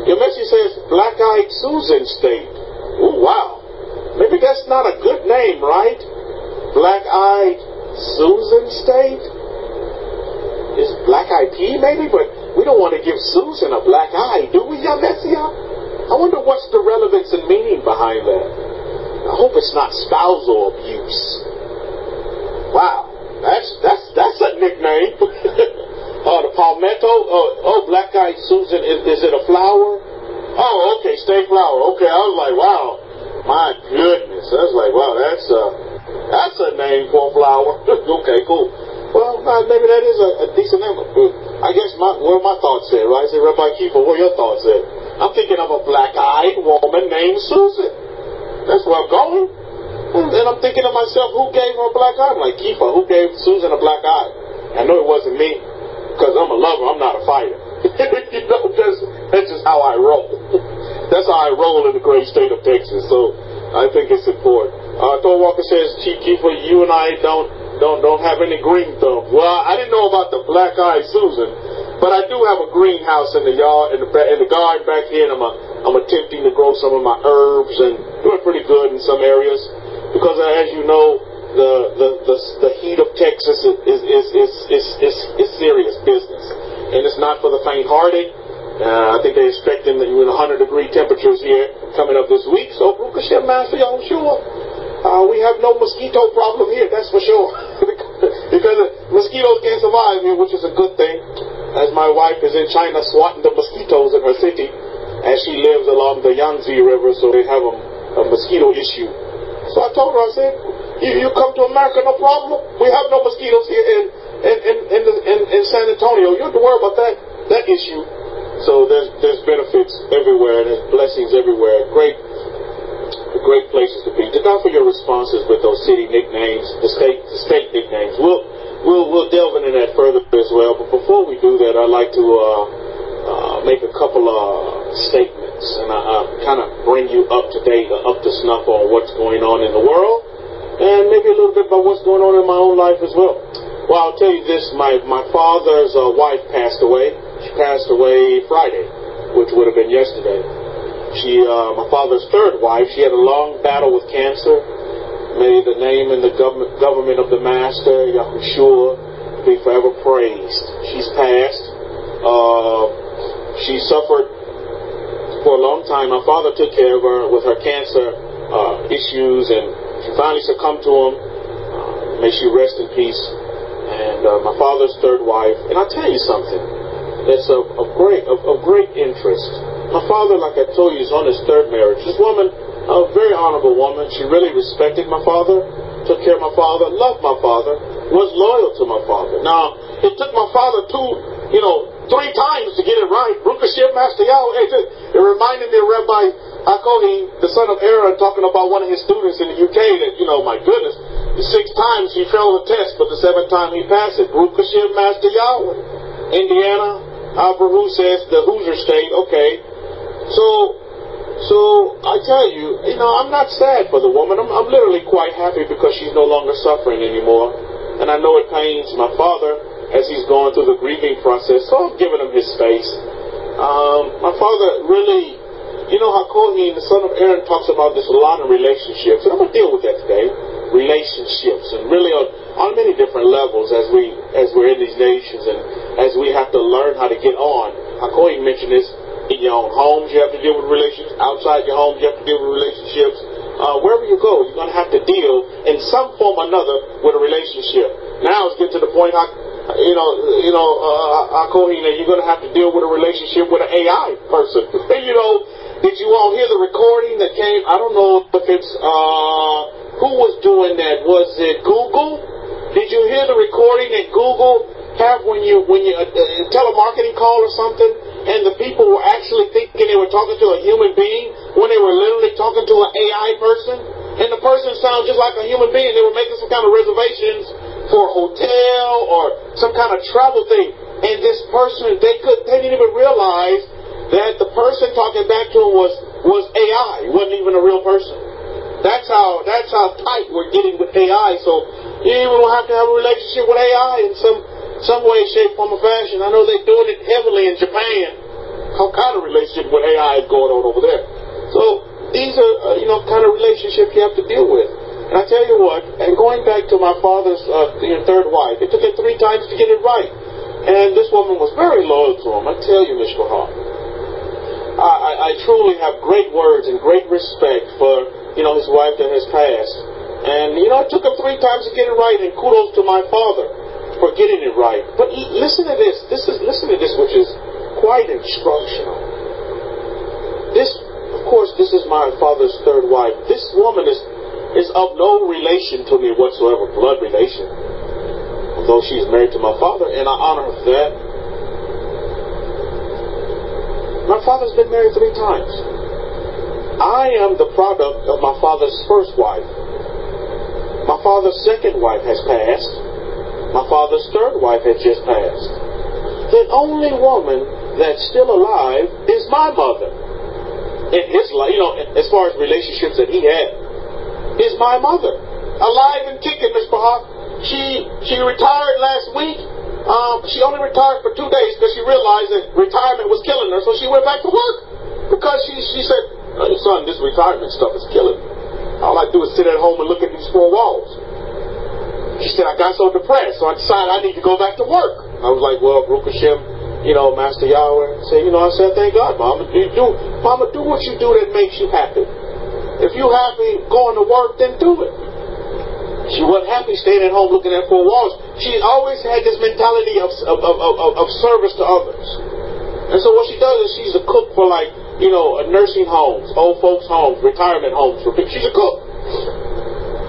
Your message says Black-Eyed Susan State. Ooh, wow. Maybe that's not a good name, right? Black-Eyed Susan State? Is Black-Eyed P maybe? But we don't want to give Susan a black eye, do we, Yamesia? I wonder what's the relevance and meaning behind that. I hope it's not spousal abuse. Wow, that's a nickname. The palmetto. Black-Eyed Susan. Is it a flower? Oh, okay, state flower. Okay, I was like, wow, my goodness. I was like, wow, that's a name for a flower. Okay, cool. Well, maybe that is a decent name. I guess what my thoughts said, right? I said, Rabbi Kefa, what are your thoughts said? I'm thinking of a black-eyed woman named Susan. That's where I'm going. And I'm thinking to myself, who gave her a black eye? I'm like, Kefa, who gave Susan a black eye? I know it wasn't me, because I'm a lover, I'm not a fighter. You know, that's just how I roll. That's how I roll in the great state of Texas. So I think it's important. Thor Walker says, Chief Kefa, you and I don't have any green thumbs. Well, I didn't know about the black-eyed Susan, but I do have a greenhouse in the yard, in the garden back here, and I'm attempting to grow some of my herbs and doing pretty good in some areas, because as you know, the heat of Texas is serious business, and it's not for the faint-hearted. I think they're expecting 100-degree temperatures here coming up this week. So, Baruch Hashem, Master Yahushua, we have no mosquito problem here, that's for sure. Because mosquitoes can't survive here, which is a good thing, as my wife is in China swatting the mosquitoes in her city, as she lives along the Yangtze River, so they have a mosquito issue. So I told her, I said, you come to America, no problem. We have no mosquitoes here in San Antonio. You don't have to worry about that issue. So there's benefits everywhere, and there's blessings everywhere. Great places to be. To God for your responses with those city nicknames, the state nicknames. We'll delve into that further as well. But before we do that, I'd like to make a couple of statements, and I kind of bring you up to date, up to snuff on what's going on in the world, and maybe a little bit about what's going on in my own life as well. Well, I'll tell you this. My father's wife passed away. She passed away Friday, which would have been yesterday. My father's third wife, she had a long battle with cancer. May the name and the government of the Master, Yahushua, be forever praised. She's passed. She suffered for a long time. My father took care of her with her cancer issues, and she finally succumbed to them. May she rest in peace. And my father's third wife. And I'll tell you something that's of great interest. My father, like I told you, is on his third marriage. This woman, a very honorable woman, she really respected my father, took care of my father, loved my father, was loyal to my father. Now, it took my father 3 times to get it right. Rukashim Master Yahweh. It reminded me of Rabbi Akohi, the son of Aaron, talking about one of his students in the UK that, my goodness, the 6 times he failed the test, but the 7th time he passed it. Rukashim Master Yahweh. Indiana, Abrahu says the Hoosier State, okay. So I tell you, I'm not sad for the woman. I'm literally quite happy because she's no longer suffering anymore. And I know it pains my father as he's going through the grieving process, so I'm giving him his space. My father really, Hakohi, the son of Aaron, talks about this a lot in relationships, and I'm going to deal with that today. Relationships, and really on many different levels as we're in these nations and as we have to learn how to get on. Hakohi mentioned this. In your own homes, you have to deal with relationships. Outside your homes, you have to deal with relationships. Wherever you go, you're going to have to deal in some form or another with a relationship. Now it's getting to the point, you're going to have to deal with a relationship with an AI person. Did you all hear the recording that came? I don't know if it's, who was doing that? Was it Google? Did you hear the recording that Google have when you telemarketing call or something? And the people were actually thinking they were talking to a human being when they were literally talking to an AI person. And the person sounded just like a human being. They were making some kind of reservations for a hotel or some kind of travel thing. And this person, they didn't even realize that the person talking back to them was AI. It wasn't even a real person. That's how tight we're getting with AI. So you even will have to have a relationship with AI in some way, shape, form, or fashion. I know they're doing it heavily in Japan. How kind of relationship with AI is going on over there? So these are, kind of relationships you have to deal with. And I tell you what, and going back to my father's third wife, it took him 3 times to get it right. And this woman was very loyal to him. I tell you, Mr. Hart, I truly have great words and great respect for, his wife that has passed. And, it took him 3 times to get it right, and kudos to my father for getting it right. But listen to this. Listen to this, which is quite instructional. This is my father's third wife. This woman is of no relation to me whatsoever, blood relation. Although she's married to my father, and I honor her for that. My father's been married 3 times. I am the product of my father's first wife. My father's second wife has passed. My father's third wife had just passed. The only woman that's still alive is my mother. In his life, as far as relationships that he had, is my mother. Alive and kicking, Miss Bahak. She retired last week. She only retired for 2 days because she realized that retirement was killing her, so she went back to work. Because she said, son, this retirement stuff is killing me. All I do is sit at home and look at these 4 walls. She said, I got so depressed, so I decided I need to go back to work. I was like, well, Baruch Hashem, Master Yahweh. I said, thank God, Mama. Mama, do what you do that makes you happy. If you're happy going to work, then do it. She wasn't happy staying at home looking at 4 walls. She always had this mentality of service to others. And so what she does is she's a cook for nursing homes, old folks homes, retirement homes for people. She's a cook.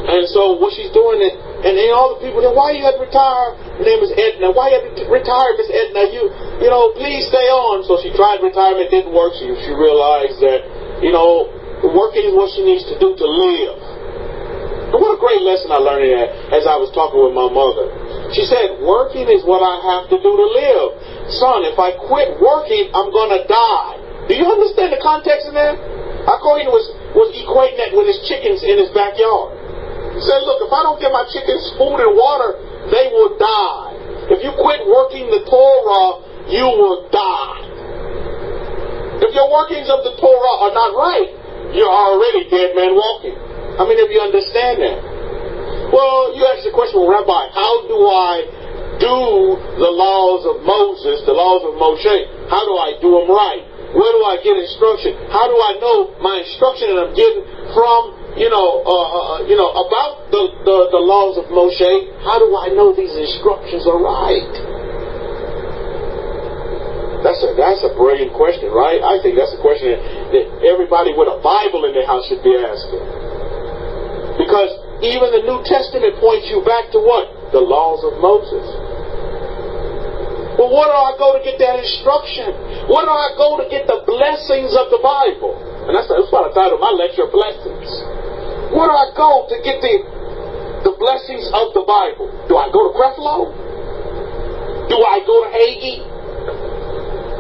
And so what she's doing is, and then all the people, why you had to retire? Her name is Edna. Why you had to retire, Miss Edna? Please stay on. So she tried retirement, didn't work. She realized that, working is what she needs to do to live. And what a great lesson I learned as I was talking with my mother. She said, working is what I have to do to live. Son, if I quit working, I'm going to die. Do you understand the context in that? Akohin was equating that with his chickens in his backyard. He said, look, if I don't give my chickens food and water, they will die. you will die. If your workings of the Torah are not right, you're already dead man walking. How many of you understand that? Well, you ask the question, well, Rabbi, how do I do the laws of Moses, the laws of Moshe? How do I do them right? Where do I get instruction? How do I know my instruction that I'm getting from, about the laws of Moshe? How do I know these instructions are right? That's a brilliant question, right? I think that's a question that everybody with a Bible in their house should be asking. Because even the New Testament points you back to what? The laws of Moses. Well, where do I go to get that instruction? Where do I go to get the blessings of the Bible? And that's why I titled my lecture, Blessings. Where do I go to get the blessings of the Bible? Do I go to Creflo? Do I go to Hagee?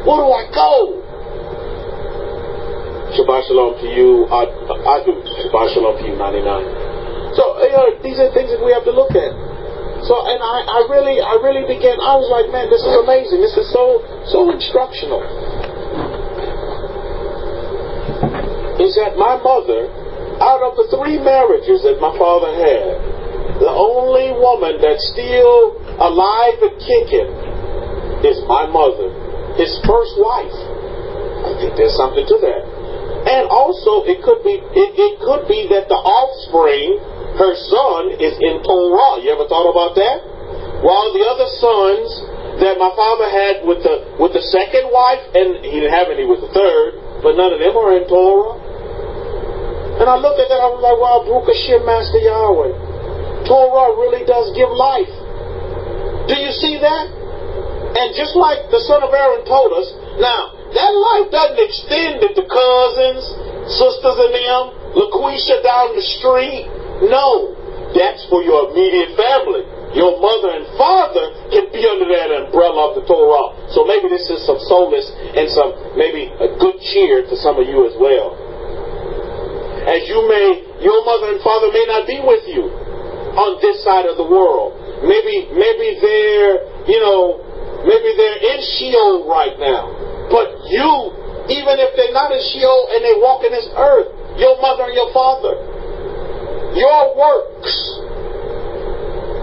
Where do I go? Shabbat Shalom to you. I do. Shabbat Shalom to you, 99. So, these are things that we have to look at. So, and I really began, I was like, man, this is amazing. This is so instructional. Is that my mother, out of the 3 marriages that my father had, the only woman that's still alive and kicking is my mother, his first wife. I think there's something to that. And also, it could be that the offspring, her son, is in Torah. You ever thought about that? While the other sons that my father had with the second wife, and he didn't have any with the third, but none of them are in Torah. And I looked at that, I was like, wow, Baruch Hashem, Master Yahweh. Torah really does give life. Do you see that? And just like the son of Aaron told us, now, that life doesn't extend to cousins, sisters and them, LaQuisha down the street. No, that's for your immediate family. Your mother and father can be under that umbrella of the Torah. So maybe this is some solace and some, maybe a good cheer to some of you as well. As your mother and father may not be with you on this side of the world. Maybe they're in Sheol right now. But you, even if they're not in Sheol and they walk in this earth, your mother and your father, your works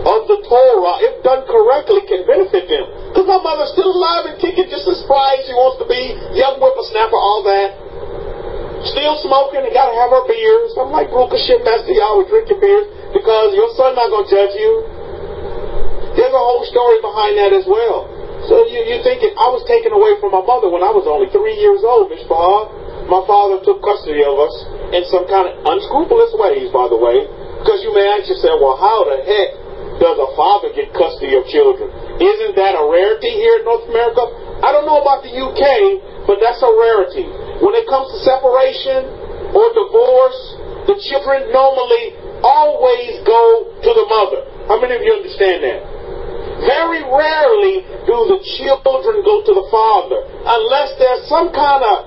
of the Torah, if done correctly, can benefit them. Because my mother's still alive and kicking just as spry as she wants to be, young whippersnapper, all that. Still smoking and got to have her beers. I'm like, Baruch Hashem, Master Yahweh, drink your beers because your son's not going to judge you. There's a whole story behind that as well. So you're thinking, I was taken away from my mother when I was only 3 years old, Mishpah. My father took custody of us in some kind of unscrupulous ways, by the way. Because you may ask yourself, well, how the heck does a father get custody of children? Isn't that a rarity here in North America? I don't know about the UK, but that's a rarity. When it comes to separation or divorce, the children normally always go to the mother. How many of you understand that? Very rarely do the children go to the father unless there's some kind of,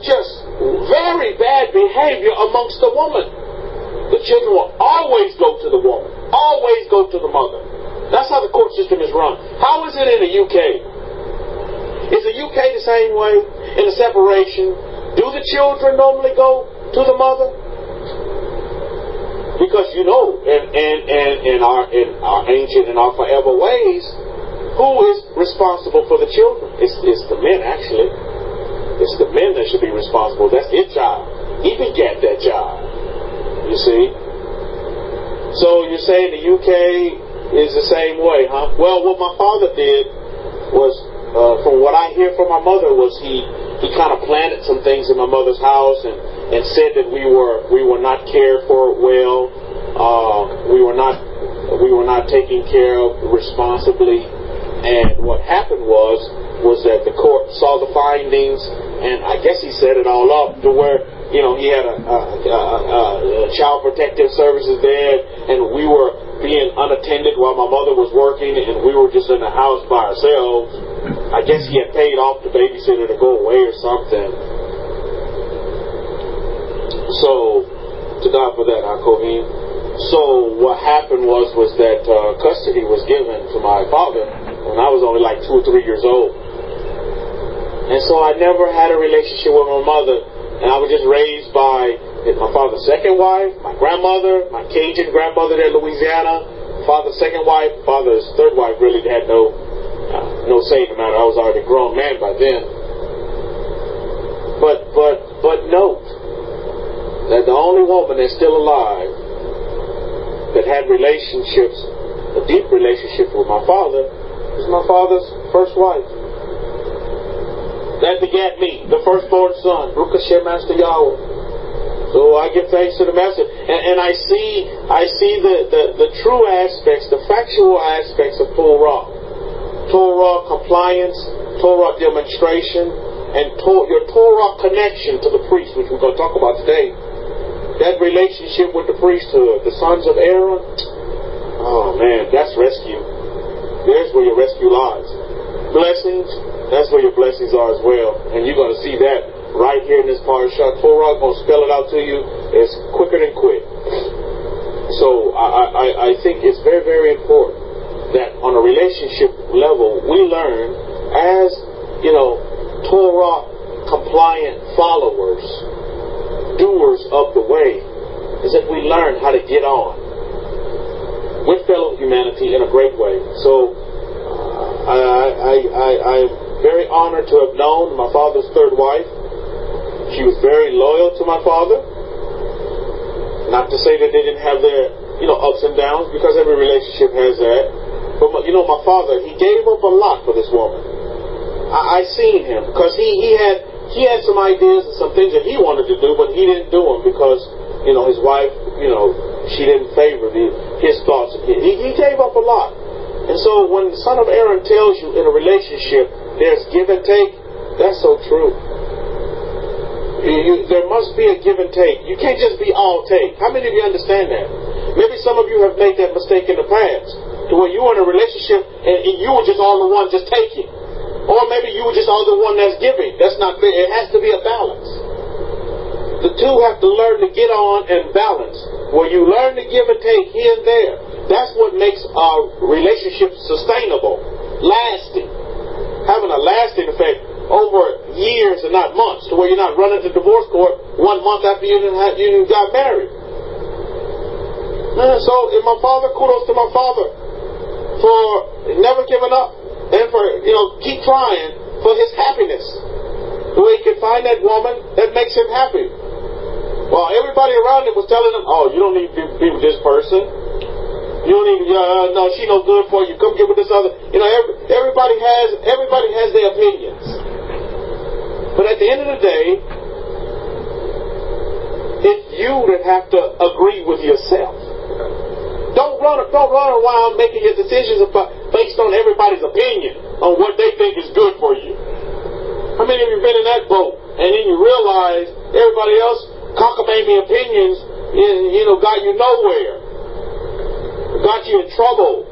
just very bad behavior amongst the woman. The children will always go to the woman, always go to the mother. That's how the court system is run. How is it in the UK? Is the UK the same way in the separation? Do the children normally go to the mother? Because in our ancient and our forever ways, who is responsible for the children? It's the men, actually. It's the men that should be responsible. That's their child. He begat that child. You see? So you're saying the UK is the same way, huh? Well, what my father did was, from what I hear from my mother, was he kind of planted some things in my mother's house and said that we were not cared for well. We were not taken care of responsibly. And what happened was that the court saw the findings, and I guess he set it all up to where he had a child protective services there, and we were being unattended while my mother was working, and we were just in the house by ourselves. I guess he had paid off the babysitter to go away or something. So, to God for that, Hakovim. So what happened was that custody was given to my father, when I was only like 2 or 3 years old. And so I never had a relationship with my mother. And I was just raised by my father's second wife, my grandmother, my Cajun grandmother there in Louisiana, father's second wife, father's third wife really had no say in the matter. I was already a grown man by then. But note that the only woman that's still alive that had relationships, a deep relationship with my father, is my father's first wife. That begat me, the firstborn son, Baruch Hashem, Master Yahweh. So I give thanks to the Master, and I see the true aspects, the factual aspects of Torah compliance, Torah demonstration, and your Torah connection to the priest, which we're going to talk about today. That relationship with the priesthood, the sons of Aaron. Oh man, that's rescue. There's where your rescue lies. Blessings, that's where your blessings are as well. And you're going to see that right here in this Parsha. Torah going to spell it out to you. It's quicker than quick. So I think it's very, very important that on a relationship level we learn as, Torah compliant followers, doers of the way, is that we learn how to get on with fellow humanity in a great way. So I'm very honored to have known my father's third wife. She was very loyal to my father. Not to say that they didn't have their, ups and downs, because every relationship has that. But my father, he gave up a lot for this woman. I seen him, because he had some ideas and some things that he wanted to do, but he didn't do them because, his wife, she didn't favor his thoughts. He gave up a lot. And so when the son of Aaron tells you in a relationship there's give and take, that's so true. There must be a give and take. You can't just be all take. How many of you understand that? Maybe some of you have made that mistake in the past, to where you were in a relationship and you were just all the one just taking. Or maybe you were just all the one that's giving. That's not fair. It has to be a balance. The two have to learn to get on and balance. Where you learn to give and take here and there. That's what makes our relationship sustainable, lasting, having a lasting effect over years and not months, to where you're not running to divorce court 1 month after you got married. So, my father, kudos to my father for never giving up. And for, keep trying for his happiness. The way he can find that woman that makes him happy. While everybody around him was telling him, oh, you don't need to be with this person. You don't need, no, she no good for you. Come get with this other. Everybody has their opinions. But at the end of the day, it's you that have to agree with yourself. Don't run around making your decisions based on everybody's opinion on what they think is good for you. How many of you have been in that boat and then you realize everybody else cockamamie opinions, got you nowhere, got you in trouble?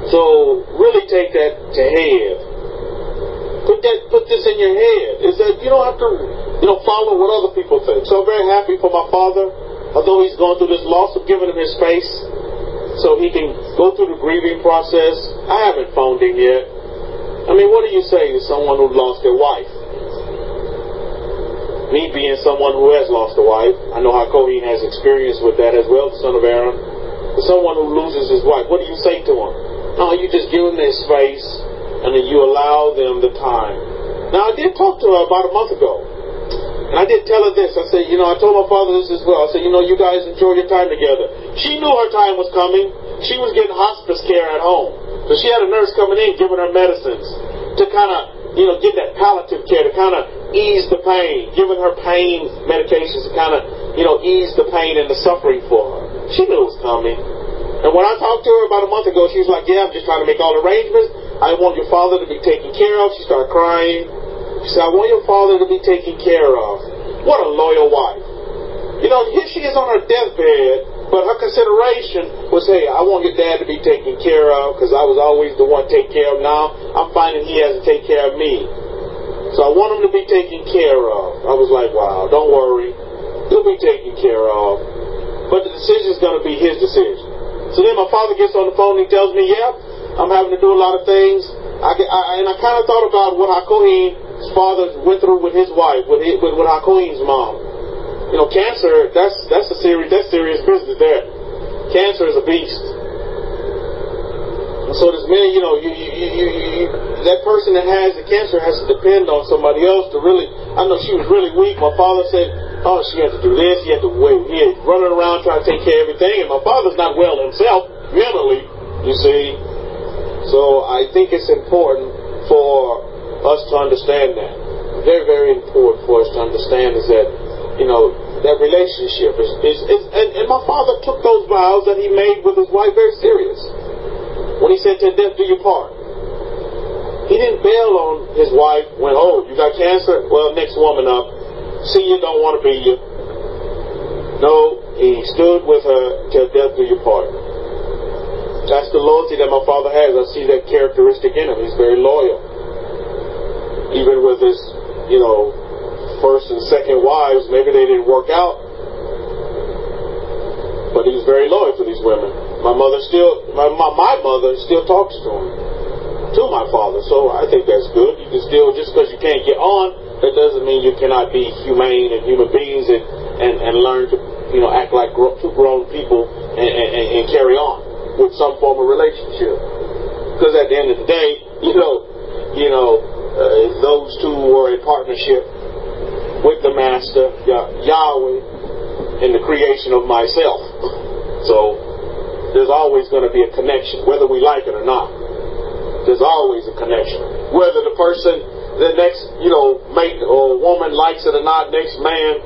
So really take that to head. Put this in your head. Is that you don't have to follow what other people think. So I'm very happy for my father. Although he's going through this loss, of giving him his space so he can go through the grieving process. I haven't phoned him yet. I mean, what do you say to someone who lost their wife? Me being someone who has lost a wife, I know how Kohen has experience with that as well, the son of Aaron. For someone who loses his wife, what do you say to him? No, you just give him their space and then you allow them the time. Now, I did talk to her about a month ago. And I did tell her this. I said, I told my father this as well. I said, you guys enjoy your time together. She knew her time was coming. She was getting hospice care at home. So she had a nurse coming in giving her medicines to kind of, get that palliative care, to kind of ease the pain, giving her pain medications to kind of, ease the pain and the suffering for her. She knew it was coming. And when I talked to her about a month ago, she was like, yeah, I'm just trying to make all arrangements. I want your father to be taken care of. She started crying. She said, I want your father to be taken care of. What a loyal wife. Here she is on her deathbed, but her consideration was, hey, I want your dad to be taken care of because I was always the one to take care of. Now I'm finding he has to take care of me. So I want him to be taken care of. I was like, wow, don't worry. He'll be taken care of. But the decision is going to be his decision. So then my father gets on the phone and he tells me, yeah, I'm having to do a lot of things. And I kind of thought about what Hakohin's father went through with his wife, with Hakohin's mom. You know, cancer, that's serious business there. Cancer is a beast. And so there's many, you know, that person that has the cancer has to depend on somebody else to really, I know she was really weak. My father said, oh, she had to do this, he had to wait. He had running around trying to take care of everything. And my father's not well himself, mentally, you see. So I think it's important for us to understand that. Very, very important for us to understand is that, you know, that relationship is and my father took those vows that he made with his wife very serious. When he said, "To death do you part," he didn't bail on his wife when, oh, you got cancer? Well, next woman up. See, you don't want to be you. No, he stood with her till death do you part. That's the loyalty that my father has. I see that characteristic in him. He's very loyal. Even with his, you know, first and second wives, maybe they didn't work out, but he was very loyal to these women. My mother still talks to him, to my father. So I think that's good. You can still, just because you can't get on, that doesn't mean you cannot be humane and human beings and learn to, you know, act like two grown people and carry on with some form of relationship. Because at the end of the day, those two were in partnership with the Master, Yahweh, in the creation of myself. So there's always going to be a connection, whether we like it or not. There's always a connection. Whether the person, the next, you know, mate or woman likes it or not, next man,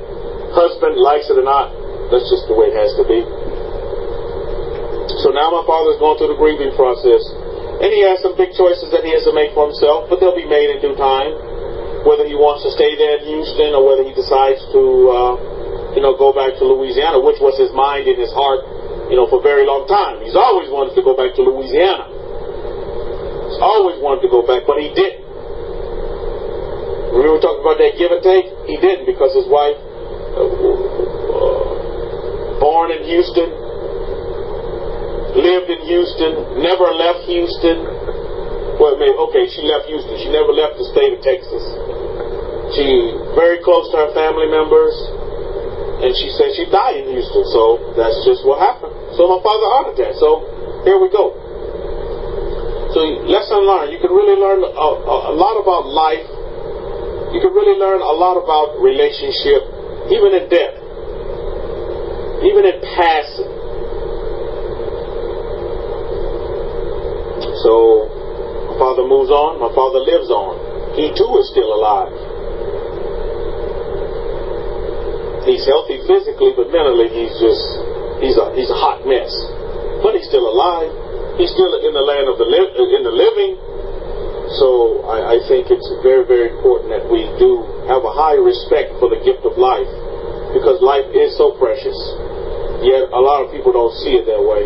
husband likes it or not, that's just the way it has to be. So now my father's going through the grieving process, and he has some big choices that he has to make for himself, but they'll be made in due time. Whether he wants to stay there in Houston or whether he decides to, go back to Louisiana, which was his mind and his heart, for a very long time. He's always wanted to go back to Louisiana. He's always wanted to go back, but he didn't. Remember we talked about that give and take? He didn't, because his wife, born in Houston, lived in Houston, never left Houston. Well, she left Houston. She never left the state of Texas. She very close to her family members, and she said she died in Houston. So that's just what happened. So my father honored that. So here we go. So lesson learned. You can really learn a lot about life. You can really learn a lot about relationship, even in death, even in passing. So my father moves on. My father lives on. He too is still alive. He's healthy physically, but mentally he's a hot mess. But he's still alive. He's still in the land of the living. So I think it's very, very important that we do have a high respect for the gift of life, because life is so precious. Yet a lot of people don't see it that way.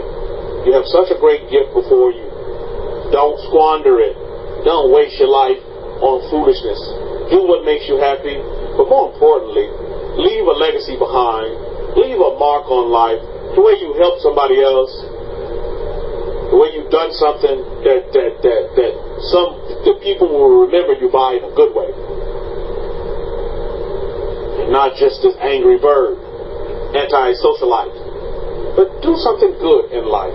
You have such a great gift before you. Don't squander it. Don't waste your life on foolishness. Do what makes you happy, but more importantly, leave a legacy behind. Leave a mark on life. The way you help somebody else, the way you've done something that the people will remember you by in a good way, and not just this angry bird, anti-socialite, but do something good in life.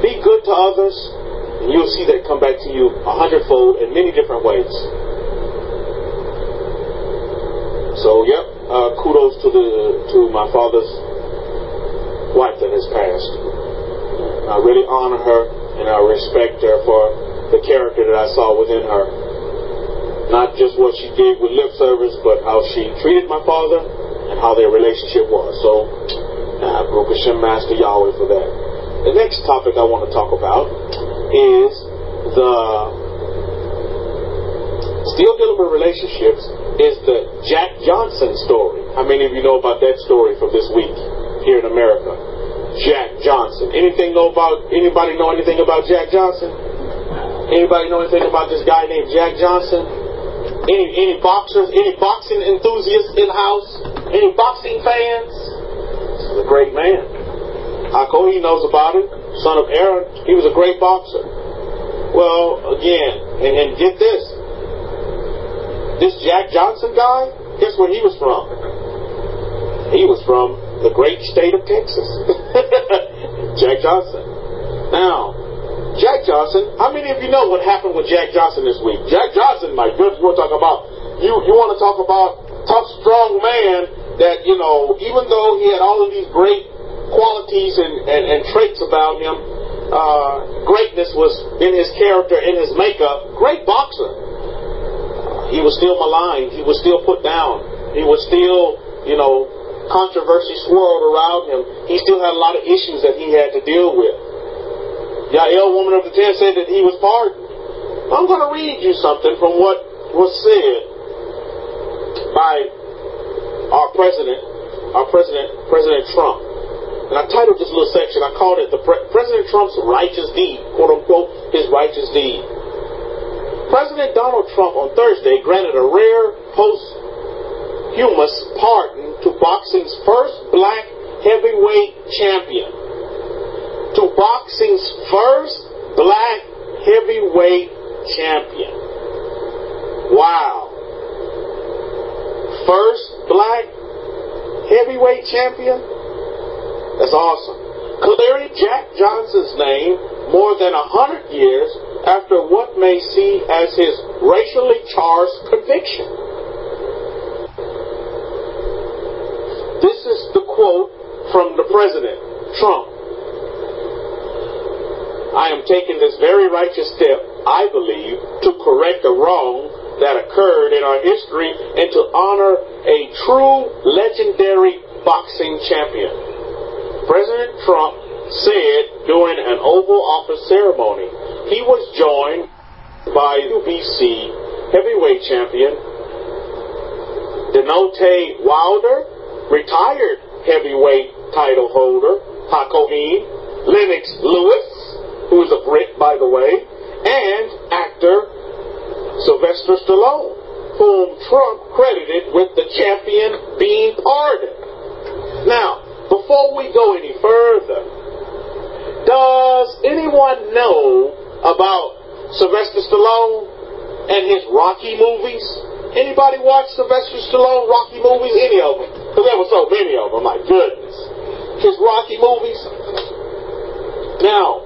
Be good to others, and you'll see that come back to you 100-fold in many different ways. So, kudos to my father's wife that has passed. I really honor her, and I respect her for the character that I saw within her. Not just what she did with lip service, but how she treated my father and how their relationship was. So, Baruch Hashem, Master Yahweh for that. The next topic I want to talk about is still dealing with relationships, is the Jack Johnson story. How many of you know about that story from this week here in America? Jack Johnson. Anybody know anything about Jack Johnson? Anybody know anything about this guy named Jack Johnson? Any boxers? Any boxing enthusiasts in the house? Any boxing fans? This is a great man. He knows about it. son of Aaron, he was a great boxer. Well, again, and get this. This Jack Johnson guy, guess where he was from? He was from the great state of Texas. Jack Johnson. Now, Jack Johnson, how many of you know what happened with Jack Johnson this week? Jack Johnson, my goodness, we'll talk about, you want to talk about tough, strong man that, you know, even though he had all of these great qualities and traits about him, greatness was in his character, in his makeup, great boxer. He was still maligned. He was still put down. He was still, you know, controversy swirled around him. He still had a lot of issues that he had to deal with. Yael, woman of the 10, said that he was pardoned. I'm going to read you something from what was said by our president, President Trump. And I titled this little section, I called it President Trump's Righteous Deed, quote unquote, his righteous deed. President Donald Trump on Thursday granted a rare posthumous pardon to boxing's first black heavyweight champion. To boxing's first black heavyweight champion. Wow. First black heavyweight champion? That's awesome. Clearing Jack Johnson's name more than 100 years after what may see as his racially charged conviction. This is the quote from the President, Trump. I am taking this very righteous step, I believe, to correct a wrong that occurred in our history and to honor a true legendary boxing champion. President Trump said during an Oval Office ceremony he was joined by WBC heavyweight champion Deontay Wilder, retired heavyweight title holder Hakeem, Lennox Lewis, who is a Brit, by the way, and actor Sylvester Stallone, whom Trump credited with the champion being pardoned. Now, before we go any further, does anyone know about Sylvester Stallone and his Rocky movies? Anybody watch Sylvester Stallone Rocky movies? Any of them? Because there were so many of them, my goodness. His Rocky movies. Now,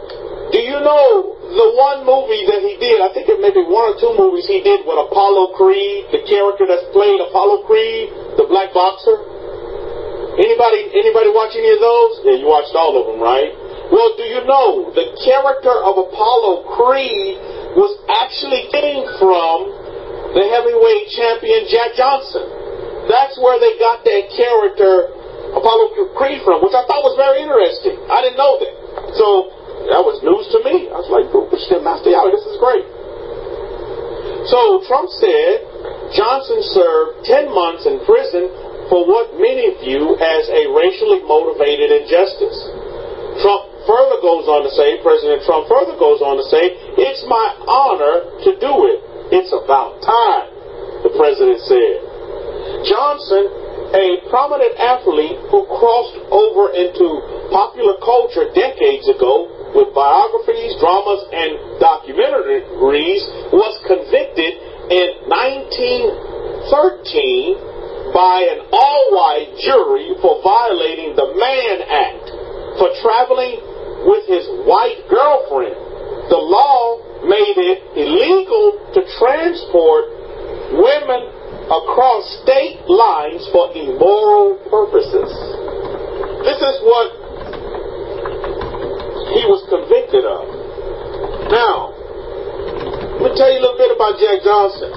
do you know the one movie that he did? I think it may be one or two movies he did with Apollo Creed, the character that's played Apollo Creed, the black boxer. Anybody watch any of those? Yeah, you watched all of them, right? Well, do you know the character of Apollo Creed was actually came from the heavyweight champion Jack Johnson? That's where they got that character Apollo Creed from, which I thought was very interesting. I didn't know that. So that was news to me. I was like, this is great. So Trump said Johnson served 10 months in prison for what many view as a racially motivated injustice. President Trump further goes on to say, it's my honor to do it. It's about time, the president said. Johnson, a prominent athlete who crossed over into popular culture decades ago with biographies, dramas, and documentaries, was convicted in 1913 by an all-white jury for violating the Mann Act, for traveling with his white girlfriend. The law made it illegal to transport women across state lines for immoral purposes. This is what he was convicted of. Now, let me tell you a little bit about Jack Johnson.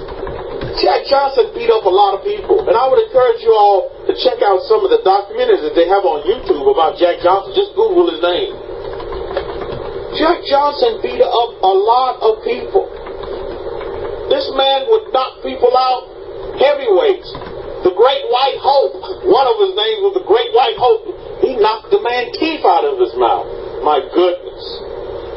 Jack Johnson beat up a lot of people, and I would encourage you all to check out some of the documentaries that they have on YouTube about Jack Johnson. Just Google his name. Jack Johnson beat up a lot of people. This man would knock people out, heavyweights. The Great White Hope, one of his names was the Great White Hope. He knocked the man's teeth out of his mouth. My goodness.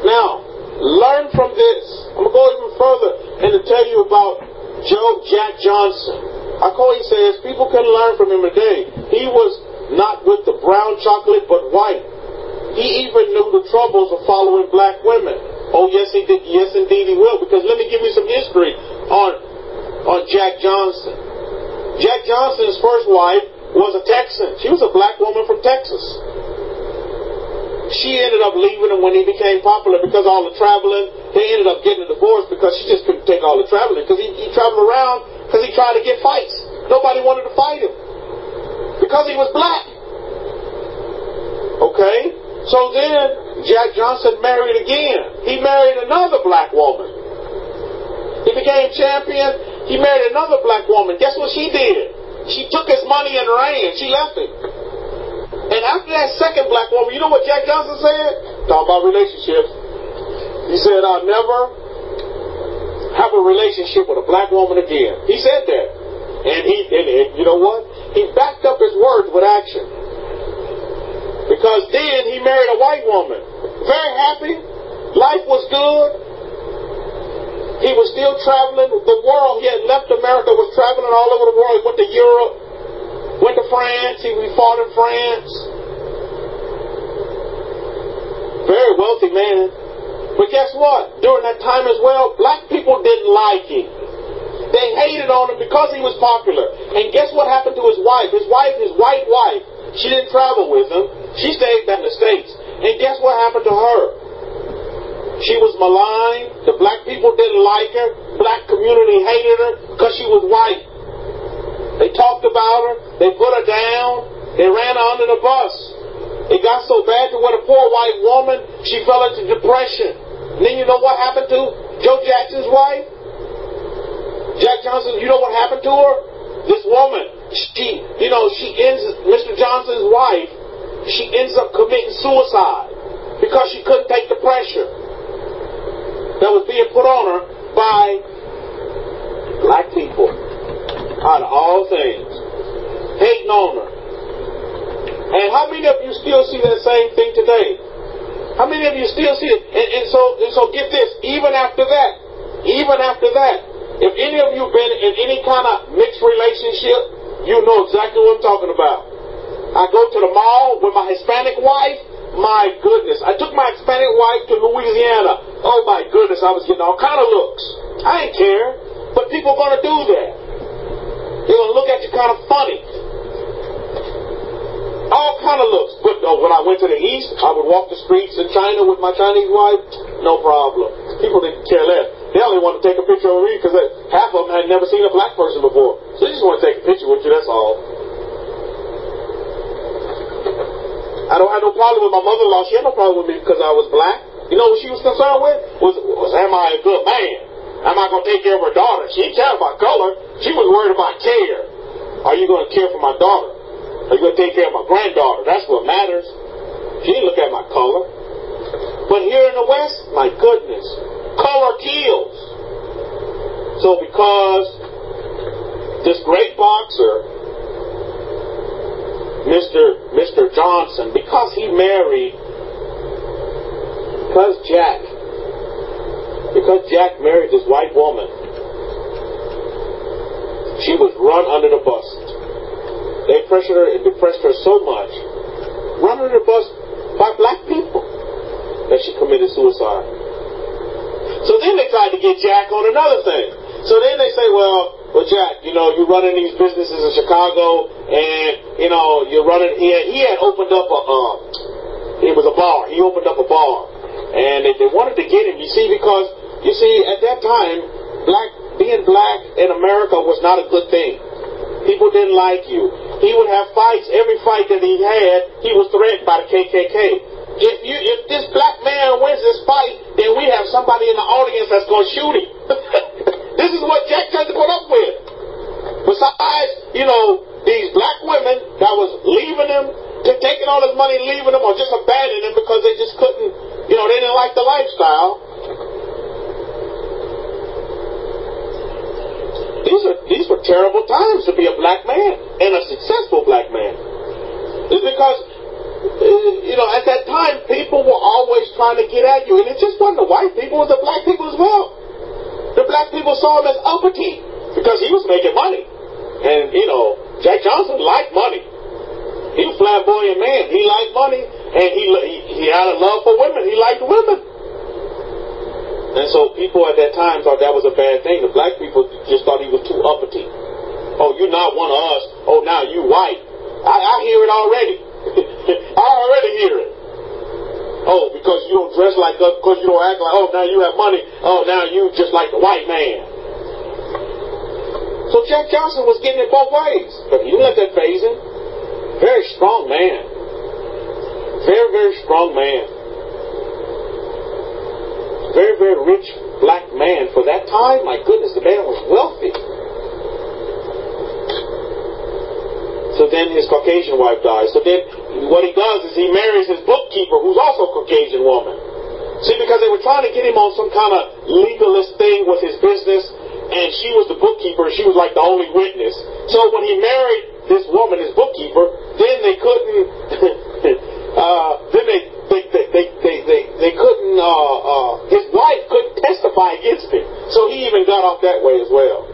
Now, learn from this. I'm going to go even further and to tell you about Jack Johnson. He says people can learn from him today. He was not with the brown chocolate but white. He even knew the troubles of following black women. Oh, yes, he did. Yes, indeed, he will. Because let me give you some history on Jack Johnson. Jack Johnson's first wife was a Texan. She was a black woman from Texas. She ended up leaving him when he became popular because all the traveling. They ended up getting a divorce because she just couldn't take all the traveling. Because he traveled around because he tried to get fights. Nobody wanted to fight him because he was black. Okay? So then Jack Johnson married again. He married another black woman. He became champion. He married another black woman. Guess what she did? She took his money and ran. She left him. And after that second black woman, you know what Jack Johnson said? Talking about relationships. He said, I'll never have a relationship with a black woman again. He said that. And you know what? He backed up his words with action. Because then he married a white woman. Very happy. Life was good. He was still traveling the world. He had left America, was traveling all over the world. He went to Europe, went to France. He fought in France. Very wealthy man. But guess what? During that time as well, black people didn't like him. They hated on him because he was popular. And guess what happened to his wife? His white wife, she didn't travel with him. She stayed back in the States. And guess what happened to her? She was maligned. The black people didn't like her. Black community hated her because she was white. They talked about her. They put her down. They ran her under the bus. It got so bad to where the poor white woman, she fell into depression. And then you know what happened to Joe Jackson's wife? Jack Johnson, you know what happened to her? This woman, Mr. Johnson's wife, she ends up committing suicide because she couldn't take the pressure that was being put on her by black people, out of all things, hating on her. And how many of you still see that same thing today? How many of you still see it? And so get this, even after that, if any of you been in any kind of mixed relationship, you know exactly what I'm talking about. I go to the mall with my Hispanic wife. My goodness. I took my Hispanic wife to Louisiana. Oh my goodness, I was getting all kind of looks. I ain't care. But people are going to do that. They're going to look at you kind of funny. All kind of looks. But when I went to the East, I would walk the streets in China with my Chinese wife. No problem. People didn't care less. They only want to take a picture of me because half of them had never seen a black person before. So they just want to take a picture with you, that's all. I don't have no problem with my mother-in-law. She had no problem with me because I was black. You know what she was concerned with? Was am I a good man? Am I going to take care of her daughter? She didn't care about color. She was worried about care. Are you going to care for my daughter? Are you going to take care of my granddaughter? That's what matters. She didn't look at my color. But here in the West, my goodness, color kills. So because this great boxer, Mr. Johnson, because he married, because Jack married this white woman, she was run under the bus. They pressured her and depressed her so much, run under the bus by black people, that she committed suicide. So then they tried to get Jack on another thing. So then they say, well, Jack, you're running these businesses in Chicago, and, you're running, he had opened up it was a bar. He opened up a bar. And they wanted to get him, because, at that time, being black in America was not a good thing. People didn't like you. He would have fights. Every fight that he had, he was threatened by the KKK. If this black man wins this fight, then we have somebody in the audience that's going to shoot him. This is what Jack had to put up with. Besides, these black women that was leaving him, taking all his money, leaving him, or just abandoning him because they just couldn't, they didn't like the lifestyle. These were terrible times to be a black man, and a successful black man. It's because, at that time, people were always trying to get at you, and it just wasn't the white people, it was the black people as well. The black people saw him as uppity, because he was making money. And, Jack Johnson liked money. He was a flamboyant man. He liked money, And he had a love for women. He liked women. And so people at that time thought that was a bad thing. The black people just thought he was too uppity. Oh, you're not one of us. Oh, now you white. I hear it already. I already hear it. Oh, because you don't dress like us, because you don't act like, oh, now you have money. Oh, now you just like the white man. So Jack Johnson was getting it both ways. But he didn't let that faze him. Very strong man. Very, very strong man. Very, very rich black man for that time. My goodness, the man was wealthy. So then his Caucasian wife dies. So then what he does is he marries his bookkeeper, who's also a Caucasian woman. See, because they were trying to get him on some kind of legalist thing with his business, and she was the bookkeeper, she was like the only witness. So when he married this woman, his bookkeeper, then they couldn't they couldn't his wife couldn't testify against him. So he even got off that way as well.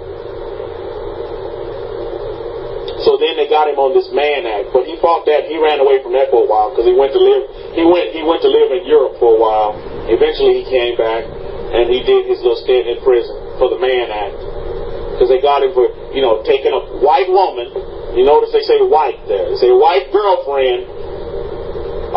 So then they got him on this Mann Act, but he fought that. He ran away from that for a while because he went to live in Europe for a while. Eventually he came back and he did his little stint in prison for the Mann Act because they got him for taking a white woman. You notice they say white there. They say white girlfriend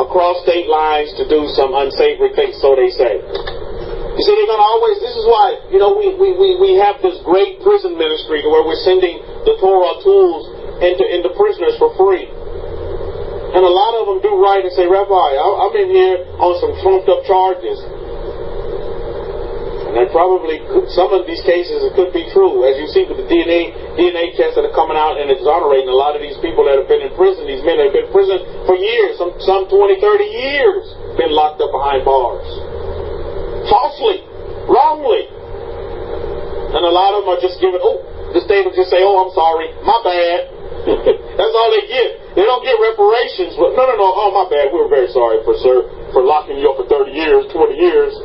across state lines to do some unsavory things. So they say. You see, they're gonna always. This is why we have this great prison ministry where we're sending the Torah tools into prisoners for free. And a lot of them do right and say, Rabbi, I'm in here on some trumped up charges. And that probably some of these cases it could be true. As you see with the DNA tests that are coming out and exonerating a lot of these people that have been in prison, these men that have been in prison for years, some 20, 30 years, been locked up behind bars. Falsely, wrongly. And a lot of them are just giving, the state will just say, I'm sorry, my bad. That's all they get. They don't get reparations. But no, my bad. We were very sorry for locking you up for 30 years, 20 years.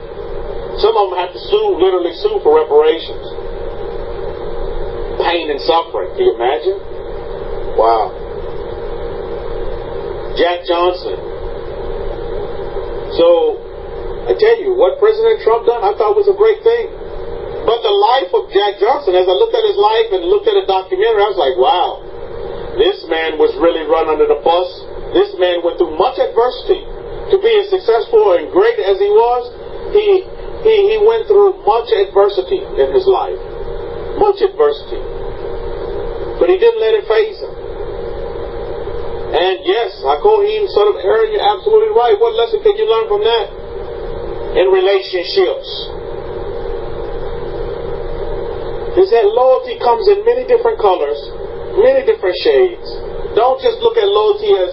Some of them have to literally sue for reparations. Pain and suffering. Can you imagine? Wow. Jack Johnson. So, I tell you, what President Trump done, I thought was a great thing. But the life of Jack Johnson, as I looked at his life and looked at a documentary, I was like, wow. This man was really run under the bus. This man went through much adversity. To be as successful and great as he was, he went through much adversity in his life. Much adversity. But he didn't let it faze him. And yes, Hakohim, son of Aaron, you're absolutely right. What lesson can you learn from that? In relationships. Is that loyalty comes in many different colors, many different shades. Don't just look at loyalty as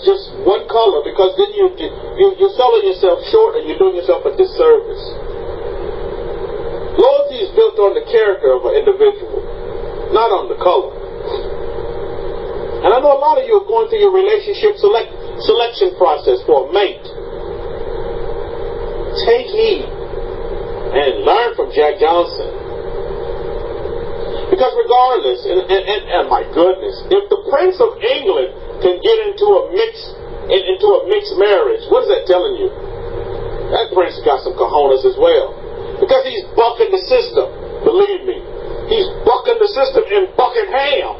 just one color, because then you're selling yourself short and you're doing yourself a disservice. Loyalty is built on the character of an individual, not on the color. And I know a lot of you are going through your relationship selection process for a mate. Take heed and learn from Jack Johnson. Because regardless, and my goodness, if the Prince of England can get into a mixed marriage, what is that telling you? That prince got some cojones as well. Because he's bucking the system, believe me. He's bucking the system in Buckingham.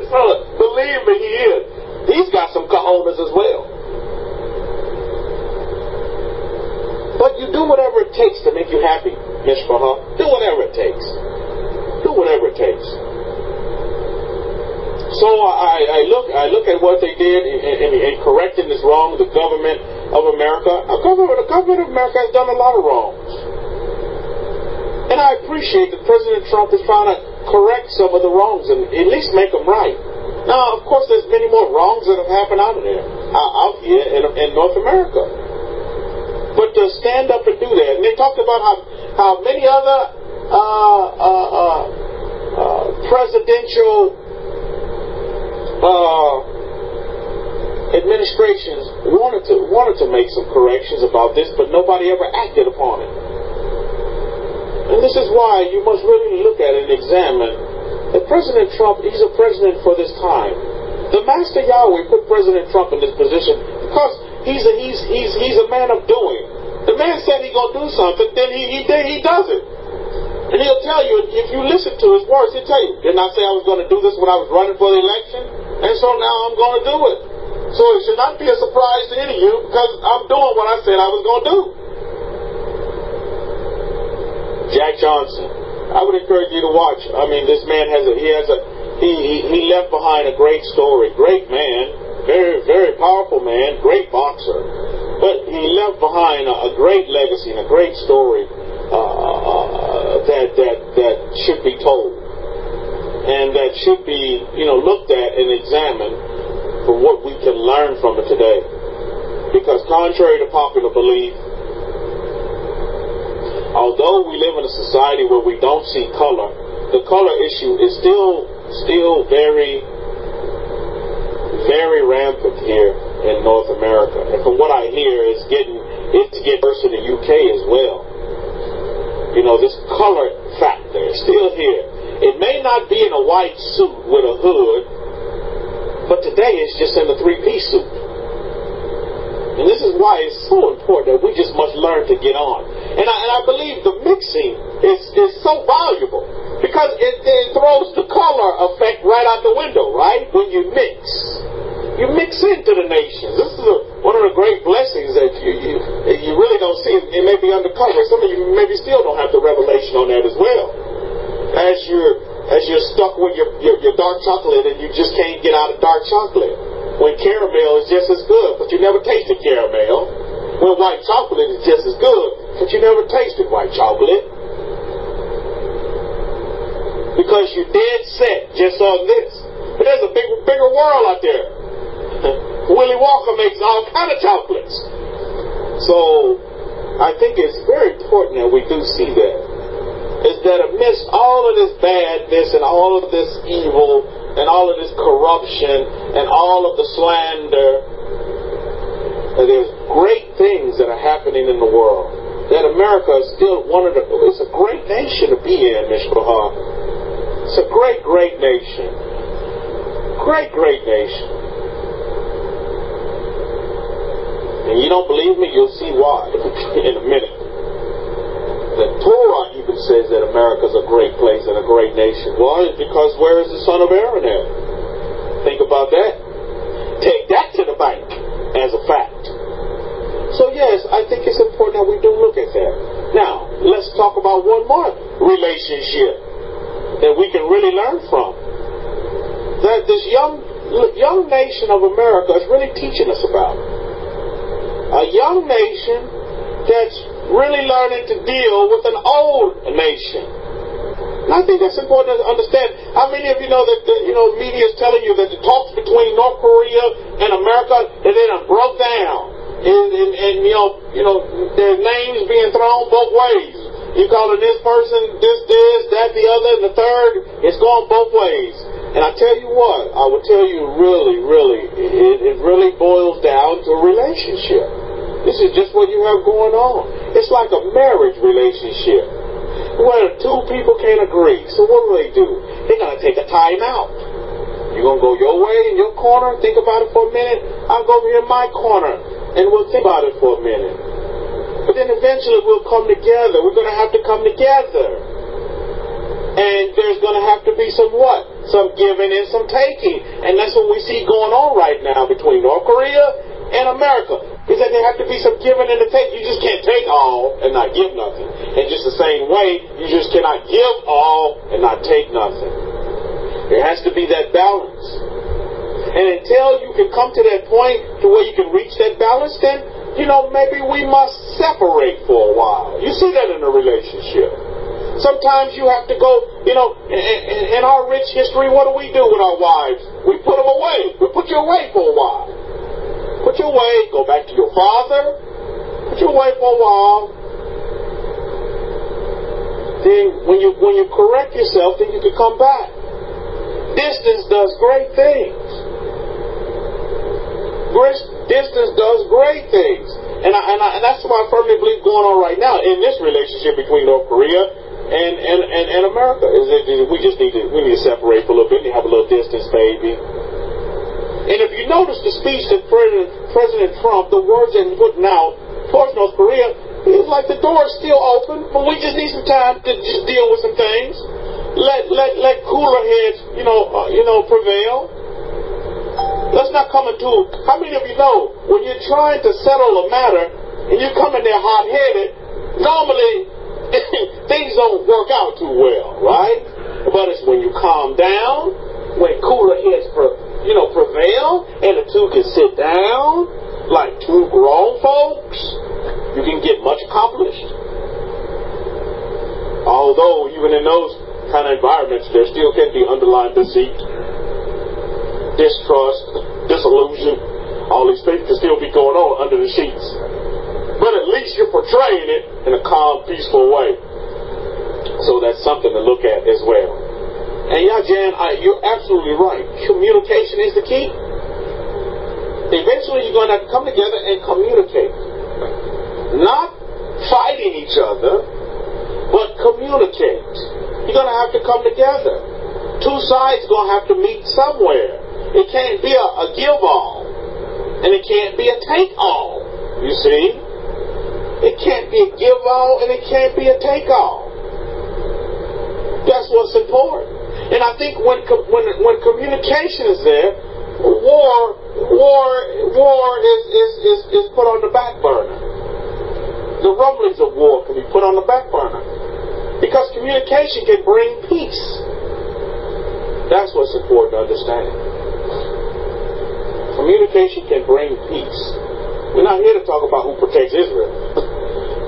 So, believe me, he is. He's got some cojones as well. But you do whatever it takes to make you happy, Mishpaha. Do whatever it takes. Do whatever it takes. So I look at what they did in correcting this wrong. The government of America, the government of America has done a lot of wrongs, and I appreciate that President Trump is trying to correct some of the wrongs and at least make them right. Now, of course, there's many more wrongs that have happened out here in North America. But to stand up and do that, and they talked about how many other presidential administrations wanted to make some corrections about this, but nobody ever acted upon it. And this is why you must really look at it and examine that President Trump, he's a president for this time. The Master Yahweh put President Trump in this position because he's a man of doing. The man said he's going to do something, then he does it. And he'll tell you, if you listen to his words, he'll tell you, didn't I say I was going to do this when I was running for the election? And so now I'm going to do it. So it should not be a surprise to any of you, because I'm doing what I said I was going to do. Jack Johnson. I would encourage you to watch. I mean, this man he left behind a great story, great man, very, very powerful man, great boxer. But he left behind a great legacy and a great story that should be told, and that should be, looked at and examined for what we can learn from it today. Because contrary to popular belief, although we live in a society where we don't see color, the color issue is still very, very rampant here in North America. And from what I hear, it's getting worse in the UK as well. This color factor is still here. It may not be in a white suit with a hood, but today it's just in a three-piece suit. And this is why it's so important that we just must learn to get on. And I believe the mixing is so valuable, because it throws the color effect right out the window, right? When you mix into the nations. This is one of the great blessings that you really don't see. It may be undercover. Some of you maybe still don't have the revelation on that as well. As you're stuck with your dark chocolate and you just can't get out of dark chocolate. When caramel is just as good, but you never tasted caramel. When white chocolate is just as good, but you never tasted white chocolate. Because you're dead set just on this. But there's a bigger world out there. Willy Wonka makes all kind of chocolates. So I think it's very important that we do see that. Is that amidst all of this badness and all of this evil and all of this corruption and all of the slander, there's great things that are happening in the world. That America is still it's a great nation to be in, Mishpahah. It's a great, great nation. Great, great nation. And you don't believe me, you'll see why in a minute. The Torah even says that America's a great place and a great nation. Why? Because where is the son of Aaron at? Think about that. Take that to the bank as a fact. So yes, I think it's important that we do look at that. Now, let's talk about one more relationship that we can really learn from. That this young nation of America is really teaching us about. A young nation that's really learning to deal with an old nation. And I think that's important to understand. How many of you know that media is telling you that the talks between North Korea and America, that they done broke down, and their names being thrown both ways. You calling this person this, that, the other, and the third. It's going both ways. And I tell you what, I will tell you really, it really boils down to a relationship. This is just what you have going on. It's like a marriage relationship where two people can't agree. So what do? They're going to take a time out. You're going to go your way in your corner, think about it for a minute. I'll go over here in my corner, and we'll think about it for a minute. But then eventually we'll come together. We're going to have to come together. And there's going to have to be some what? Some giving and some taking. And that's what we see going on right now between North Korea and America. Is that there have to be some giving and a take. You just can't take all and not give nothing. And just the same way, you just cannot give all and not take nothing. There has to be that balance. And until you can come to that point to where you can reach that balance, then, maybe we must separate for a while. You see that in a relationship. Sometimes you have to go, in our rich history, what do we do with our wives? We put them away. We put you away for a while. Put you away, go back to your father, put you away for a while. Then when you correct yourself, then you can come back. Distance does great things. Distance does great things. And that's what I firmly believe going on right now in this relationship between North Korea and America. We need to separate for a little bit and have a little distance, baby. And if you notice the speech that President Trump, the words that he's putting out towards North Korea, it's like the door is still open, but we just need some time to just deal with some things. Let cooler heads, prevail. Let's not come into. How many of you know when you're trying to settle a matter and you come in there hot-headed, normally things don't work out too well, right? But it's when you calm down, when cooler heads prevail, and the two can sit down like two grown folks, you can get much accomplished. Although even in those kind of environments, there still can be underlying deceit, distrust, disillusion. All these things can still be going on under the sheets. But at least you're portraying it in a calm, peaceful way. So that's something to look at as well. And yeah, Jan, you're absolutely right. Communication is the key. Eventually you're going to have to come together and communicate. Not fighting each other, but communicate. You're going to have to come together. Two sides are going to have to meet somewhere. It can't be a give-all. And it can't be a take-all. You see? It can't be a give-all and it can't be a take-all. That's what's important. And I think when communication is there, war is put on the back burner. The rumblings of war can be put on the back burner. Because communication can bring peace. That's what's important to understand. Communication can bring peace. We're not here to talk about who protects Israel.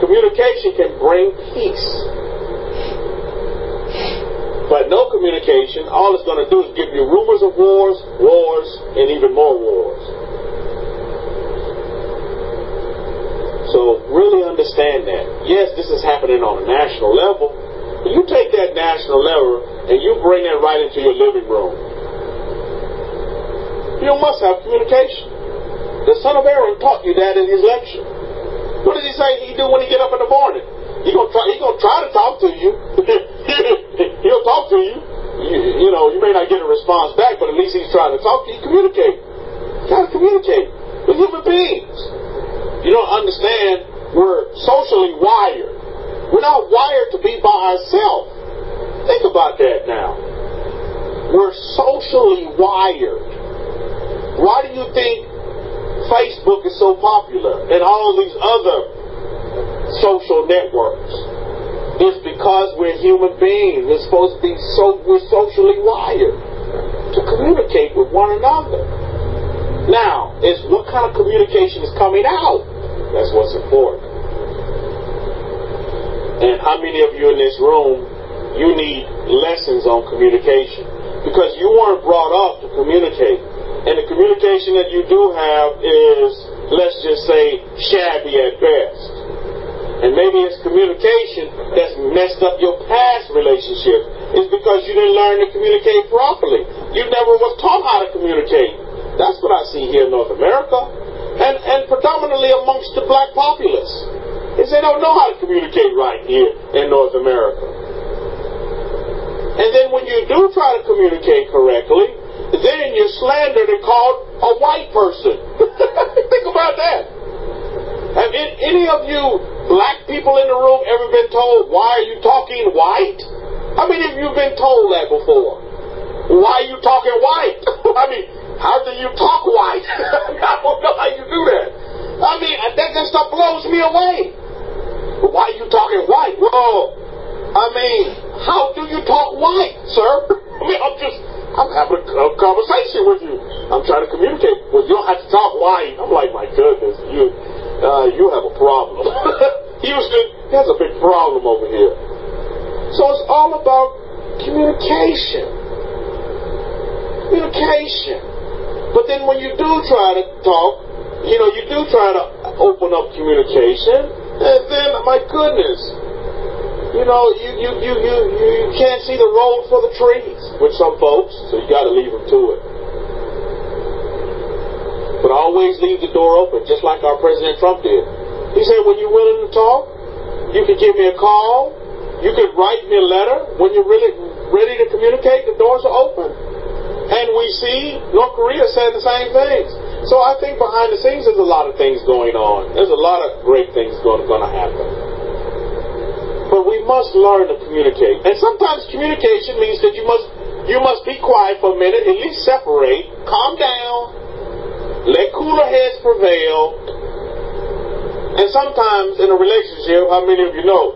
Communication can bring peace. But no communication, all it's going to do is give you rumors of wars, and even more wars. So really understand that. Yes, this is happening on a national level. But you take that national level and you bring it right into your living room. You must have communication. The son of Aaron taught you that in his lecture. What does he say he do when he get up in the morning? He's gonna try to talk to you. He'll talk to you. You may not get a response back, but at least he's trying to talk to you. Communicate. You gotta communicate with human beings. You don't understand, we're socially wired. We're not wired to be by ourselves. Think about that now. We're socially wired. Why do you think Facebook is so popular and all these other social networks? It's because we're human beings. We're supposed to be we're socially wired to communicate with one another. Now, it's what kind of communication is coming out. That's what's important. And how many of you in this room, you need lessons on communication? Because you weren't brought up to communicate. And the communication that you do have is, let's just say, shabby at best. And maybe it's communication that's messed up your past relationships. It's because you didn't learn to communicate properly. You never was taught how to communicate. That's what I see here in North America. And predominantly amongst the black populace. Is they don't know how to communicate right here in North America. And then when you do try to communicate correctly, then you're slandered and called a white person. Think about that. Have any of you black people in the room ever been told, why are you talking white? How many of you have been told that before? Why are you talking white? I mean, how do you talk white? I don't know how you do that. I mean, that stuff blows me away. Why are you talking white? Well, I mean, how do you talk white, sir? I mean, I'm having a conversation with you. I'm trying to communicate. Well, you don't have to talk white. I'm like, my goodness, you have a problem. Houston has a big problem over here. So it's all about communication. Communication. But then when you do try to talk, you do try to open up communication, and then, my goodness, you can't see the road for the trees with some folks, so you got to leave them to it. But always leave the door open, just like our President Trump did. He said, when you're willing to talk, you can give me a call, you can write me a letter. When you're really ready to communicate, the doors are open. And we see North Korea saying the same things. So I think behind the scenes there's a lot of things going on. There's a lot of great things going to happen. But we must learn to communicate. And sometimes communication means that you must be quiet for a minute, at least separate, calm down, let cooler heads prevail. And sometimes in a relationship, how many of you know,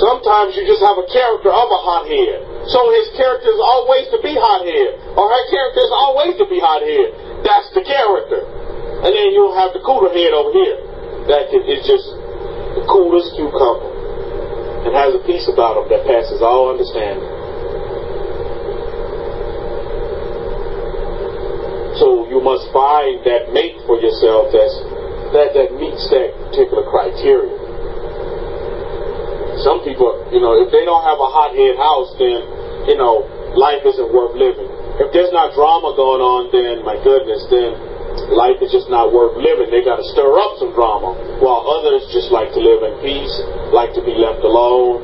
sometimes you just have a character of a hothead. So his character is always to be hothead, or her character is always to be hothead. That's the character. And then you'll have the cooler head over here. That is just the coolest cucumber. And has a peace about him that passes all understanding. So you must find that mate for yourself that meets that particular criteria. Some people, if they don't have a hothead house, then, life isn't worth living. If there's not drama going on, then, my goodness, then life is just not worth living. They got to stir up some drama, while others just like to live in peace, like to be left alone,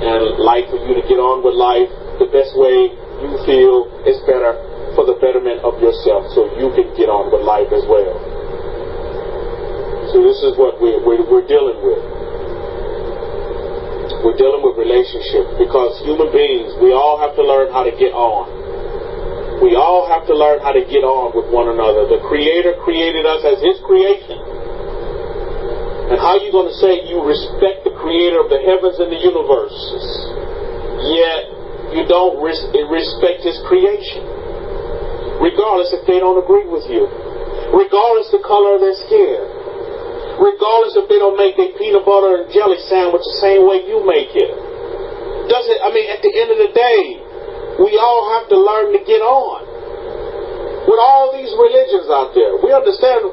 and like for you to get on with life the best way you feel is better for the betterment of yourself, so you can get on with life as well. So this is what we're dealing with. We're dealing with relationships, because human beings, we all have to learn how to get on. We all have to learn how to get on with one another. The Creator created us as His creation. And how are you going to say you respect the Creator of the heavens and the universes, yet you don't respect His creation? Regardless if they don't agree with you. Regardless the color of their skin. Regardless if they don't make their peanut butter and jelly sandwich the same way you make it. At the end of the day, we all have to learn to get on. With all these religions out there, we understand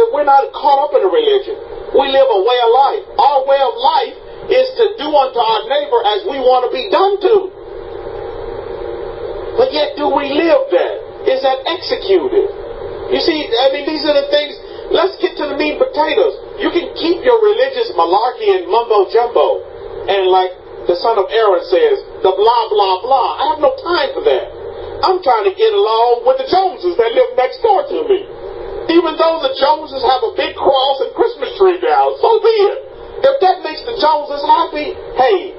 we're not caught up in a religion. We live a way of life. Our way of life is to do unto our neighbor as we want to be done to. But yet, do we live that? Is that executed? You see, these are the things. Let's get to the meat and potatoes. You can keep your religious malarkey and mumbo jumbo, and like the son of Aaron says, the blah blah blah. I have no time for that. I'm trying to get along with the Joneses that live next door to me. Even though the Joneses have a big cross and Christmas tree down, so be it. If that makes the Joneses happy, hey,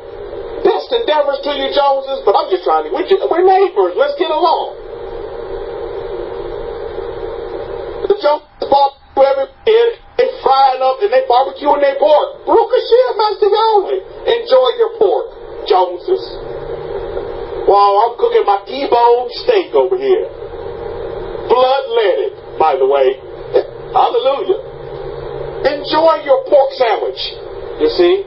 best endeavors to you Joneses. But I'm just trying to. We're neighbors. Let's get along. The Joneses bought every year, they frying up and they barbecuing their pork. Baruch Hashem, Master Yahweh. Enjoy your pork, Joneses. While I'm cooking my T-bone steak over here. Blood-leaded, by the way. Hallelujah. Enjoy your pork sandwich. You see?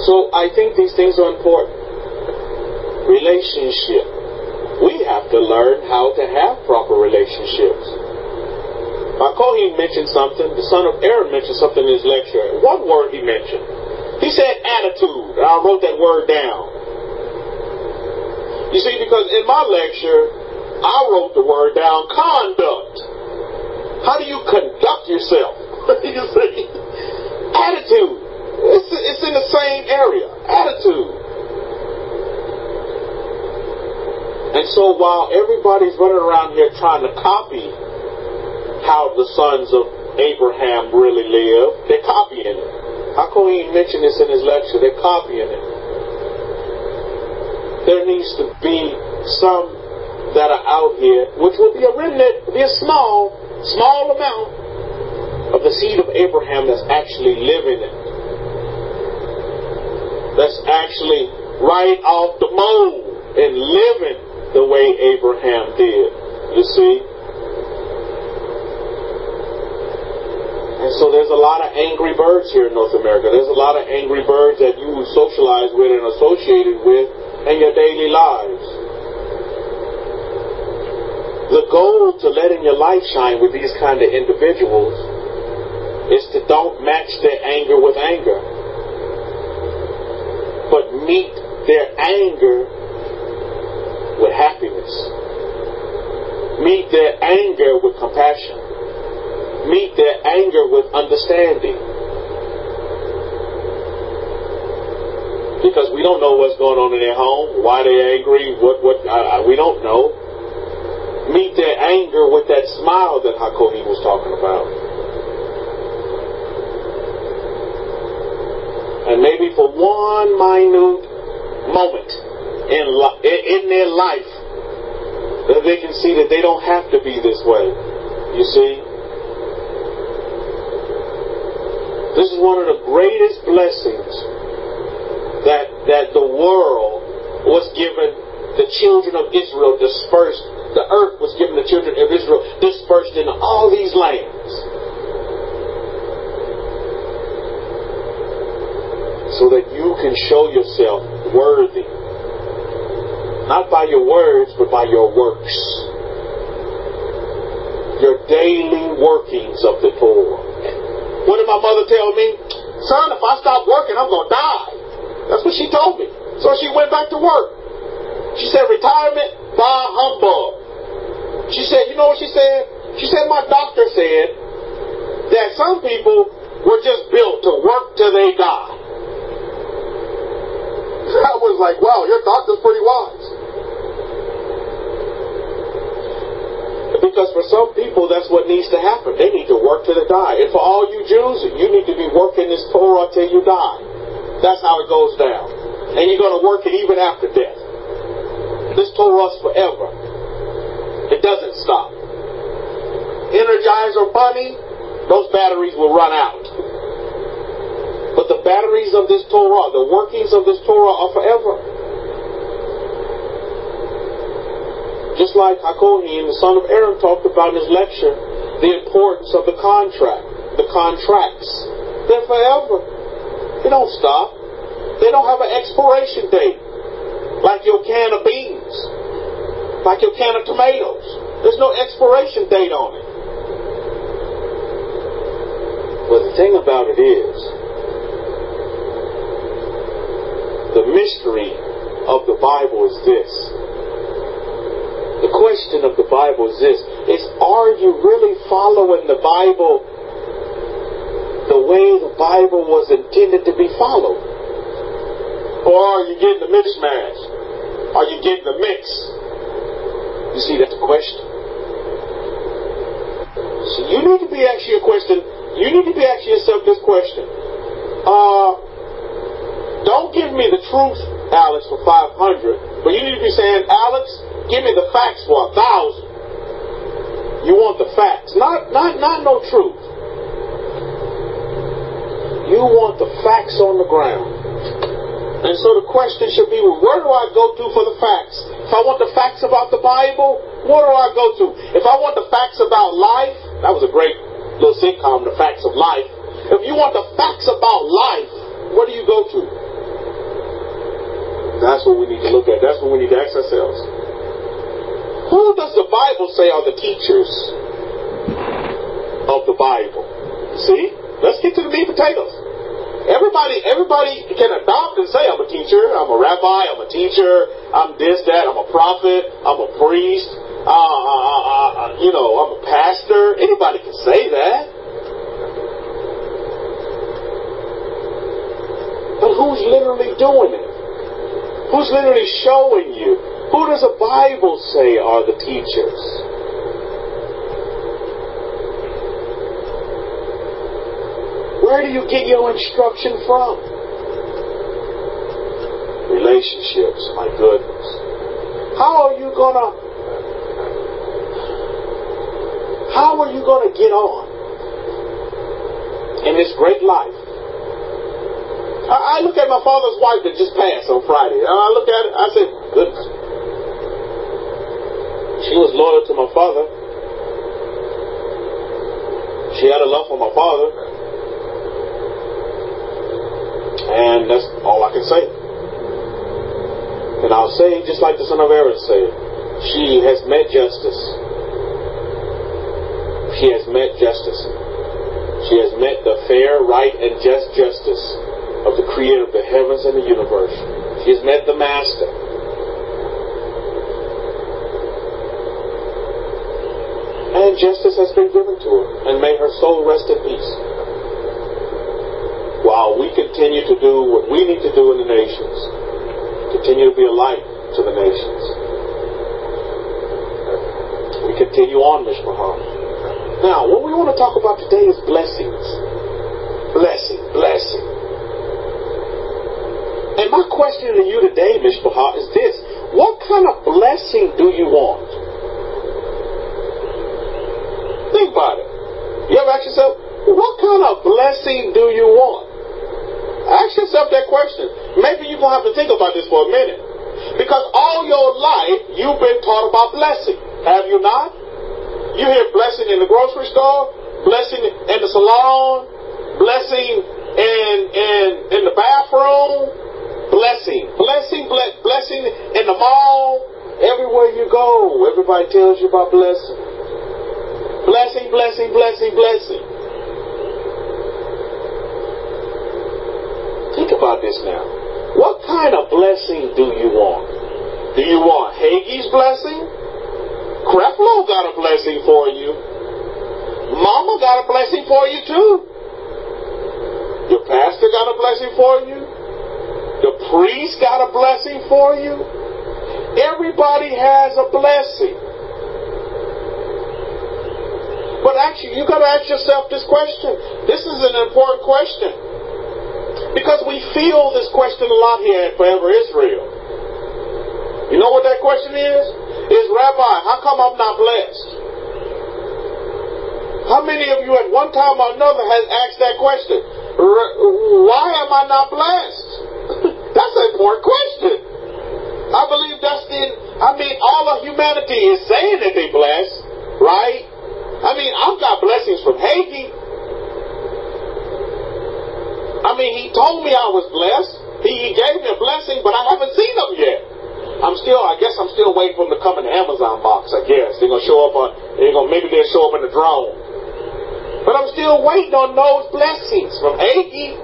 So I think these things are important. Relationship. We have to learn how to have proper relationships. Kohen mentioned something. The son of Aaron mentioned something in his lecture. One word he mentioned. He said attitude. I wrote that word down. You see, because in my lecture, I wrote the word down, conduct. How do you conduct yourself? You see? Attitude. It's in the same area. Attitude. And so while everybody's running around here trying to copy how the sons of Abraham really live, they're copying it. Kohen mentioned this in his lecture. They're copying it. There needs to be some that are out here, which will be a remnant, be a small amount of the seed of Abraham that's actually living it. That's actually right off the mold and living the way Abraham did. You see? And so there's a lot of angry birds here in North America. There's a lot of angry birds that you socialize with and associated with in your daily lives. The goal to letting your light shine with these kind of individuals is to don't match their anger with anger, but meet their anger with happiness. Meet their anger with compassion. Meet their anger with understanding. Because we don't know what's going on in their home, why they're angry, we don't know. Meet their anger with that smile that Hakohi was talking about. And maybe for one minute moment in their life, that they can see that they don't have to be this way. You see? This is one of the greatest blessings that the world was given the children of Israel dispersed. The earth was given the children of Israel dispersed in all these lands. So that you can show yourself worthy. Not by your words, but by your works. Your daily workings of the Torah. What did my mother tell me? Son, if I stop working, I'm going to die. That's what she told me. So she went back to work. She said, retirement, bah humbug. She said, you know what she said? She said, my doctor said that some people were just built to work till they die. I was like, wow, your doctor's pretty wise. Because for some people, that's what needs to happen. They need to work till they die. And for all you Jews, you need to be working this Torah till you die. That's how it goes down. And you're going to work it even after death. This Torah's forever. It doesn't stop. Energizer Bunny, those batteries will run out. But the batteries of this Torah, the workings of this Torah are forever. Just like Hakohi, the son of Aaron, talked about in his lecture, the importance of the contract, the contracts. They're forever. They don't stop. They don't have an expiration date. Like your can of beans. Like your can of tomatoes. There's no expiration date on it. But the thing about it is, the mystery of the Bible is this. The question of the Bible is this. Are you really following the Bible the way the Bible was intended to be followed? Or are you getting the mishmash? Are you getting the mix? You see, that's the question. So you need to be asking a question. You need to be asking yourself this question. Don't give me the truth, Alex, for 500. But you need to be saying, Alex, give me the facts for 1,000. You want the facts, not no truth. You want the facts on the ground. And so the question should be, well, where do I go to for the facts? If I want the facts about the Bible, where do I go to? If I want the facts about life, that was a great little sitcom, The Facts of Life. If you want the facts about life, where do you go to? That's what we need to look at. That's what we need to ask ourselves. Who does the Bible say are the teachers of the Bible? See? Let's get to the meat and potatoes. Everybody can adopt and say, I'm a teacher, I'm a rabbi, I'm a teacher, I'm this, that, I'm a prophet, I'm a priest, I'm a pastor. Anybody can say that. But who's literally doing it? Who's literally showing you? Who does the Bible say are the teachers? Where do you get your instruction from? Relationships, my goodness. How are you gonna get on in this great life? I look at my father's wife that just passed on Friday. I look at it, I said, goodness. She was loyal to my father. She had a love for my father. And that's all I can say. And I'll say, just like the son of Aaron said, she has met justice. She has met justice. She has met the fair, right, and just justice of the creator of the heavens and the universe. She has met the master. And justice has been given to her. And may her soul rest in peace. Well, while we continue to do what we need to do in the nations. Continue to be a light to the nations. We continue on, Mishpachah. Now, what we want to talk about today is blessings. Blessing. And my question to you today, Mishpachah, is this. What kind of blessing do you want? Think about it. You ever ask yourself, what kind of blessing do you want? Ask yourself that question. Maybe you're going to have to think about this for a minute. Because all your life, you've been taught about blessing. Have you not? You hear blessing in the grocery store, blessing in the salon, blessing in the bathroom, blessing in the mall. Everywhere you go, everybody tells you about blessing. Blessing. Think about this now. What kind of blessing do you want? Do you want Hagee's blessing? Creflo got a blessing for you. Mama got a blessing for you too. Your pastor got a blessing for you. The priest got a blessing for you. Everybody has a blessing. But actually, you got to ask yourself this question. This is an important question. Because we feel this question a lot here at Forever Israel. You know what that question is? Rabbi, how come I'm not blessed? How many of you at one time or another has asked that question? Why am I not blessed? That's an important question. I believe all of humanity is saying that they're blessed, right? I've got blessings from Hagee. He told me I was blessed. He gave me a blessing, but I haven't seen them yet. I guess I'm still waiting for them to come in the Amazon box, I guess. They're going to show up maybe they'll show up in the drone. But I'm still waiting on those blessings from Hagee.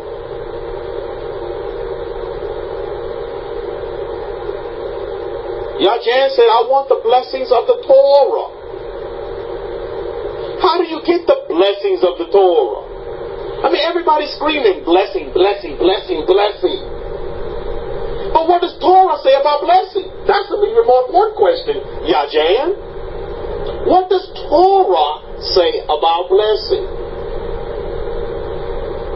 Yajan said, I want the blessings of the Torah. How do you get the blessings of the Torah? Everybody's screaming, blessing. But what does Torah say about blessing? That's an even more important question, Yajan. What does Torah say about blessing?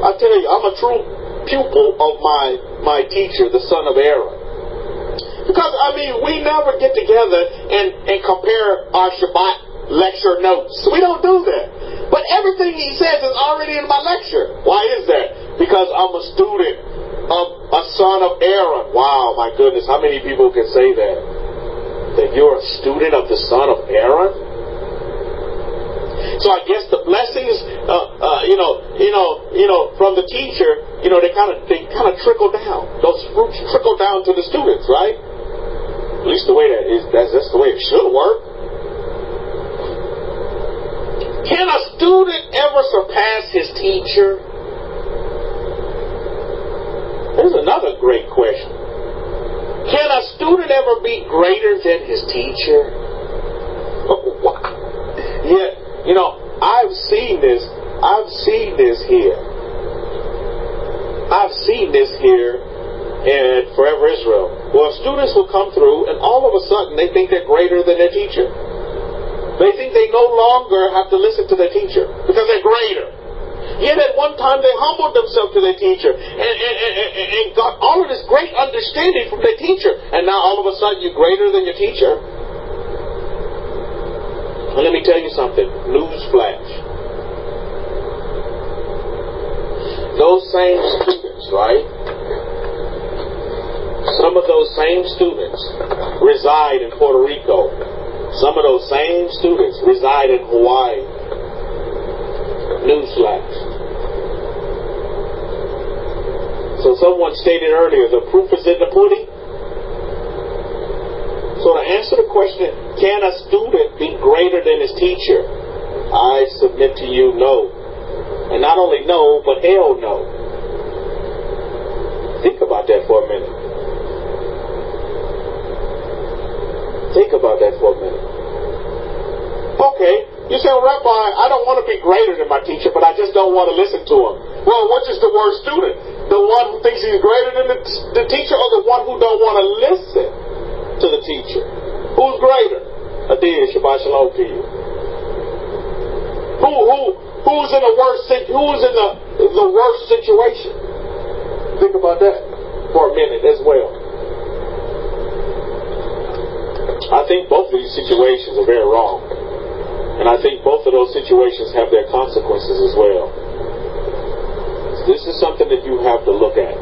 I tell you, I'm a true pupil of my teacher, the son of Aaron. Because, we never get together and compare our Shabbat lecture notes. We don't do that. But everything he says is already in my lecture. Why is that? Because I'm a student of a son of Aaron. Wow, my goodness, how many people can say that? That you're a student of the son of Aaron? So I guess the blessings, from the teacher, they kind of trickle down. Those fruits trickle down to the students, right? At least the way that's the way it should work. Can a student ever surpass his teacher? There's another great question. Can a student ever be greater than his teacher? Yeah, I've seen this here. I've seen this here at Forever Israel. Well, students will come through and all of a sudden they think they're greater than their teacher. They think they no longer have to listen to their teacher because they're greater. Yet at one time they humbled themselves to their teacher and got all of this great understanding from their teacher. And now all of a sudden you're greater than your teacher. And let me tell you something. Newsflash. Those same students, right? Some of those same students reside in Puerto Rico. Some of those same students reside in Hawaii. Newsflash. So someone stated earlier, the proof is in the pudding. So to answer the question, can a student be greater than his teacher? I submit to you, no. And not only no, but hell no. Think about that for a minute. Think about that for a minute. Okay, You say, well, Rabbi, I don't want to be greater than my teacher, but I just don't want to listen to him. Well, which is the worst student? The one who thinks he's greater than the teacher, or the one who don't want to listen to the teacher? Who's greater? Adiyah, Shabbat Shalom to you. Who's in the worst situation? Think about that for a minute as well. I think both of these situations are very wrong. And I think both of those situations have their consequences as well. This is something that you have to look at.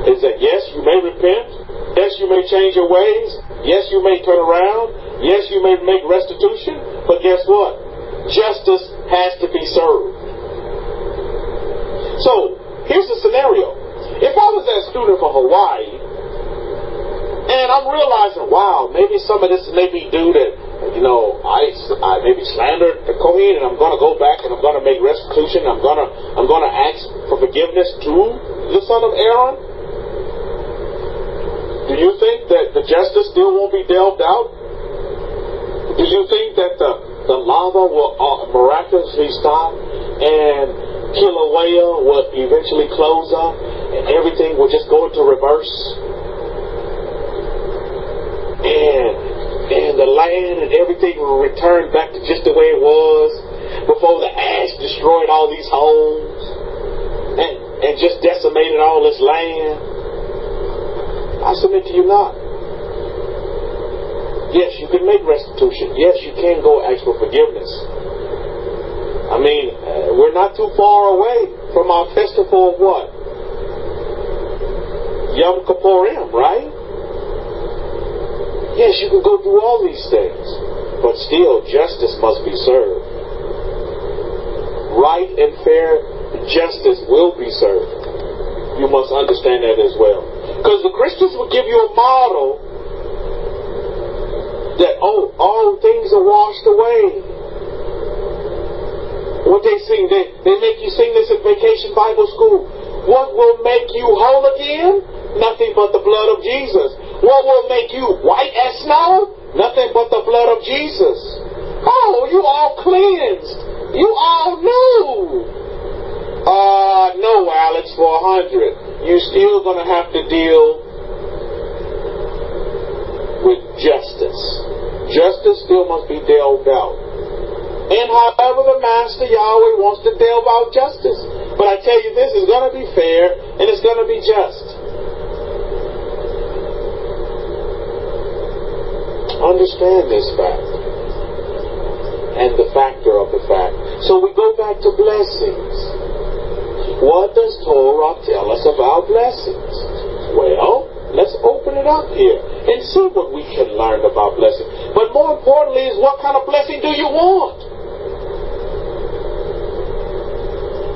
Is that yes, you may repent. Yes, you may change your ways. Yes, you may turn around. Yes, you may make restitution. But guess what? Justice has to be served. So, here's the scenario. If I was that student from Hawaii, and I'm realizing, wow, maybe some of this may be due to, I maybe slandered the Kohen, and I'm going to go back and I'm going to make restitution. I'm going to ask for forgiveness to the son of Aaron. Do you think that the justice still won't be delved out? Do you think that the lava will miraculously stop and Kilauea will eventually close up and everything will just go into reverse? And the land and everything will return back to just the way it was before the ash destroyed all these homes and just decimated all this land? I submit to you not. Yes, you can make restitution. Yes, you can go ask for forgiveness. I mean, we're not too far away from our festival of what? Yom Kippurim, right? Yes, you can go do all these things, but still justice must be served. Right and fair justice will be served. You must understand that as well. Because the Christians will give you a model that, all things are washed away. What they sing, they make you sing this at Vacation Bible School. What will make you whole again? Nothing but the blood of Jesus. What will make you white as snow? Nothing but the blood of Jesus. Oh, you all cleansed. You all new. No, Alex, for 100. You're still going to have to deal with justice. Justice still must be delved out. And however the Master Yahweh wants to delve out justice. But I tell you this, it's going to be fair and it's going to be just. Understand this fact and the factor of the fact. So we go back to blessings. What does Torah tell us about blessings? Well, let's open it up here and see what we can learn about blessing. But more importantly is, what kind of blessing do you want?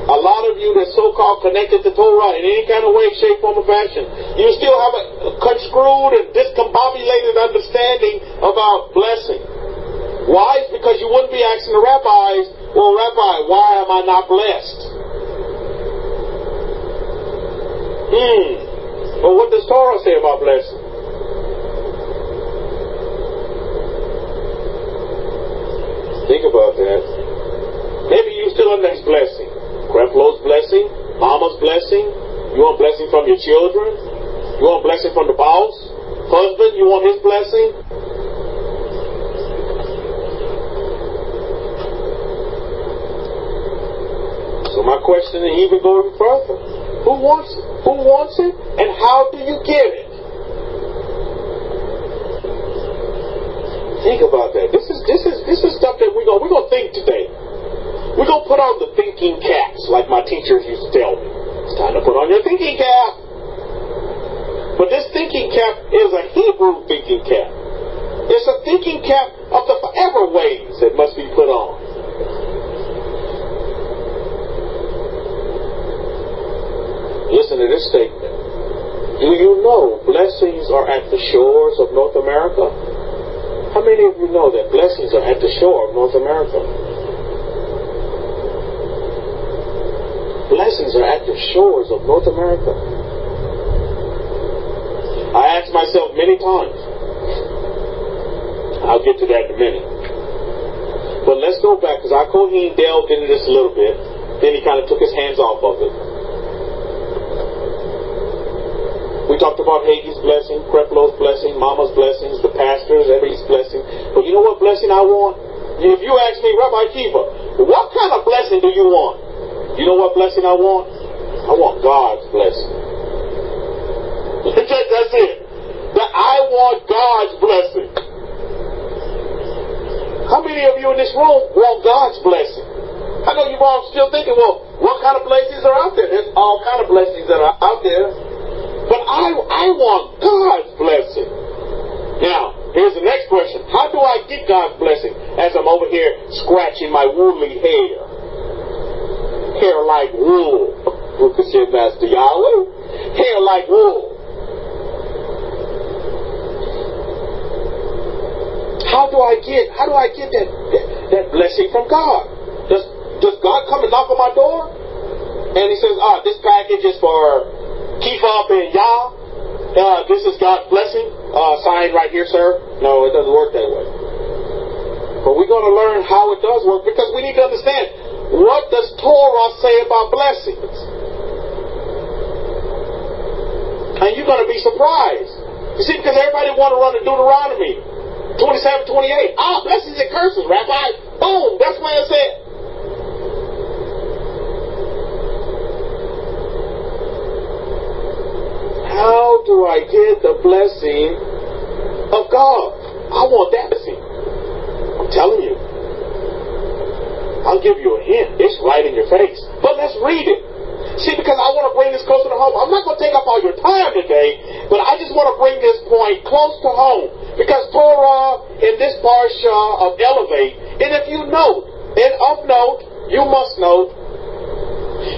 A lot of you that's so-called connected to Torah in any kind of way, shape, form, or fashion, you still have a construed and discombobulated understanding about blessing. Why? It's because you wouldn't be asking the rabbis, well, Rabbi, why am I not blessed? Well, what does Torah say about blessing? Think about that. Maybe you're still on next blessing. Creflo's blessing, Mama's blessing. You want blessing from your children? You want blessing from the boss? Husband, you want his blessing? So my question is even going further. Who wants it? Who wants it? And how do you get it? Think about that. This is stuff that we're gonna think today. We're going to put on the thinking caps, like my teachers used to tell me. It's time to put on your thinking cap. But this thinking cap is a Hebrew thinking cap. It's a thinking cap of the forever ways that must be put on. Listen to this statement. Do you know blessings are at the shores of North America? How many of you know that blessings are at the shore of North America? Blessings are at the shores of North America. I asked myself many times. I'll get to that in a minute. But let's go back, because our Kohen delved into this a little bit. Then he kind of took his hands off of it. We talked about Hagee's blessing, Creflo's blessing, Mama's blessings, the pastors, everybody's blessing. But you know what blessing I want? If you ask me, Rabbi Kefa, what kind of blessing do you want? You know what blessing I want? I want God's blessing. That's it. That I want God's blessing. How many of you in this room want God's blessing? I know you're all still thinking, well, what kind of blessings are out there? There's all kind of blessings that are out there. But I want God's blessing. Now, here's the next question. How do I get God's blessing as I'm over here scratching my woolly hair? Hair like wool. Look at your Master Yahweh. Hair like wool. How do I get that blessing from God? Does God come and knock on my door? And he says, this package is for Kefa up in Yah. This is God's blessing. Signed right here, sir. No, it doesn't work that way. But we're going to learn how it does work, because we need to understand, what does Torah say about blessings? And you're going to be surprised. You see, because everybody want to run to Deuteronomy 27, 28. Blessings and curses, Rabbi. Boom, that's where it's at. How do I get the blessing of God? I want that blessing. I'm telling you. I'll give you a hint. It's right in your face. But let's read it. See, because I want to bring this closer to home. I'm not going to take up all your time today, but I just want to bring this point close to home. Because Torah in this Parsha of Elevate, and if you note, and of note, you must note,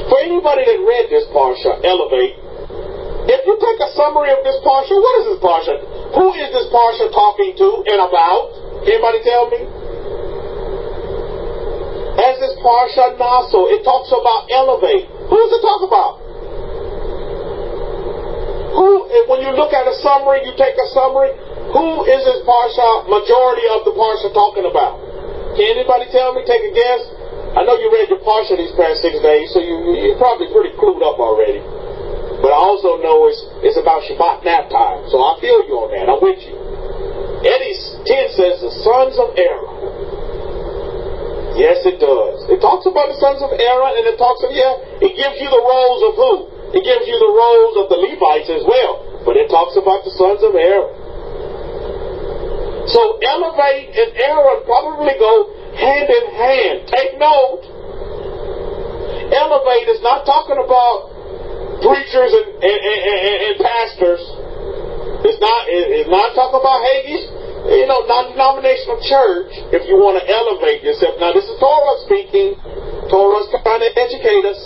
for anybody that read this Parsha, Elevate, if you take a summary of this Parsha, what is this Parsha? Who is this Parsha talking to and about? Anybody tell me? As this Parsha Naso, it talks about Elevate. Who does it talk about? When you look at a summary, you take a summary, who is this Parsha, majority of the Parsha talking about? Can anybody tell me? Take a guess. I know you read your Parsha these past 6 days, so you're probably pretty clued up already. But I also know it's about Shabbat nap time, so I feel you on that. I'm with you. Eddie's 10 says the sons of Aaron. Yes, it does. It talks about the sons of Aaron, and it talks of, it gives you the roles of who? It gives you the roles of the Levites as well. But it talks about the sons of Aaron. So Elevate and Aaron probably go hand in hand. Take note. Elevate is not talking about preachers and pastors. It's not talking about Hagee's, non-denominational church. If you want to elevate yourself, now this is Torah speaking. Torah's trying to educate us.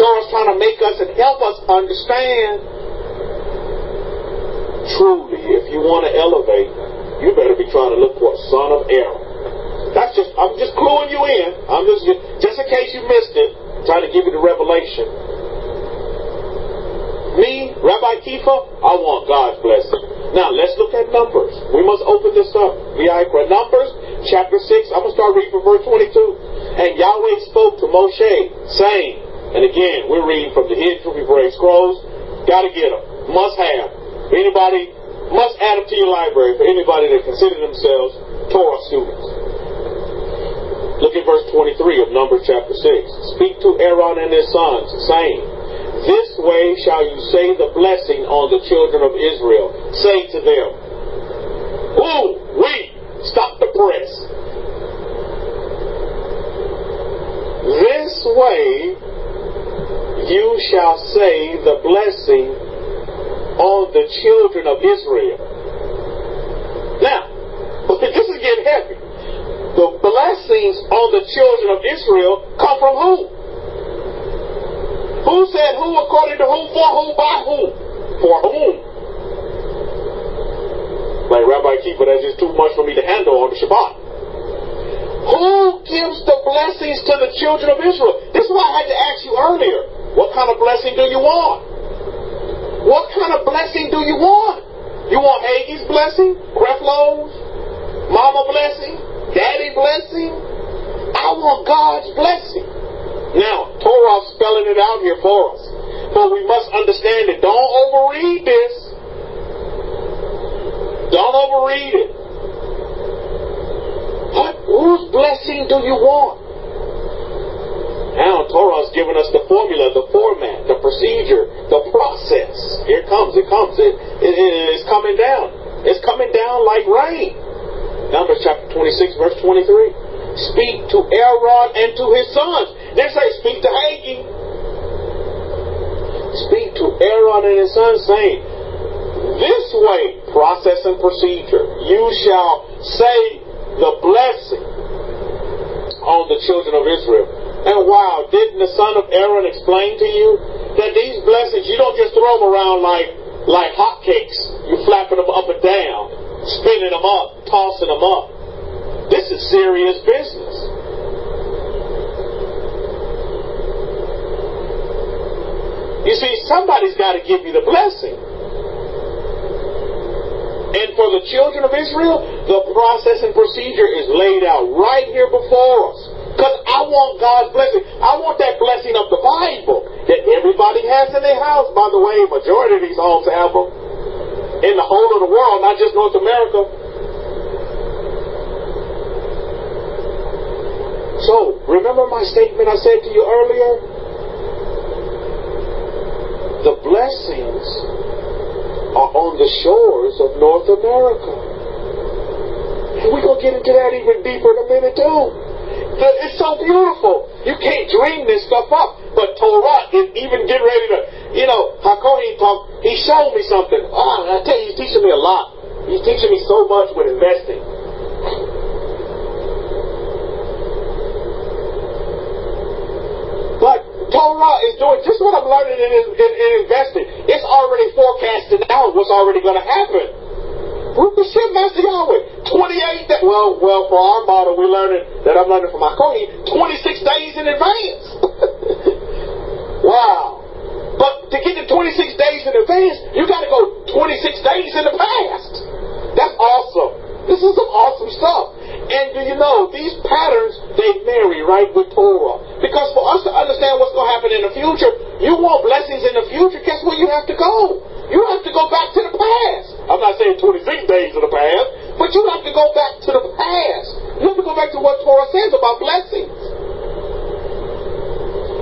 Torah's trying to make us and help us understand. Truly, if you want to elevate, you better be trying to look for a son of Aaron. I'm just cluing you in. I'm just in case you missed it, trying to give you the revelation. Me, Rabbi Kefa, I want God's blessing. Now, let's look at Numbers. We must open this up. Numbers, chapter 6. I'm going to start reading from verse 22. And Yahweh spoke to Moshe, saying, and again, we're reading from the Hidden Truth Before Scrolls. Got to get them. Must have. Anybody, must add them to your library for anybody that consider themselves Torah students. Look at verse 23 of Numbers chapter 6. Speak to Aaron and his sons, saying, this way shall you say the blessing on the children of Israel. Say to them, stop the press. This way you shall say the blessing on the children of Israel. Now, this is getting heavy. The blessings on the children of Israel come from who? Who said who, according to who, for who, by whom? For whom? Like Rabbi Kefa, that's just too much for me to handle on the Shabbat. Who gives the blessings to the children of Israel? This is why I had to ask you earlier. What kind of blessing do you want? What kind of blessing do you want? You want Hagee's blessing? Creflo's? Mama blessing? Daddy blessing? I want God's blessing. Now, Torah's spelling it out here for us. But we must understand it. Don't overread this. Don't overread it. Whose blessing do you want? Now Torah's given us the formula, the format, the procedure, the process. Here it comes. It comes. It's coming down. It's coming down like rain. Numbers chapter 26, verse 23. Speak to Aaron and to his sons. They say, speak to Haggai. Speak to Aaron and his sons, saying, this way, process and procedure, you shall say the blessing on the children of Israel. And wow, didn't the son of Aaron explain to you that these blessings, you don't just throw them around like hotcakes. You flapping them up and down, spinning them up, tossing them up. This is serious business. You see, somebody's got to give you the blessing. And for the children of Israel, the process and procedure is laid out right here before us. Because I want God's blessing. I want that blessing of the Bible that everybody has in their house. By the way, majority of these homes have them. In the whole of the world, not just North America. So, remember my statement I said to you earlier? The blessings are on the shores of North America. And we're going to get into that even deeper in a minute too. It's so beautiful. You can't dream this stuff up. But Torah is even getting ready to, Hakohi talk. He showed me something. I tell you, he's teaching me a lot. He's teaching me so much with investing. But Torah is doing just what I'm learning in investing. It's already forecasted out what's already going to happen. Shit, Master Yahweh. 28 well, for our model, I'm learning from Hakohi, 26 days in advance. Wow. But to get to 26 days in advance, you got to go 26 days in the past. That's awesome. This is some awesome stuff. And do you know, these patterns, they marry right with Torah. Because for us to understand what's going to happen in the future, you want blessings in the future, guess where you have to go? You have to go back to the past. I'm not saying 26 days of the past, but you have to go back to the past. You have to go back to what Torah says about blessings.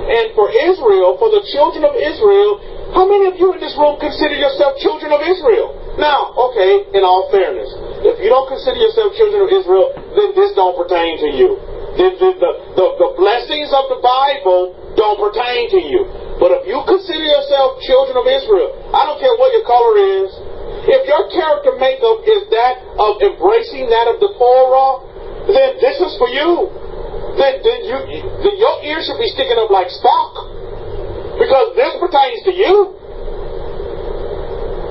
And for Israel, for the children of Israel, how many of you in this room consider yourself children of Israel? Now, okay, in all fairness, if you don't consider yourself children of Israel, then this don't pertain to you. The blessings of the Bible don't pertain to you. But if you consider yourself children of Israel, I don't care what your color is, if your character makeup is that of embracing that of the Torah, then this is for you. Then your ears should be sticking up like stock. Because this pertains to you.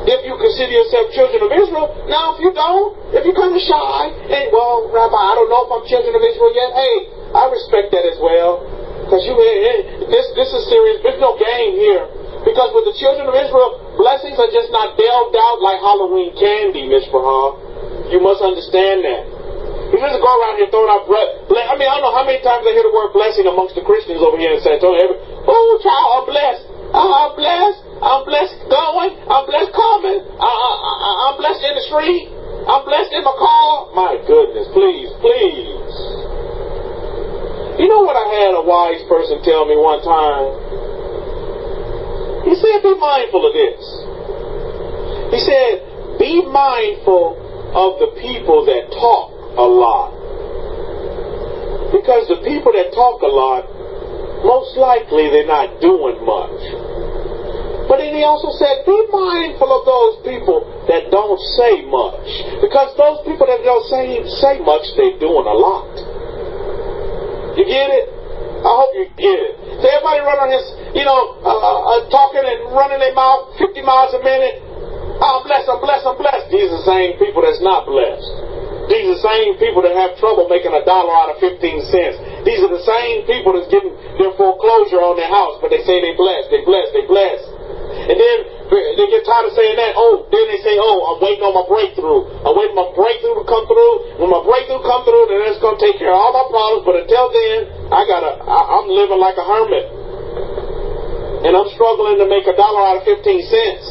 If you consider yourself children of Israel. Now, if you don't, if you're kind of shy, and, well, Rabbi, I don't know if I'm children of Israel yet. Hey, I respect that as well. Because this is serious. There's no game here. Because with the children of Israel, blessings are just not delved out like Halloween candy, Mishpahah. You must understand that. You just go around here throwing out I don't know how many times I hear the word blessing amongst the Christians over here in San Antonio. Oh, child, I'm blessed. I'm blessed. I'm blessed going. I'm blessed coming. I'm blessed in the street. I'm blessed in my car. My goodness, please. You know what I had a wise person tell me one time? He said, be mindful of this. He said, be mindful of the people that talk a lot. Because the people that talk a lot, most likely they're not doing much. But then he also said, be mindful of those people that don't say much. Because those people that don't say much, they're doing a lot. You get it? I hope you get it. So everybody run on his, talking and running their mouth 50 miles a minute. I'm blessed. These are the same people that's not blessed. These are the same people that have trouble making $1 out of 15 cents. These are the same people that's getting their foreclosure on their house, but they say they blessed. And then They get tired of saying that. Oh, then they say, oh, I'm waiting on my breakthrough. I'm waiting on my breakthrough to come through. When my breakthrough come through, then it's going to take care of all my problems. But until then, I'm living like a hermit. And I'm struggling to make $1 out of 15 cents.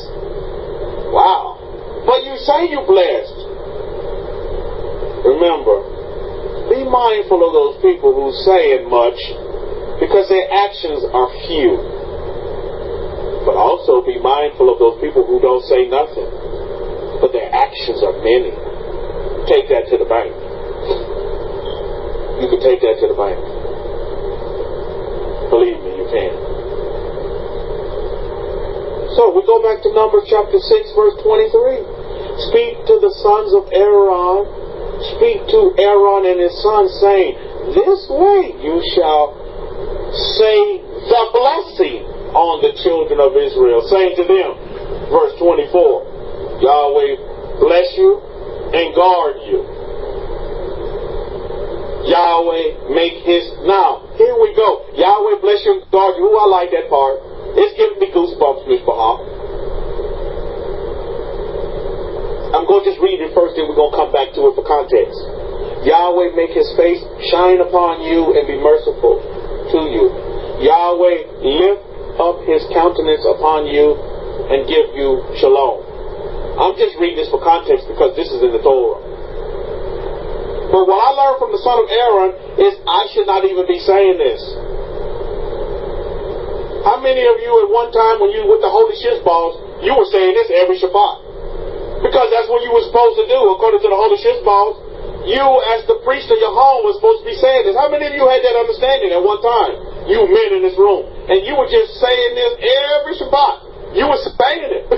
Wow. But you say you're blessed. Remember, be mindful of those people who say it much because their actions are few. But also be mindful of those people who don't say nothing, but their actions are many. Take that to the bank. You can take that to the bank. Believe me, you can. So we go back to Numbers chapter 6, verse 23. Speak to the sons of Aaron. Speak to Aaron and his sons, saying, this way you shall say the blessing on the children of Israel, saying to them, verse 24, Yahweh bless you and guard you. Yahweh make his... Now, here we go. Yahweh bless you and guard you. Ooh, I like that part. It's giving me goosebumps, Miss Baham. I'm going to just read it first, then we're going to come back to it for context. Yahweh make his face shine upon you and be merciful to you. Yahweh lift up his countenance upon you and give you shalom. I'm just reading this for context because this is in the Torah. But what I learned from the son of Aaron is I should not even be saying this. How many of you at one time when you were with the holy shish balls, you were saying this every Shabbat? Because that's what you were supposed to do according to the holy shish balls. You as the priest of your home was supposed to be saying this. How many of you had that understanding at one time? You men in this room. And you were just saying this every Shabbat. You were saying it.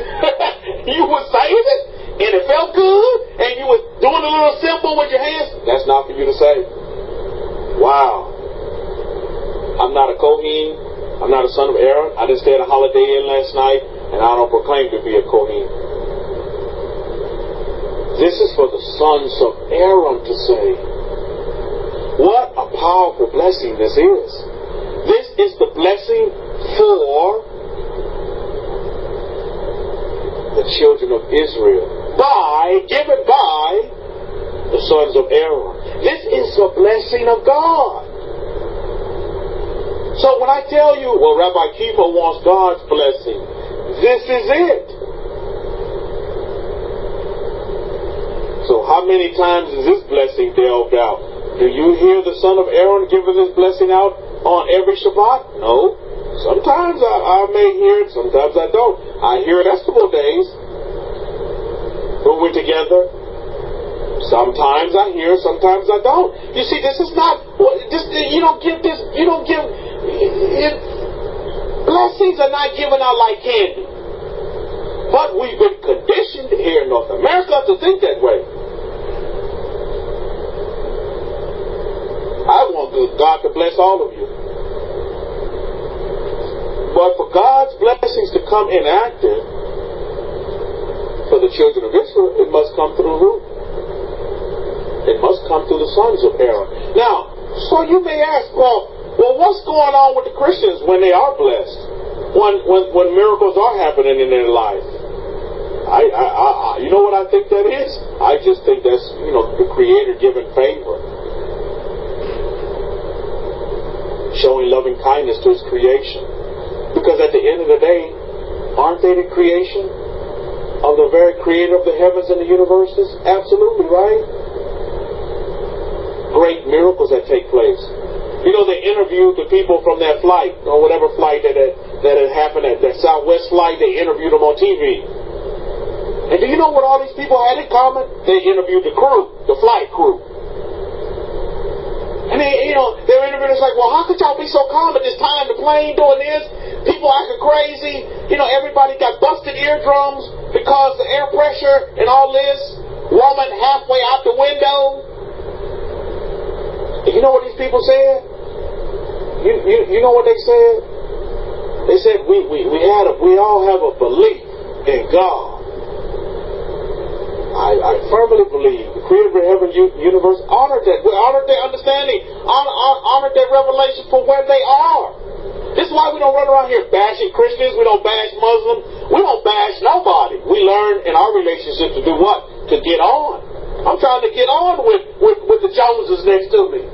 You were saying it. And it felt good. And you were doing a little symbol with your hands. That's not for you to say. Wow. I'm not a Kohen. I'm not a son of Aaron. I didn't stay at a Holiday Inn last night. And I don't proclaim to be a Kohen. This is for the sons of Aaron to say. What a powerful blessing this is. This is the blessing for the children of Israel. Given by the sons of Aaron. This is the blessing of God. So when I tell you, well, Rabbi Kefa wants God's blessing, this is it. So how many times is this blessing delved out? Do you hear the son of Aaron giving this blessing out on every Shabbat? No. Sometimes I may hear it, sometimes I don't. I hear it Eskimo days when we're together. Sometimes I hear, sometimes I don't. You see, this is not, you don't give, blessings are not given out like candy. But we've been conditioned here in North America to think that way. I want God to bless all of you. But for God's blessings to come enacted for the children of Israel, it must come through who? It must come through the sons of Aaron. Now, so you may ask, well, what's going on with the Christians when they are blessed? When miracles are happening in their life? You know what I think that is? I just think that's, the Creator giving favor. Showing loving kindness to His creation. Because at the end of the day, aren't they the creation of the very Creator of the heavens and the universes? Absolutely, right? Great miracles that take place. They interviewed the people from that flight, or whatever flight that had happened at that Southwest flight. They interviewed them on TV. And do you know what all these people had in common? They interviewed the crew, the flight crew. And they were interviewing, it's like, well, how could y'all be so calm at this time? The plane doing this, people acting crazy. Everybody got busted eardrums because the air pressure and all this. Woman halfway out the window. And you know what these people said? You know what they said? They said we all have a belief in God. I firmly believe the Creator of the heaven universe honored that. We honored their understanding, honored their revelation for where they are. This is why we don't run around here bashing Christians. We don't bash Muslims. We don't bash nobody. We learn in our relationship to do what? To get on. I'm trying to get on with the Joneses next to me.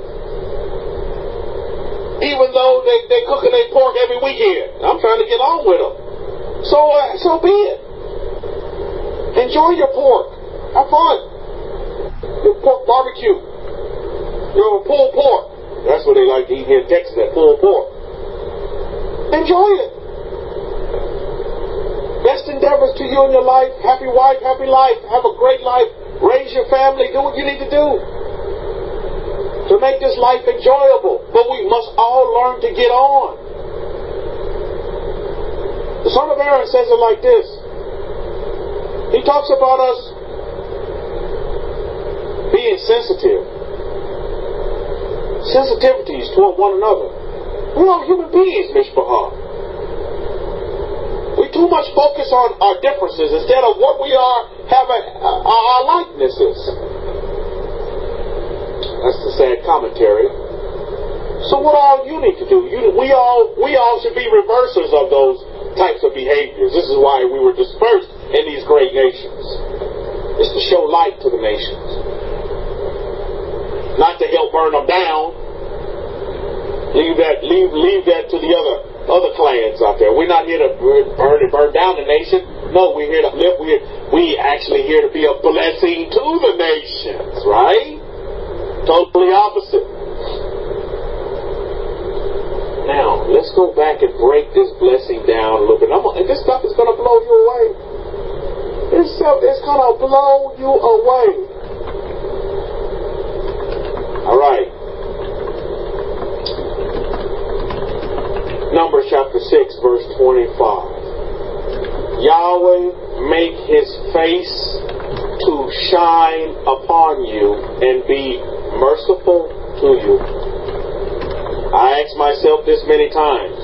Even though they cooking their pork every weekend. I'm trying to get on with them. So be it. Enjoy your pork. Have fun. Your pork barbecue. Your pulled pork. That's what they like to eat here in Texas, that pulled pork. Enjoy it. Best endeavors to you in your life. Happy wife, happy life. Have a great life. Raise your family. Do what you need to do to make this life enjoyable. But we must all learn to get on. The son of Aaron says it like this. He talks about us being sensitive. Sensitivities toward one another. We're all human beings, Mishpachah. We too much focus on our differences instead of what we are, our likenesses. That's the sad commentary. So what all you need to do? We all should be reversers of those types of behaviors. This is why we were dispersed in these great nations. It's to show light to the nations. Not to help burn them down. Leave that to the other clans out there. We're not here to burn down the nation. No, we're here to live. We actually here to be a blessing to the nations, right? Totally opposite. Now, let's go back and break this blessing down a little bit. And this stuff is going to blow you away. This stuff is going to blow you away. All right. Numbers chapter 6, verse 25. Yahweh make his face to shine upon you and be merciful to you. I asked myself this many times.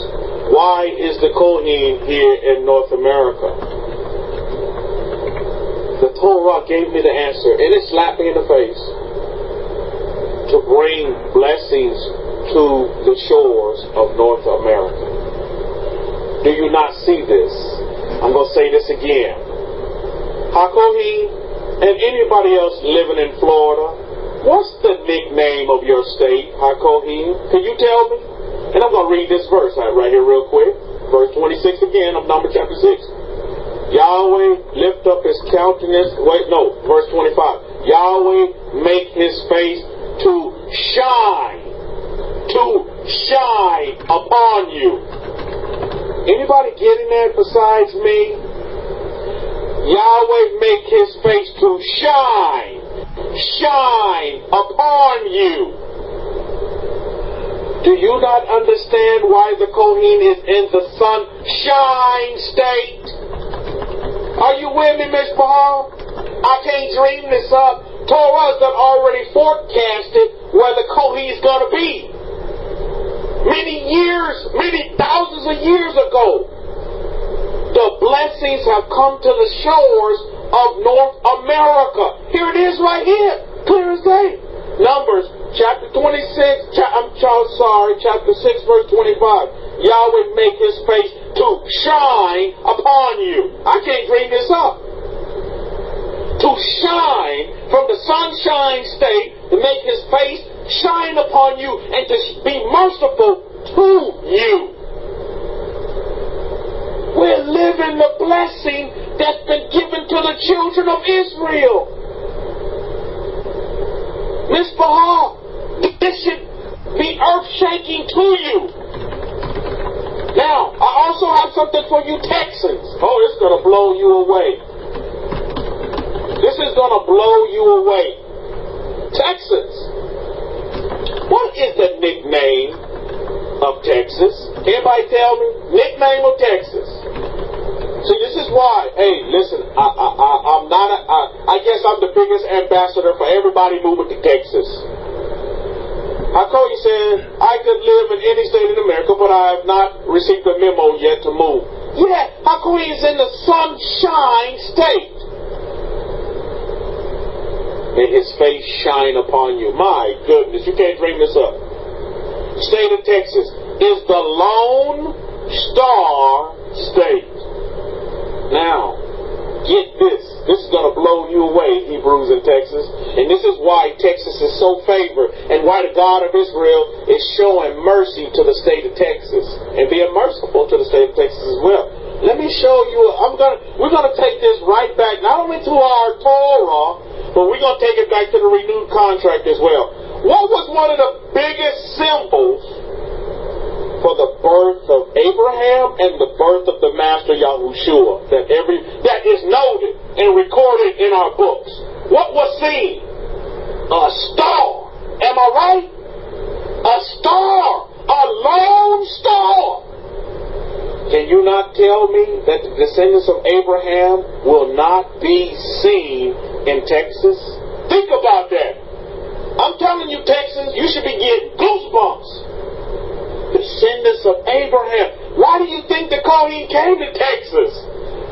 Why is the Kohen here in North America? The Torah gave me the answer, and it slapped me in the face. To bring blessings to the shores of North America. Do you not see this? I'm going to say this again. Hakohi and anybody else living in Florida, what's the nickname of your state, Hakohi? Can you tell me? And I'm going to read this verse right here real quick. Verse 26 again of Numbers chapter 6. Yahweh lift up his countenance. Verse 25. Yahweh make his face to shine upon you. Anybody getting that besides me? Yahweh make his face to shine upon you. Do you not understand why the Kohen is in the sunshine state? Are you with me, Miss Paul? I can't dream this up. Torah's done already forecasted where the Kohen is going to be. Many thousands of years ago, the blessings have come to the shores of North America. Here it is right here, clear as day. Numbers chapter 26, chapter 6, verse 25. Yahweh make his face to shine upon you. I can't dream this up. To shine from the sunshine state, to make his face shine upon you and to be merciful to you. We're living the blessing that's been given to the children of Israel. Miss Bahal, this should be earth-shaking to you. Now, I also have something for you Texans. Oh, it's going to blow you away. This is going to blow you away. Texas. What is the nickname of Texas? Anybody tell me? Nickname of Texas. See, this is why. Hey, listen, I'm not. I guess I'm the biggest ambassador for everybody moving to Texas. Hakohi said, I could live in any state in America, but I have not received a memo yet to move. Yeah, Hakohi is in the sunshine state. May his face shine upon you. My goodness, you can't dream this up. State of Texas. is the Lone Star State. Now, get this. This is going to blow you away, Hebrews in Texas. And this is why Texas is so favored and why the God of Israel is showing mercy to the state of Texas and being merciful to the state of Texas as well. Let me show you. We're going to take this right back, not only to our Torah, but we're going to take it back to the renewed contract as well. What was one of the biggest symbols for the birth of Abraham and the birth of the Master Yahushua that is noted and recorded in our books? What was seen? A star. Am I right? A star. A lone star. Can you not tell me that the descendants of Abraham will not be seen in Texas? Think about that. I'm telling you, Texas, you should be getting goosebumps. Descendants of Abraham. Why do you think the Kohen came to Texas?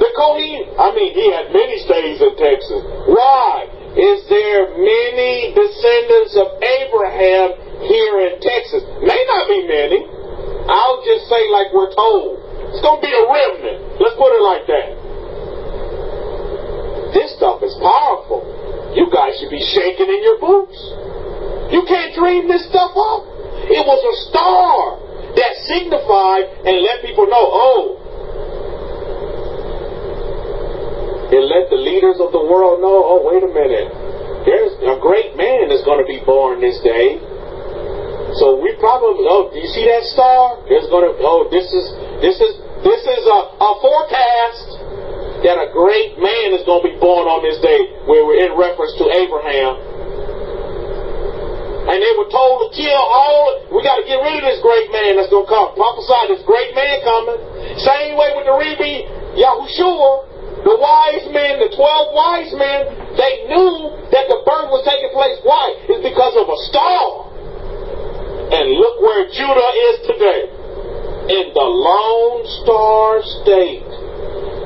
The Kohen, he had many stays in Texas. Why? Is there many descendants of Abraham here in Texas? May not be many. I'll just say like we're told. It's going to be a remnant. Let's put it like that. This stuff is powerful. You guys should be shaking in your boots. You can't dream this stuff up. It was a star that signified and let people know, it let the leaders of the world know, wait a minute, there's a great man that's going to be born this day. So we probably, do you see that star? There's going to, this is a forecast that a great man is going to be born on this day, where we're in reference to Abraham. And they were told to kill we got to get rid of this great man that's going to come. Prophesy this great man coming. Same way with the Rabbi Yahushua, the wise men, the 12 wise men, they knew that the birth was taking place. Why? It's because of a star. And look where Judah is today. In the Lone Star State.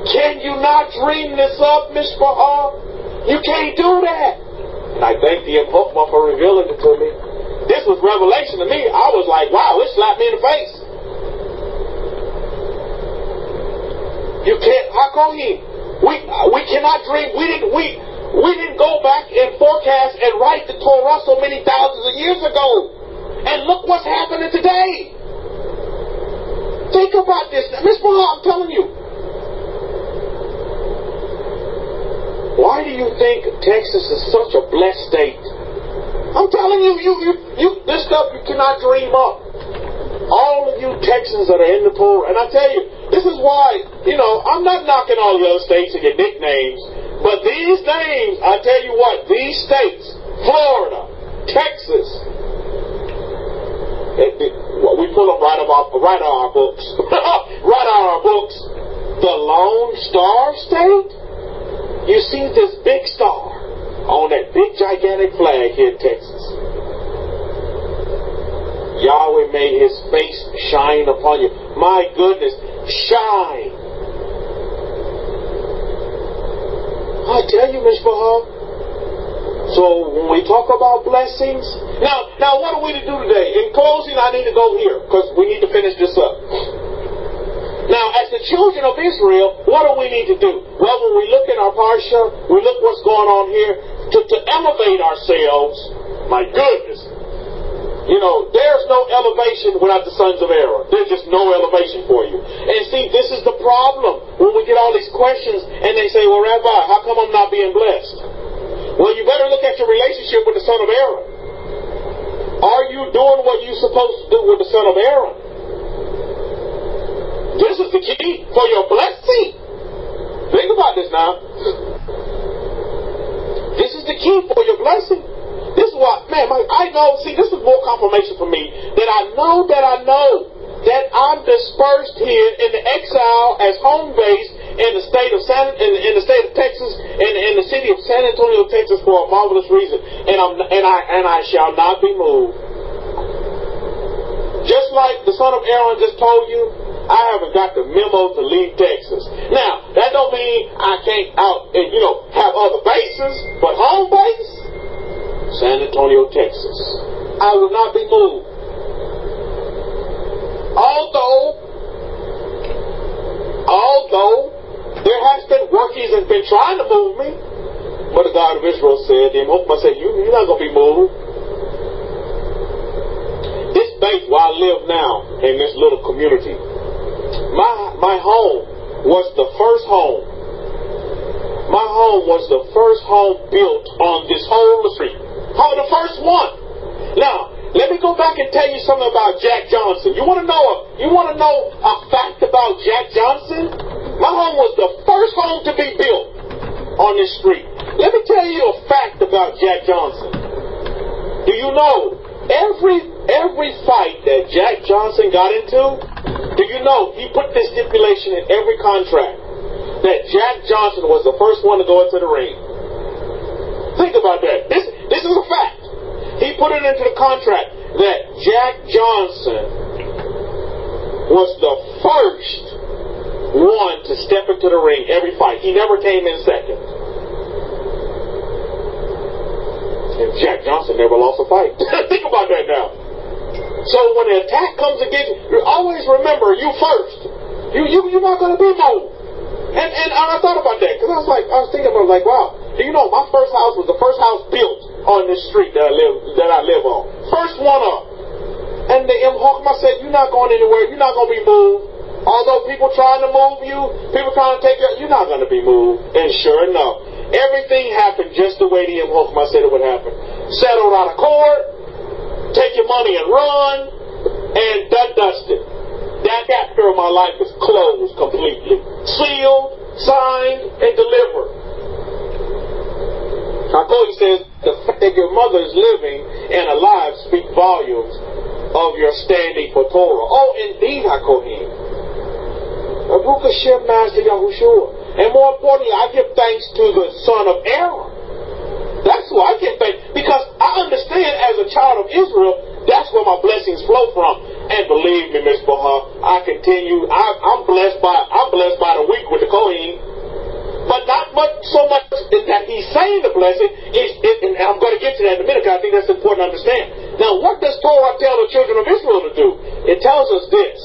Can you not dream this up, Mishpahah? You can't do that. And I thank the Invoker for revealing it to me. This was revelation to me. I was like, wow, it slapped me in the face. You can't, we cannot dream. We didn't go back and forecast and write the Torah so many thousands of years ago. And look what's happening today. Think about this. Mishpahah, I'm telling you. Why do you think Texas is such a blessed state? I'm telling you, this stuff you cannot dream up. All of you Texans that are in the Torah, and I tell you, this is why, I'm not knocking all the other states and your nicknames, but these names, I tell you what, these states, Florida, Texas, we pull them right out our books. Right out our books. The Lone Star State? You see this big star on that big gigantic flag here in Texas. Yahweh made his face shine upon you. My goodness, shine. I tell you, Mishpahah. So when we talk about blessings, now what are we to do today? In closing, I need to go here because we need to finish this up. Now, as the children of Israel, what do we need to do? Well, when we look at our Parsha, we look what's going on here, to elevate ourselves, my goodness. There's no elevation without the sons of Aaron. There's just no elevation for you. And see, this is the problem. When we get all these questions, and they say, well, Rabbi, how come I'm not being blessed? Well, you better look at your relationship with the son of Aaron. Are you doing what you're supposed to do with the son of Aaron? This is the key for your blessing. Think about this now. This is the key for your blessing. This is what, I know, see, this is more confirmation for me that I know that I'm dispersed here in the exile as home base in the state of Texas and in the city of San Antonio, Texas for a marvelous reason. And I shall not be moved. Just like the son of Aaron just told you, I haven't got the memo to leave Texas. Now, that don't mean I can't have other bases, but home base, San Antonio, Texas. I will not be moved. Although there has been workings and been trying to move me, but the God of Israel said, I said, you're not going to be moved. This base where I live now in this little community, my home was the first home. My home was the first home built on this whole street. The first one. Now, let me go back and tell you something about Jack Johnson. You want to know a fact about Jack Johnson? My home was the first home to be built on this street. Let me tell you a fact about Jack Johnson. Do you know every fight that Jack Johnson got into? Do you know he put this stipulation in every contract that Jack Johnson was the first one to go into the ring? Think about that. This is a fact. He put it into the contract that Jack Johnson was the first one to step into the ring every fight. He never came in second. And Jack Johnson never lost a fight. Think about that now. So when the attack comes against you, always remember you first. You're not going to be moved. And I thought about that because I was thinking about wow. Do you know my first house was the first house built on this street that I live on. First one up. And the Hardback said, you're not going anywhere. You're not going to be moved. Although people trying to move you, people trying to take you, you're not going to be moved. And sure enough, everything happened just the way the Hardback said it would happen. Settled out of court, take your money and run, and dusted. That chapter of my life is closed completely. Sealed, signed, and delivered. Hakohi says, the fact that your mother is living and alive speak volumes of your standing for Torah. Oh, indeed, Hakohi. Baruch Hashem, Master Yahushua. And more importantly, I give thanks to the son of Aaron. That's who I give thanks. Because I understand as a child of Israel, that's where my blessings flow from. And believe me, Miss Baha, I continue. I'm blessed by the week with the Kohen. But not much, so much that he's saying the blessing, and I'm going to get to that in a minute because I think that's important to understand. Now, what does Torah tell the children of Israel to do? It tells us this.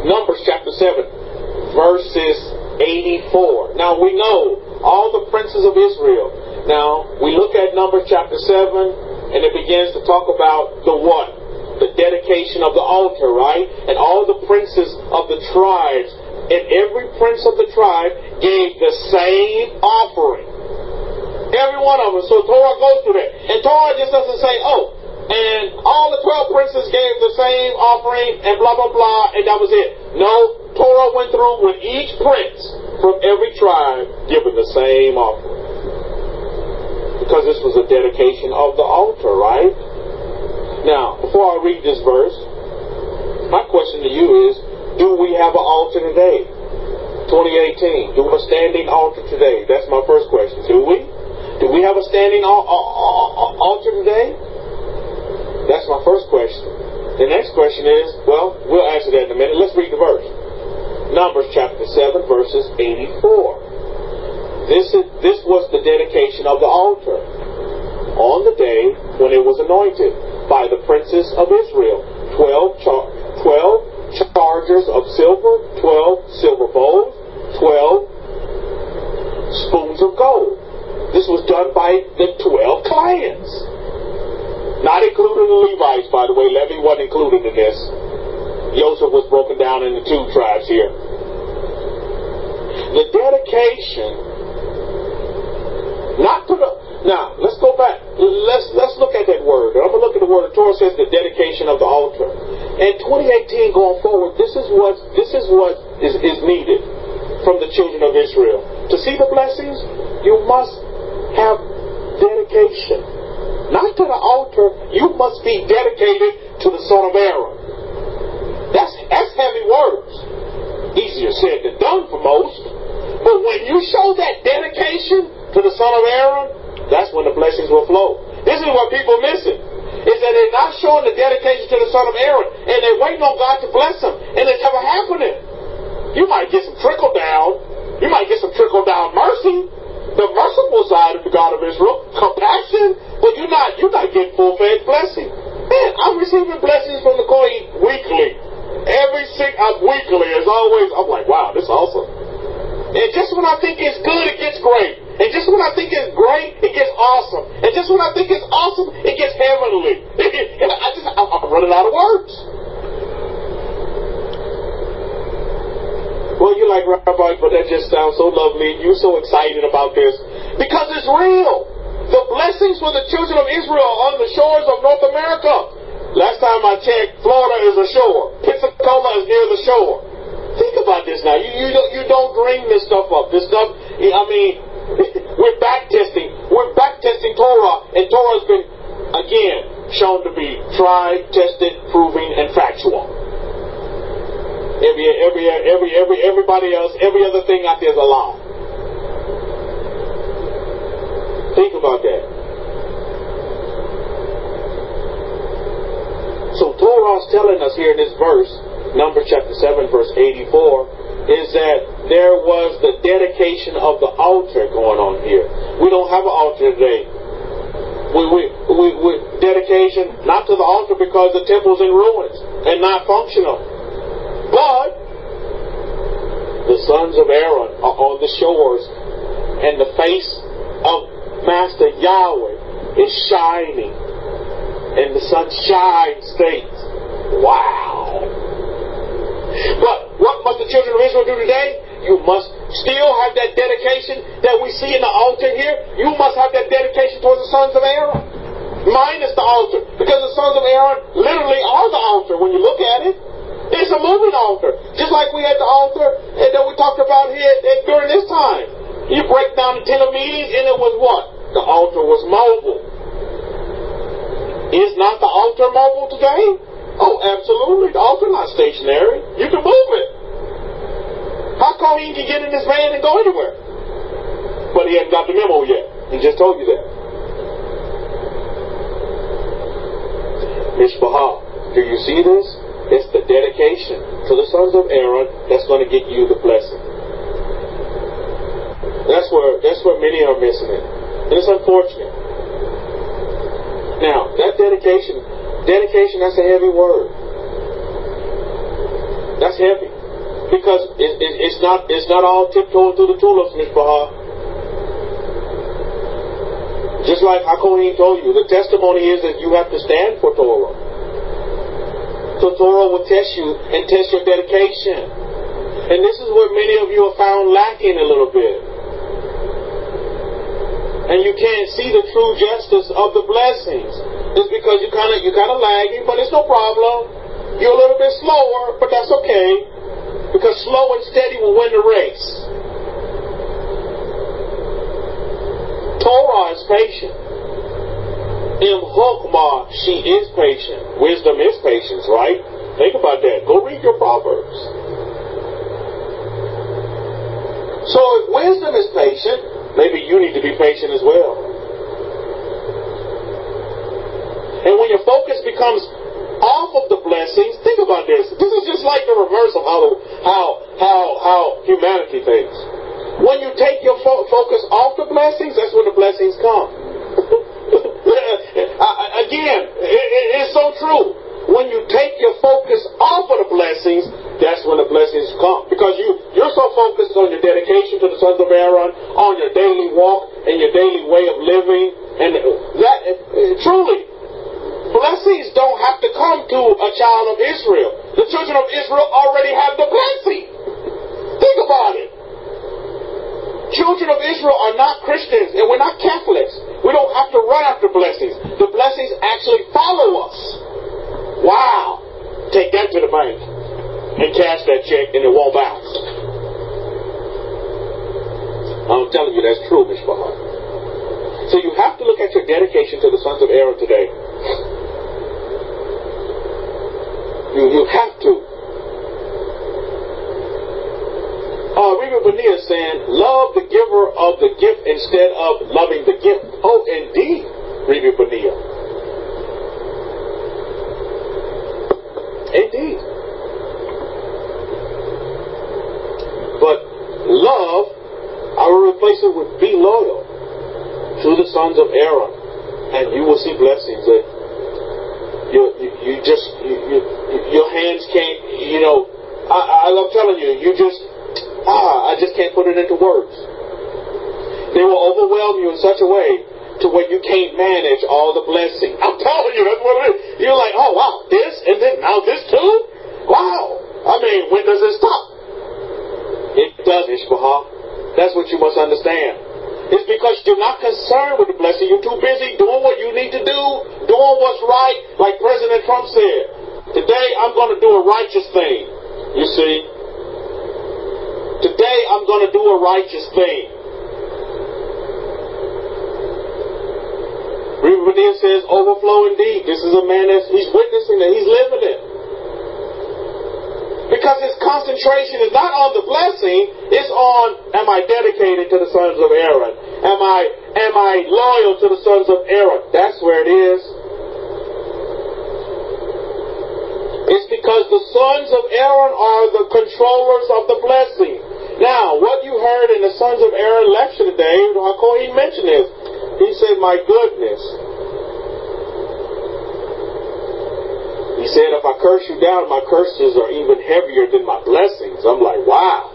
Numbers chapter 7, verses 84. Now, we know all the princes of Israel. Now, we look at Numbers chapter 7, and it begins to talk about the what? The dedication of the altar, right? And all the princes of the tribes, and every prince of the tribe gave the same offering. Every one of them. So Torah goes through that. And Torah just doesn't say, and all the 12 princes gave the same offering, and blah, blah, blah, and that was it. No, Torah went through with each prince from every tribe giving the same offering. Because this was a dedication of the altar, right? Now, before I read this verse, my question to you is, do we have an altar today? 2018. Do we have a standing altar today? That's my first question. Do we? Do we have a standing altar today? That's my first question. The next question is, well, we'll answer that in a minute. Let's read the verse. Numbers chapter 7, verses 84. This was the dedication of the altar on the day when it was anointed by the princes of Israel. 12 chargers of silver, 12 silver bowls, 12 spoons of gold. This was done by the 12 clans. Not including the Levites, by the way. Levi wasn't included in this. Joseph was broken down into 2 tribes here. The dedication, not to the... Now, let's go back. Let's look at that word. I'm going to look at the word. The Torah says the dedication of the altar. In 2018 going forward, this is what is needed from the children of Israel. To see the blessings, you must have dedication. Not to the altar, you must be dedicated to the son of Aaron. That's heavy words. Easier said than done for most. But when you show that dedication to the son of Aaron, that's when the blessings will flow. This is what people miss it. Is that they're not showing the dedication to the son of Aaron, and they're waiting on God to bless them, and it's never happening. You might get some trickle down. You might get some trickle down mercy, the merciful side of the God of Israel, compassion, but you're not getting full-fledged blessing. Man, I'm receiving blessings from the Kohen weekly. Weekly, as always, I'm like, wow, this is awesome. And just when I think it's good, it gets great. And just when I think it's great, it gets awesome. And just when I think it's awesome, it gets heavenly. And I'm running out of words. Well, you're like, Rabbi, but that just sounds so lovely. You're so excited about this. Because it's real. The blessings for the children of Israel on the shores of North America. Last time I checked, Florida is a shore. Pensacola is near the shore. Think about this now. You don't dream this stuff up. This stuff, I mean, we're back testing. We're back testing Torah, and Torah has been, again, shown to be tried, tested, proven, and factual. Everybody else, every other thing out there is a lie. Think about that. So Torah is telling us here in this verse, Numbers chapter 7, verse 84, is that there was the dedication of the altar going on here. We don't have an altar today. We dedication not to the altar because the temple's in ruins and not functional. But the sons of Aaron are on the shores, and the face of Master Yahweh is shining, and the sunshine states, wow. But what must the children of Israel do today? You must still have that dedication that we see in the altar here. You must have that dedication towards the sons of Aaron, minus the altar, because the sons of Aaron literally are the altar when you look at it. It's a moving altar, just like we had the altar and that we talked about here during this time. You break down the tent of meetings, and it was what? The altar was mobile. Is not the altar mobile today? Oh, absolutely. The altar not stationary. You can move it. How come he can get in his van and go anywhere? But he hadn't got the memo yet. He just told you that. Mishpahah, do you see this? It's the dedication to the sons of Aaron that's going to get you the blessing. That's where many are missing it. And it's unfortunate. Now, that dedication, that's a heavy word. That's heavy. Because it's not all tiptoeing through the tulips, Mishpahah. Just like Hakohen told you, the testimony is that you have to stand for Torah. So Torah will test you and test your dedication. And this is what many of you have found lacking a little bit. And you can't see the true justice of the blessings. It's because you're kind of lagging, but it's no problem. You're a little bit slower, but that's okay. Because slow and steady will win the race. Torah is patient. In Chokmah, she is patient. Wisdom is patience, right? Think about that. Go read your Proverbs. So if wisdom is patient, maybe you need to be patient as well. And when your focus becomes off of the blessings, think about this. This is just like the reverse of how humanity thinks. When you take your focus off the blessings, that's when the blessings come. Again, it's so true. When you take your focus off of the blessings, that's when the blessings come. Because you're so focused on your dedication to the sons of Aaron, on your daily walk and your daily way of living. And that truly, blessings don't have to come to a child of Israel. The children of Israel already have the blessing. Think about it. Children of Israel are not Christians, and we're not Catholics. We don't have to run after blessings. The blessings actually follow us. Wow. Take that to the bank and cash that check, and it won't bounce. I'm telling you, that's true, Mishpahah. So you have to look at your dedication to the sons of Aaron today. You have to. Rabbi Benia is saying, love the giver of the gift instead of loving the gift. Oh, indeed, Rabbi Benia. Indeed. But love, I will replace it with be loyal to the sons of Aaron, and you will see blessings. Your hands can't, I'm telling you, I just can't put it into words. They will overwhelm you in such a way to where you can't manage all the blessing. I'm telling you, that's what it is. You're like, oh wow, this, and then now this too? Wow. I mean, when does it stop? It does, Ishbahar. That's what you must understand. It's because you're not concerned with the blessing. You're too busy doing what you need to do, doing what's right, like President Trump said. Today, I'm going to do a righteous thing. You see? Today, I'm going to do a righteous thing. Rabbi says, overflow indeed. This is a man he's witnessing it. He's living it. Because his concentration is not on the blessing, it's on, am I dedicated to the sons of Aaron? Am I loyal to the sons of Aaron? That's where it is. It's because the sons of Aaron are the controllers of the blessing. Now, what you heard in the sons of Aaron lecture today, he mentioned this. He said, my goodness. He said, if I curse you down, my curses are even heavier than my blessings. I'm like, wow.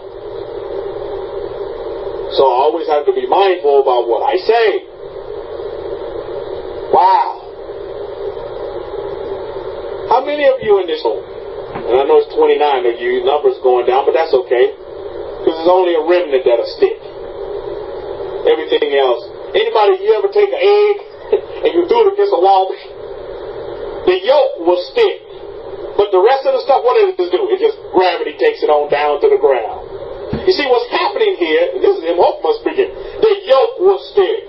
So I always have to be mindful about what I say. Wow. How many of you in this room? And I know it's 29 of you, numbers going down, but that's okay. Because there's only a remnant that'll stick. Everything else. Anybody, you ever take an egg and you threw it against a wall? The yolk will stick. But the rest of the stuff, what does it do? It just, gravity takes it on down to the ground. You see what's happening here, and this is him Hokmah speaking, the yoke will stick.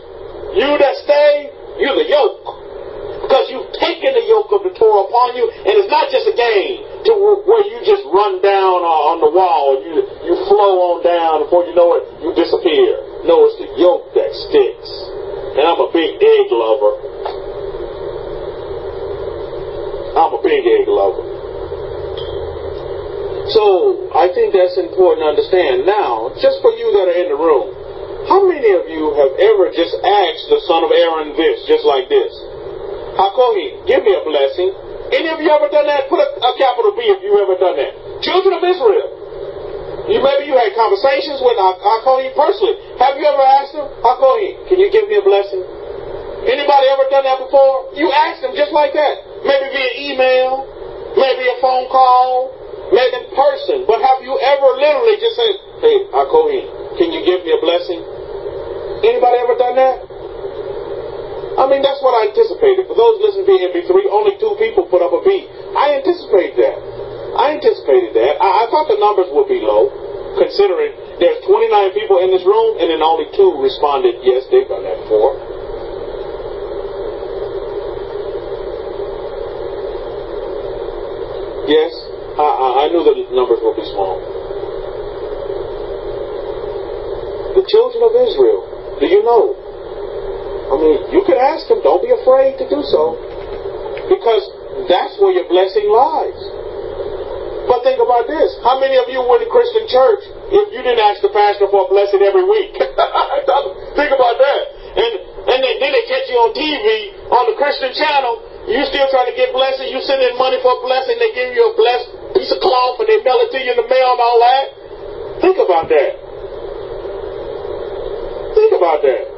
You that stay, you're the yoke. Because you've taken the yoke of the Torah upon you, and it's not just a game to where you just run down on the wall and you flow on down. Before you know it, you disappear. No, it's the yoke that sticks. And I'm a big egg lover. I'm a big egg lover. So, I think that's important to understand. Now, just for you that are in the room, how many of you have ever just asked the son of Aaron this, just like this? Hakohi, give me a blessing. Any of you ever done that? Put a capital B if you ever done that. Children of Israel. Maybe you had conversations with Hakohi personally. Have you ever asked him, Hakohi, can you give me a blessing? Anybody ever done that before? You asked him just like that. Maybe via email, maybe a phone call, maybe in person. But have you ever literally just said, hey, Hakohi, can you give me a blessing? Anybody ever done that? I mean, that's what I anticipated. For those listening to MB3, only 2 people put up a B. I anticipated that. I thought the numbers would be low, considering there's 29 people in this room, and then only 2 responded, yes, they've done that before. Yes, I knew the numbers would be small. The children of Israel, do you know? I mean, you can ask them. Don't be afraid to do so. Because that's where your blessing lies. But think about this. How many of you went to Christian church if you didn't ask the pastor for a blessing every week? Think about that. And then they catch you on TV, on the Christian channel. You still trying to get blessing. You send in money for a blessing. They give you a blessed piece of cloth and they mail it to you in the mail and all that. Think about that. Think about that.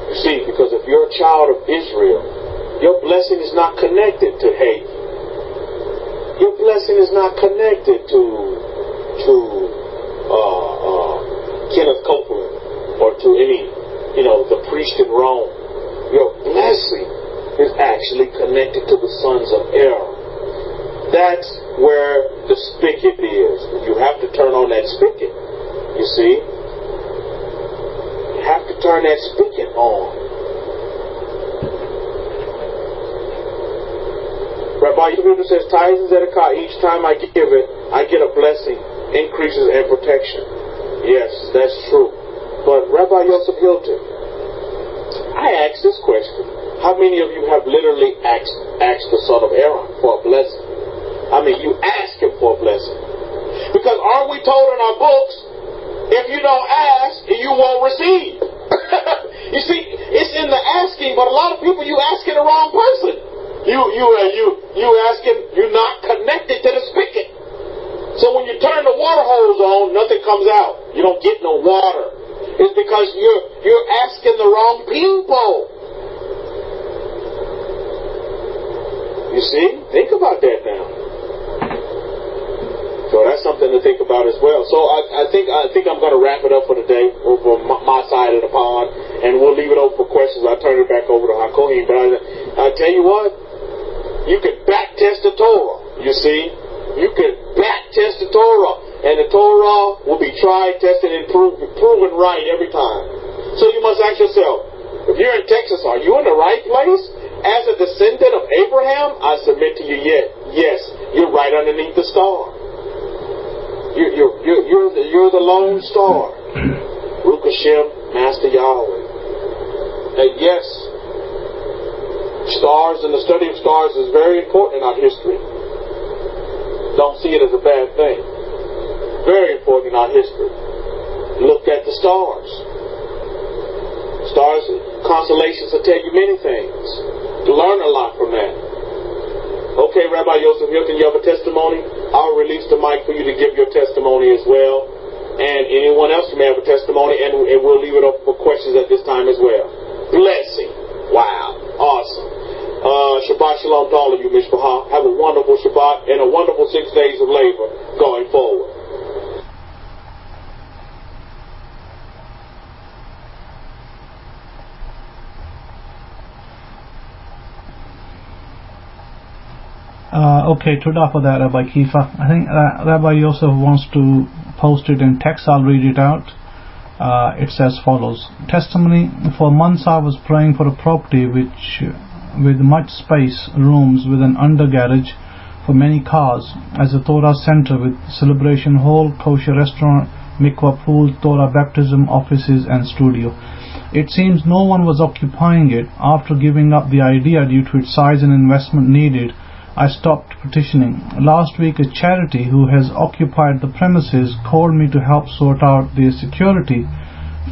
You see, because if you're a child of Israel, your blessing is not connected to hate. Your blessing is not connected to Kenneth Copeland or to any, the priest in Rome. Your blessing is actually connected to the sons of Aaron. That's where the spigot is. You have to turn on that spigot. You see? You have to turn that spigot on. Rabbi Yehuda says, tithes and tzedakah, each time I give it, I get a blessing, increases and protection. Yes, that's true. But Rabbi Yosef Hilton, I ask this question. How many of you have literally asked the son of Aaron for a blessing? I mean, you ask him for a blessing. Because aren't we told in our books, if you don't ask, you won't receive. You see, it's in the asking, but a lot of people, you asking the wrong person. You asking, you're not connected to the spigot. So when you turn the water hose on, nothing comes out. You don't get no water. It's because you're asking the wrong people. You see? Think about that now. So that's something to think about as well. So I think I'm going to wrap it up for today over my side of the pond, and we'll leave it open for questions. I'll turn it back over to Hakohim. But I tell you what, you can back test the Torah. You see, you can back test the Torah, and the Torah will be tried, tested, and proven right every time. So you must ask yourself, if you're in Texas, are you in the right place? As a descendant of Abraham, I submit to you, yes, you're right underneath the star. You're the lone star. Baruch Hashem, Master Yahweh. And yes, stars and the study of stars is very important in our history. Don't see it as a bad thing. Very important in our history. Look at the stars. Stars, constellations will tell you many things. To learn a lot from that. Okay, Rabbi Yosef Hilton, you have a testimony? I'll release the mic for you to give your testimony as well. And anyone else who may have a testimony, and we'll leave it up for questions at this time as well. Blessing. Wow. Awesome. Shabbat Shalom to all of you, Mishpachah. Have a wonderful Shabbat and a wonderful 6 days of labor going forward. Okay, Toda for that, Rabbi Kefa. I think Rabbi Yosef wants to post it in text. I'll read it out. It says follows. Testimony: for months I was praying for a property with much space, rooms with an undergarage for many cars, as a Torah center with celebration hall, kosher restaurant, mikvah pool, Torah baptism, offices and studio. It seems no one was occupying it. After giving up the idea due to its size and investment needed, I stopped petitioning. Last week a charity who has occupied the premises called me to help sort out their security,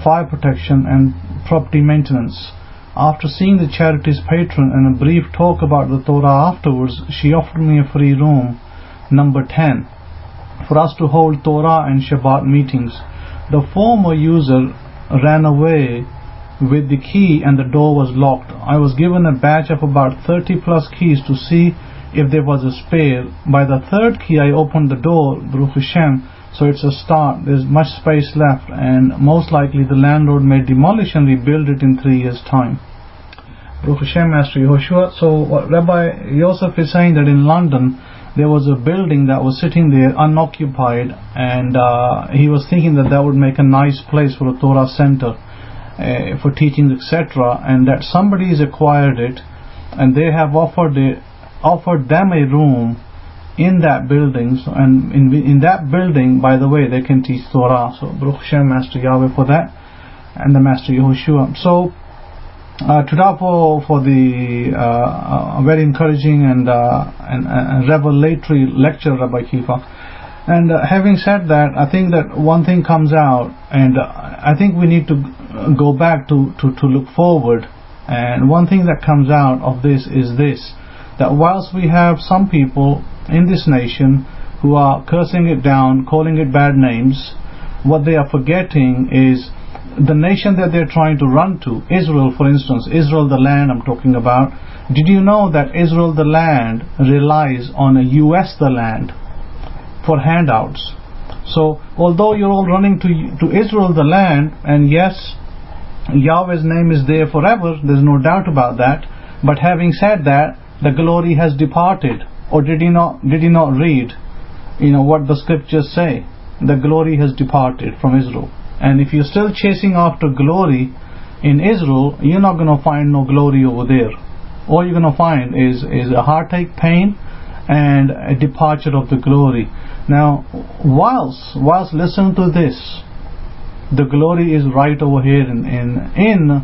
fire protection and property maintenance. After seeing the charity's patron and a brief talk about the Torah afterwards, she offered me a free room, number 10, for us to hold Torah and Shabbat meetings. The former user ran away with the key and the door was locked. I was given a batch of about 30 plus keys to see if there was a spare. By the third key I opened the door, Baruch Hashem, so it's a start. There's much space left, and most likely the landlord may demolish and rebuild it in 3 years' time. Baruch Hashem, Master Yehoshua. So what Rabbi Yosef is saying, that in London there was a building that was sitting there unoccupied, and he was thinking that would make a nice place for a Torah center, for teaching, etc., and that somebody has acquired it, and they have offered them a room in that building. So, and in that building, by the way, they can teach Torah. So Baruch Hashem, Master Yahweh, for that, and the Master Yehoshua. So Today for the very encouraging and revelatory lecture, Rabbi Kefa. And having said that, I think that one thing comes out, and I think we need to go back to look forward. And one thing that comes out of this is this, that whilst we have some people in this nation who are cursing it down, calling it bad names, what they are forgetting is the nation that they're trying to run to, Israel, for instance, Israel the land I'm talking about. Did you know that Israel the land relies on a US the land for handouts? So although you're all running to Israel the land, and yes, Yahweh's name is there forever, there's no doubt about that, but having said that, the glory has departed. Or did you not read what the scriptures say? The glory has departed from Israel. And if you're still chasing after glory in Israel, you're not going to find no glory over there. All you're going to find is a heartache, pain, and a departure of the glory. Now, whilst listen to this, the glory is right over here in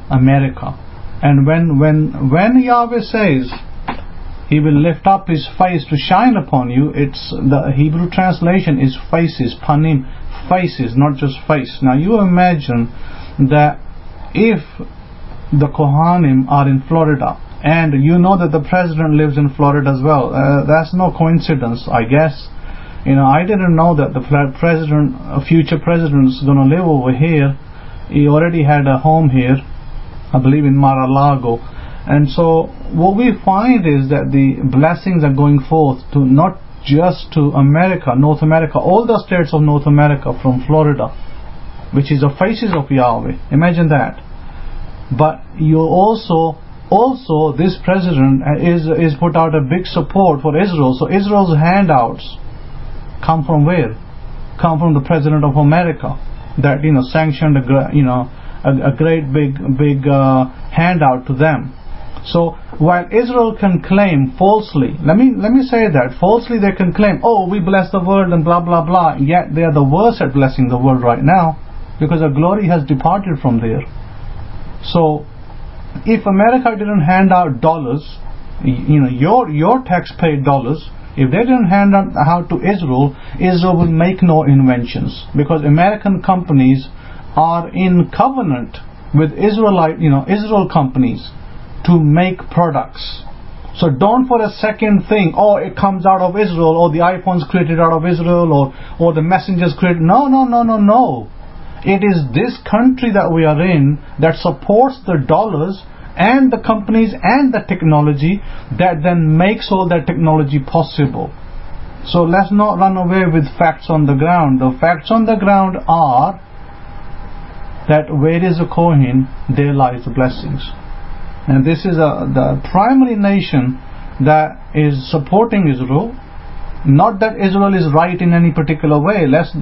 America. And when Yahweh says He will lift up His face to shine upon you, it's the Hebrew translation is faces, panim, faces, not just face. Now you imagine that if the Kohanim are in Florida, and you know that the president lives in Florida as well, that's no coincidence, I guess. I didn't know that the future president is going to live over here. He already had a home here, I believe in Mar-a-Lago. And so what we find is that the blessings are going forth to not just to America, North America, all the states of North America from Florida, which is the faces of Yahweh. Imagine that. But you also this president is put out a big support for Israel. So Israel's handouts come from where? Come from the president of America, that sanctioned a great big handout to them. So while Israel can claim falsely, let me say that falsely they can claim, oh, we bless the world and blah blah blah, yet they are the worst at blessing the world right now, because the glory has departed from there. So if America didn't hand out dollars, your tax-paid dollars, if they didn't hand out to Israel, Israel will make no inventions, because American companies are in covenant with Israel companies to make products. So don't for a second think, oh, it comes out of Israel, or the iPhone's created out of Israel, or the messengers created. No. It is this country that we are in that supports the dollars and the companies and the technology that then makes all that technology possible. So let's not run away with facts on the ground. The facts on the ground are that where is the Kohen, there lies the blessings. And this is the primary nation that is supporting Israel. Not that Israel is right in any particular way. Let's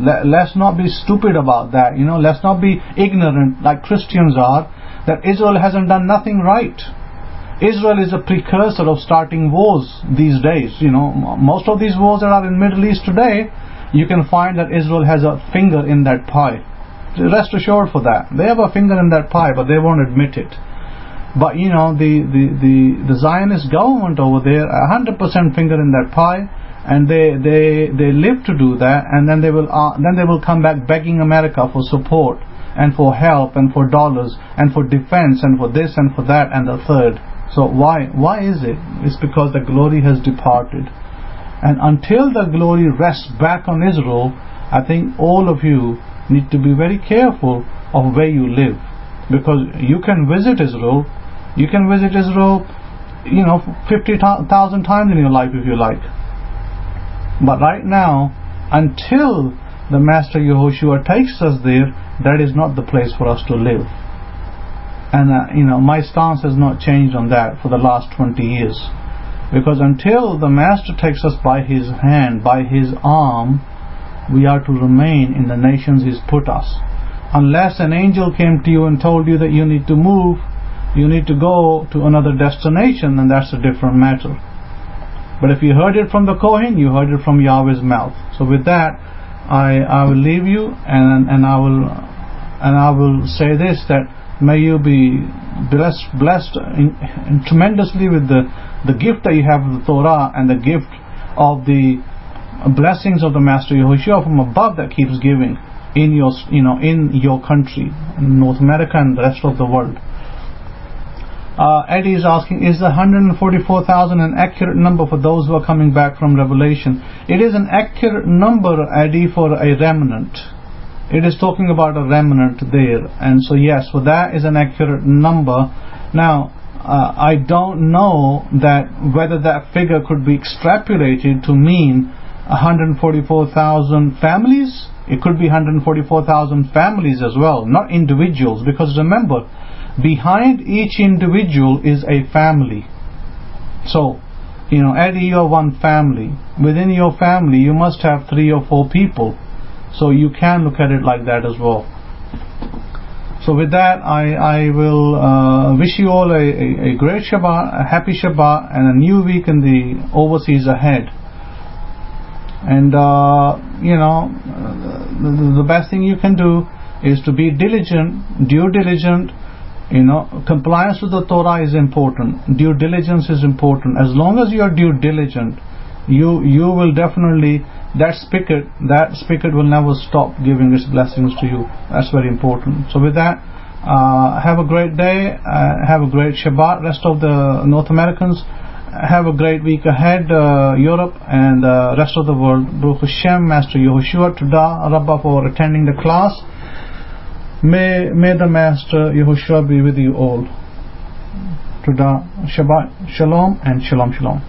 not be stupid about that. Let's not be ignorant like Christians are, that Israel hasn't done nothing right. Israel is a precursor of starting wars these days. Most of these wars that are in Middle East today, you can find that Israel has a finger in that pie. Rest assured for that. They have a finger in that pie, but they won't admit it. But the Zionist government over there, 100% finger in that pie, and they live to do that, and then they will come back begging America for support and for help and for dollars and for defense and for this and for that and the third. So why is it? It's because the glory has departed. And until the glory rests back on Israel, I think all of you need to be very careful of where you live, because you can visit Israel 50,000 times in your life if you like. But right now, until the Master Yehoshua takes us there, that is not the place for us to live. And my stance has not changed on that for the last 20 years. Because until the Master takes us by his hand, by his arm, we are to remain in the nations he's put us. Unless an angel came to you and told you that you need to move, you need to go to another destination, then that's a different matter. But if you heard it from the Kohen, you heard it from Yahweh's mouth. So with that, I will leave you, and I will say this, that may you be blessed tremendously with the gift that you have of the Torah, and the gift of the blessings of the Master Yehoshua from above that keeps giving in your country, in North America and the rest of the world. Eddie is asking, is the 144,000 an accurate number for those who are coming back from Revelation? It is an accurate number, Eddie, for a remnant. It is talking about a remnant there, and so yes, for that is an accurate number. Now, I don't know that whether that figure could be extrapolated to mean 144,000 families. It could be 144,000 families as well, not individuals, because remember, behind each individual is a family. So, Eddie, you're one family. Within your family, you must have 3 or 4 people. So you can look at it like that as well. So with that, I will wish you all a great Shabbat, a happy Shabbat, and a new week in the overseas ahead. And the best thing you can do is to be diligent, due diligent. Compliance with the Torah is important. Due diligence is important. As long as you are due diligent, you will definitely, that spigot will never stop giving its blessings to you. That's very important. So with that, Have a great day. Have a great Shabbat. Rest of the North Americans, have a great week ahead. Europe and rest of the world. Baruch Hashem, Master Yehoshua, Todah Rabbi for attending the class. May the Master Yehoshua be with you all. Todah, Shabbat, Shalom, and Shalom Shalom.